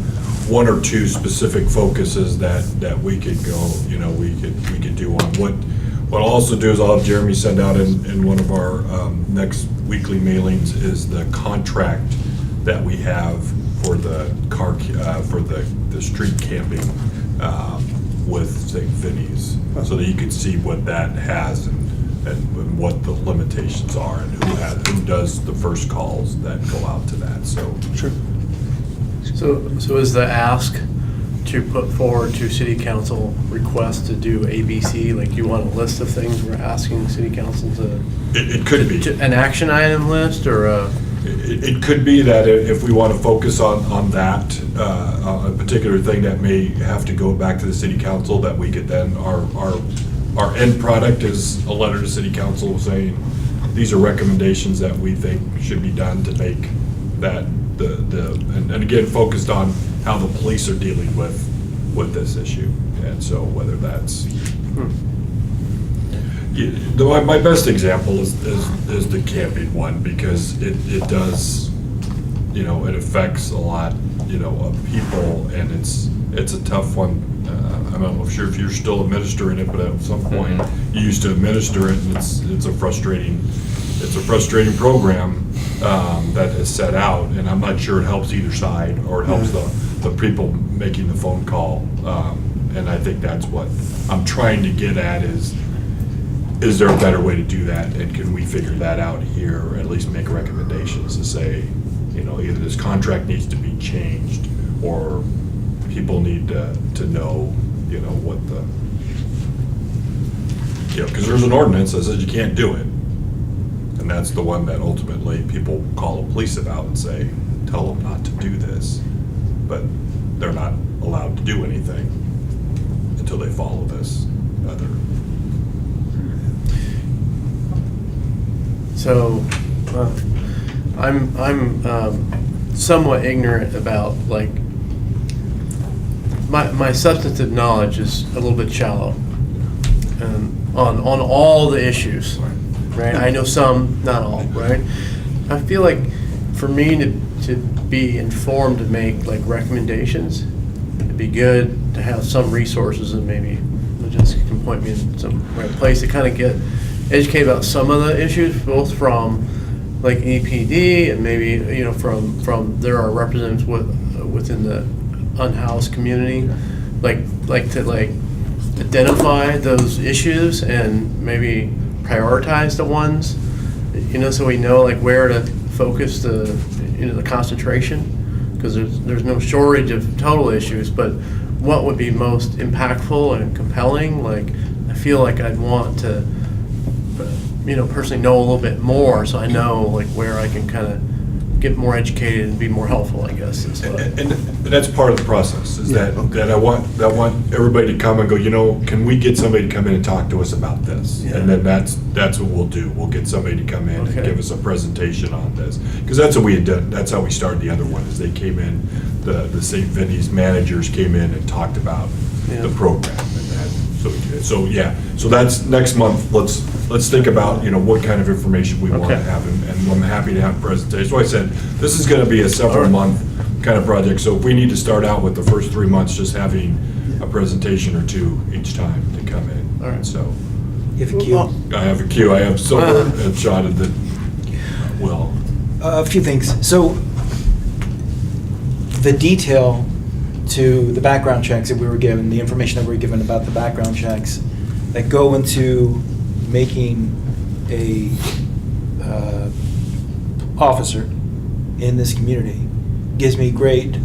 one or two specific focuses that we could go, we could do on. What I'll also do is I'll have Jeremy send out in one of our next weekly mailings is the contract that we have for the for the street camping with St. Vinny's, so that you could see what that has and what the limitations are, and who does the first calls that go out to that, so. Sure. So is the ask to put forward to city council request to do ABC, like you want a list of things we're asking city council to? It could be. An action item list or a? It could be that if we want to focus on that, a particular thing that may have to go back to the city council, that we could then, our end product is a letter to city council saying, these are recommendations that we think should be done to make that, and again, focused on how the police are dealing with this issue. And so whether that's, my best example is the camping one, because it does, it affects a lot, of people, and it's a tough one. I'm not sure if you're still administering it, but at some point you used to administer it, and it's a frustrating program that is set out, and I'm not sure it helps either side, or it helps the people making the phone call. And I think that's what I'm trying to get at is there a better way to do that, and can we figure that out here, or at least make recommendations to say, either this contract needs to be changed, or people need to know, what the, because there's an ordinance that says you can't do it. And that's the one that ultimately people call the police about and say, tell them not to do this. But they're not allowed to do anything until they follow this other. So, I'm somewhat ignorant about, like, my substantive knowledge is a little bit shallow on all the issues, right? I know some, not all, right? I feel like for me to be informed to make like recommendations, it'd be good to have some resources, and maybe Jessica can point me in some right place to kind of get educated about some of the issues, both from like EPD and maybe from there are representatives within the unhoused community, like to identify those issues and maybe prioritize the ones, so we know like where to focus the concentration, because there's no shortage of total issues, but what would be most impactful and compelling, like I feel like I'd want to personally know a little bit more, so I know like where I can kind of get more educated and be more helpful, I guess. And that's part of the process, is that I want everybody to come and go, can we get somebody to come in and talk to us about this? Yeah. And then that's what we'll do. We'll get somebody to come in and give us a presentation on this. Because that's what we had done. That's how we started the other one, is they came in, the St. Vinny's managers came in and talked about the program. So that's next month. Let's think about, what kind of information we want to have, and I'm happy to have a presentation. So I said, this is going to be a several month kind of project, so if we need to start out with the first 3 months, just having a presentation or two each time to come in. All right. So You have a queue? I have a queue. I have Silver and Sean that will. A few things. So the detail to the background checks that we were given, the information that we were given about the background checks that go into making a officer in this community gives me great,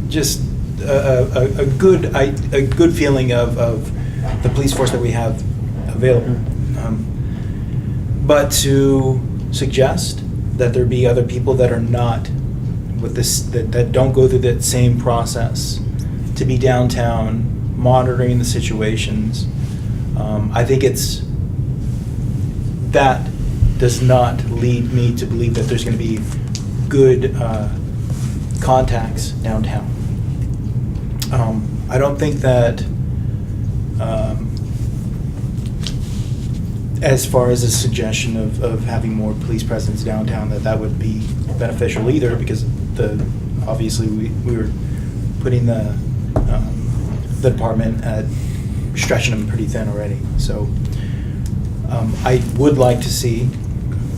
just a good feeling of the police force that we have available. But to suggest that there be other people that are not with this, that don't go through that same process, to be downtown monitoring the situations, I think that does not lead me to believe that there's going to be good contacts downtown. I don't think that as far as a suggestion of having more police presence downtown, that would be beneficial either, because obviously we were putting the department at stretching them pretty thin already. So I would like to see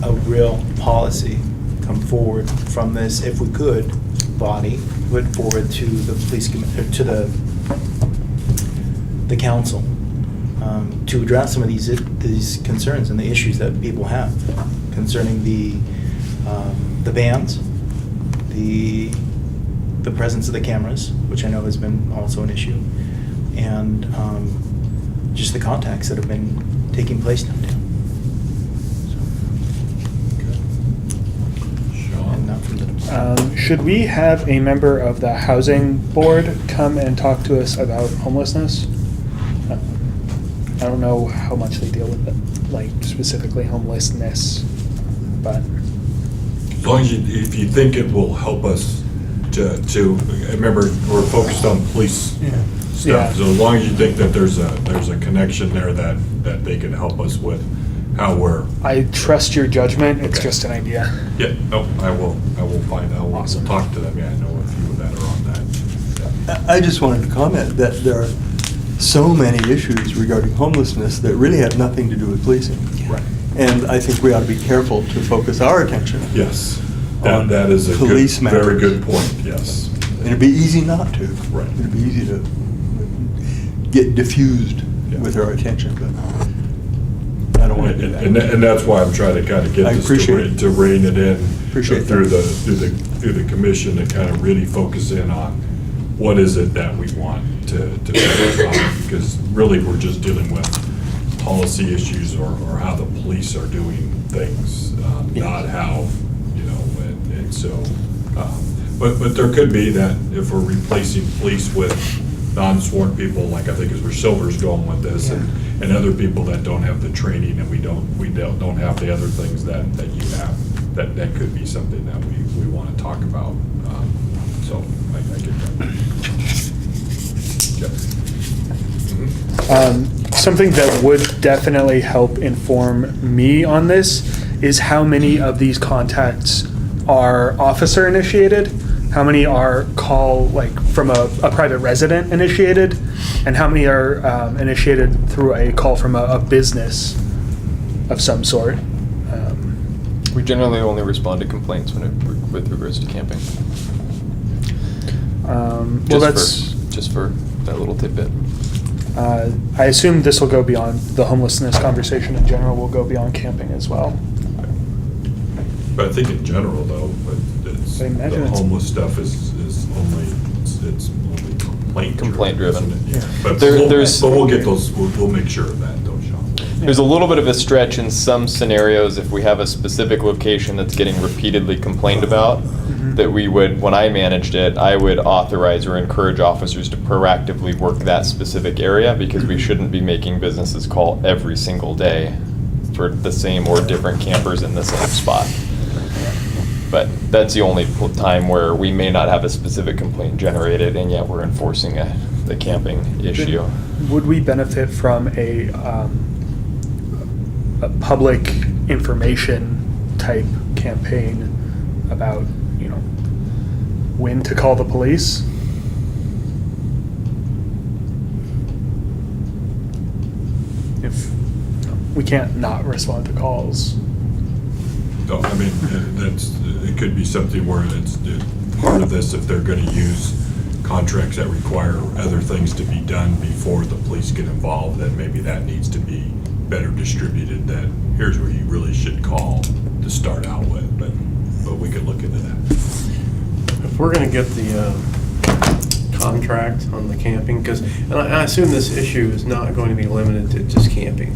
a real policy come forward from this, if we could, body, put forward to the police to the the council to address some of these concerns and the issues that people have concerning the bans, the presence of the cameras, which I know has been also an issue, and just the contacts that have been taking place downtown. And not from the department. Should we have a member of the housing board come and talk to us about homelessness? I don't know how much they deal with it, like specifically homelessness, but. As long as if you think it will help us to remember, we're focused on police stuff. Yeah. So as long as you think that there's a connection there that they can help us with how we're. I trust your judgment, it's Okay. just an idea. Yeah, no, I will find out. Awesome. We'll talk to them. Yeah, I know a few that are on that. I just wanted to comment that there are so many issues regarding homelessness that really have nothing to do with policing. Right. And I think we ought to be careful to focus our attention. Yes, On that is a police very matters. good point, yes. And it'd be easy not to. Right. It'd be easy to get diffused Yeah. with our attention, but I don't want to do that. And that's why I'm trying to kind of get I this appreciate it. to rein it in. Appreciate through that. through the commission to kind of really focus in on what is it that we want to focus on. Because really, we're just dealing with policy issues or how the police are doing things, not how, and so, but there could be that if we're replacing police with non-sworn people, like I think is where Silver's going with this, and other people that don't have the training and we don't have the other things that you have, that could be something that we want to talk about. So I get that. Yep. Mhm. Something that would definitely help inform me on this is how many of these contacts are officer initiated, how many are from a private resident initiated, and how many are initiated through a call from a business of some sort. We generally only respond to complaints with regards to camping. Just for that little tidbit. I assume this will go beyond the homelessness conversation in general, will go beyond camping as well. But I think in general, though, I imagine the it's- homeless stuff is only, it's only complaint. Complaint driven. isn't it? Yeah. But There's- we'll get those, we'll make sure of that, though, Sean. There's a little bit of a stretch in some scenarios if we have a specific location that's getting repeatedly complained about, that we would, when I managed it, I would authorize or encourage officers to proactively work that specific area, because we shouldn't be making businesses call every single day for the same or different campers in the same spot. But that's the only time where we may not have a specific complaint generated, and yet we're enforcing the camping issue. Would we benefit from a public information type campaign about, when to call the police? If we can't not respond to calls. So, I mean, it could be something where it's part of this, if they're gonna use contracts that require other things to be done before the police get involved, then maybe that needs to be better distributed, that here's where you really should call to start out with, but we could look into that. If we're gonna get the contract on the camping, and I assume this issue is not going to be limited to just camping.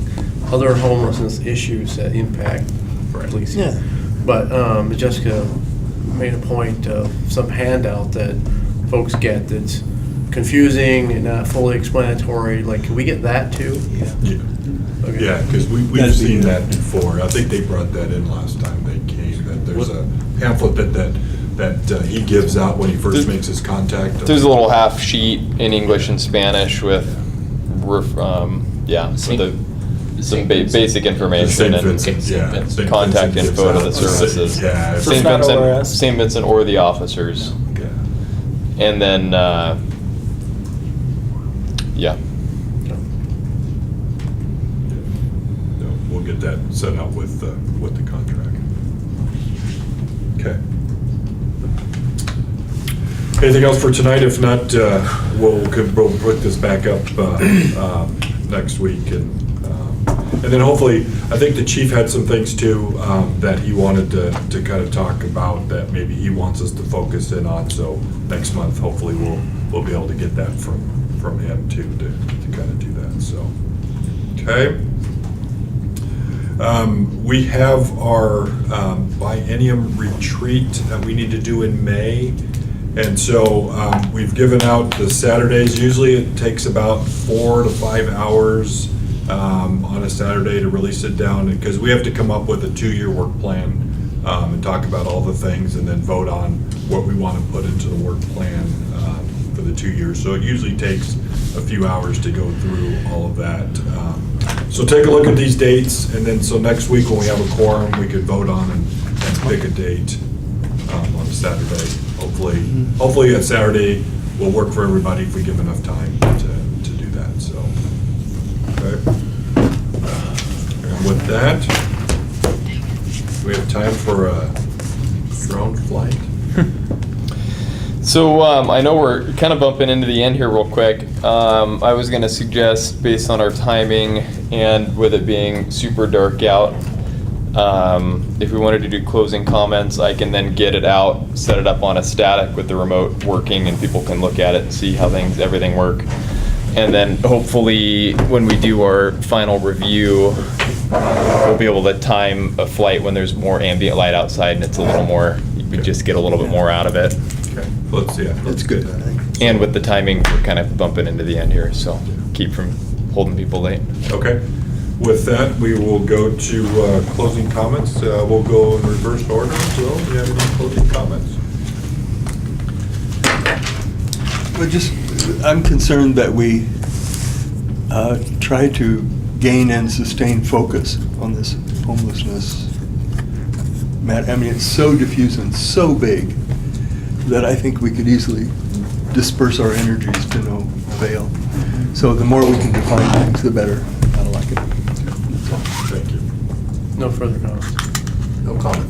Other homelessness issues that impact policing. Yeah. But Jessica made a point of some handout that folks get that's confusing and not fully explanatory. Like, can we get that too? Yeah. Okay. Yeah, because we've That'd be seen good. that before. I think they brought that in last time they came, that there's a pamphlet that he gives out when he first makes his contact. There's a little half sheet in English and Spanish with, some basic information St. and Vincent, yeah. St. contact Vincent info to the gives out- services. Yeah. St. not Vincent, ORS. St. Vincent or the officers. Okay. And then, yeah. No, we'll get that set up with the contract. Okay. Anything else for tonight? If not, we'll put this back up next week. And then hopefully, I think the chief had some things too that he wanted to kind of talk about that maybe he wants us to focus in on. So next month, hopefully, we'll be able to get that from him too to kind of do that. So, okay. We have our biennium retreat that we need to do in May. And so we've given out the Saturdays. Usually it takes about 4 to 5 hours on a Saturday to really sit down, because we have to come up with a 2-year work plan and talk about all the things and then vote on what we want to put into the work plan for the 2 years. So it usually takes a few hours to go through all of that. So take a look at these dates, and then so next week when we have a quorum, we could vote on and pick a date on Saturday. Hopefully that Saturday will work for everybody if we give enough time to do that. So, okay. And with that, we have time for a drone flight. So I know we're kind of bumping into the end here real quick. I was going to suggest, based on our timing and with it being super dark out, if we wanted to do closing comments, I can then get it out, set it up on a static with the remote working, and people can look at it and see how everything work. And then hopefully when we do our final review, we'll be able to time a flight when there's more ambient light outside and it's a little more, we just get a little bit more out of it. Okay, let's good. do that. And with the timing, we're kind of bumping into the end here, so keep from holding people late. Okay. With that, we will go to closing comments. We'll go in reverse order. So, do you have any closing comments? Well, I'm concerned that we try to gain and sustain focus on this homelessness matter. I mean, it's so diffuse and so big that I think we could easily disperse our energies to no avail. So the more we can define things, the better. I like it. Thank you. No further comments. No comment.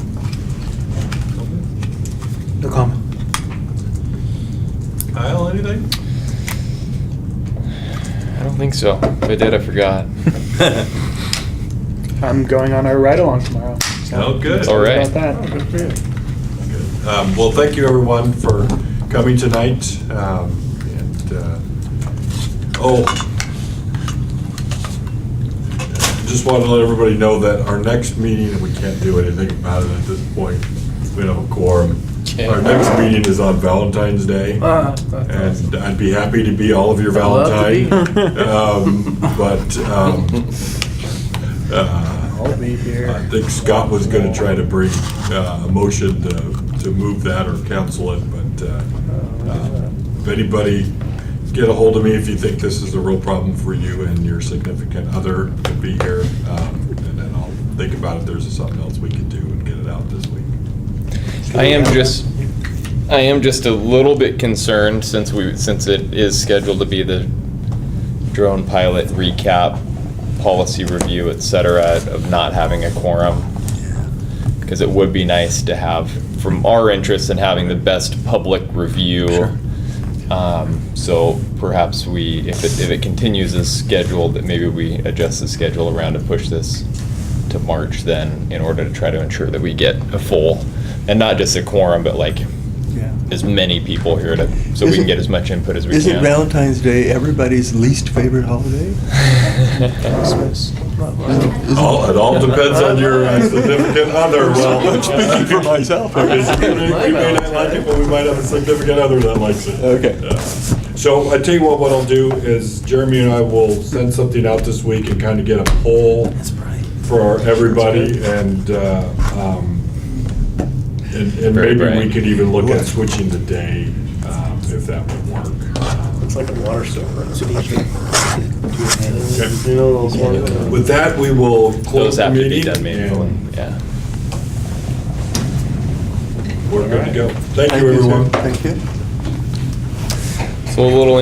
No comment. Kyle, anything? I don't think so. If I did, I forgot. I'm going on a ride-along tomorrow. So Oh, good. excited All right. About that. Oh, good for you. Good. Well, thank you everyone for coming tonight. Just want to let everybody know that our next meeting, and we can't do anything about it at this point, we don't have a quorum. Okay. Our next meeting is on Valentine's Day, and I'd be happy to be all of your I'd love to Valentine. be. I'll be here. I think Scott was going to try to bring a motion to move that or cancel it, but if anybody, get a hold of me if you think this is a real problem for you and your significant other to be here, and then I'll think about if there's something else we can do and get it out this week. I am just a little bit concerned since it is scheduled to be the drone pilot recap, policy review, et cetera, of not having a quorum. Because it would be nice to have, from our interest in having the best public review. Sure. So perhaps if it continues as scheduled, that maybe we adjust the schedule around to push this to March then, in order to try to ensure that we get a full, and not just a quorum, but like as many people here so we can get as much input as we can. Isn't Valentine's Day everybody's least favorite holiday? Christmas. It all depends on your significant other. Well, I'm speaking for myself. we may not like it, but we might have a significant other that likes it. Okay. Yeah. So I tell you what I'll do is Jeremy and I will send something out this week and kind of get a poll for everybody, and maybe we could even look at switching the day if that would work. Looks like a water stove. Okay. You know those ones? With that, we will close Those the have to be meeting. done manually, and yeah. We're good to go. Thank you, everyone. Thank you. So a little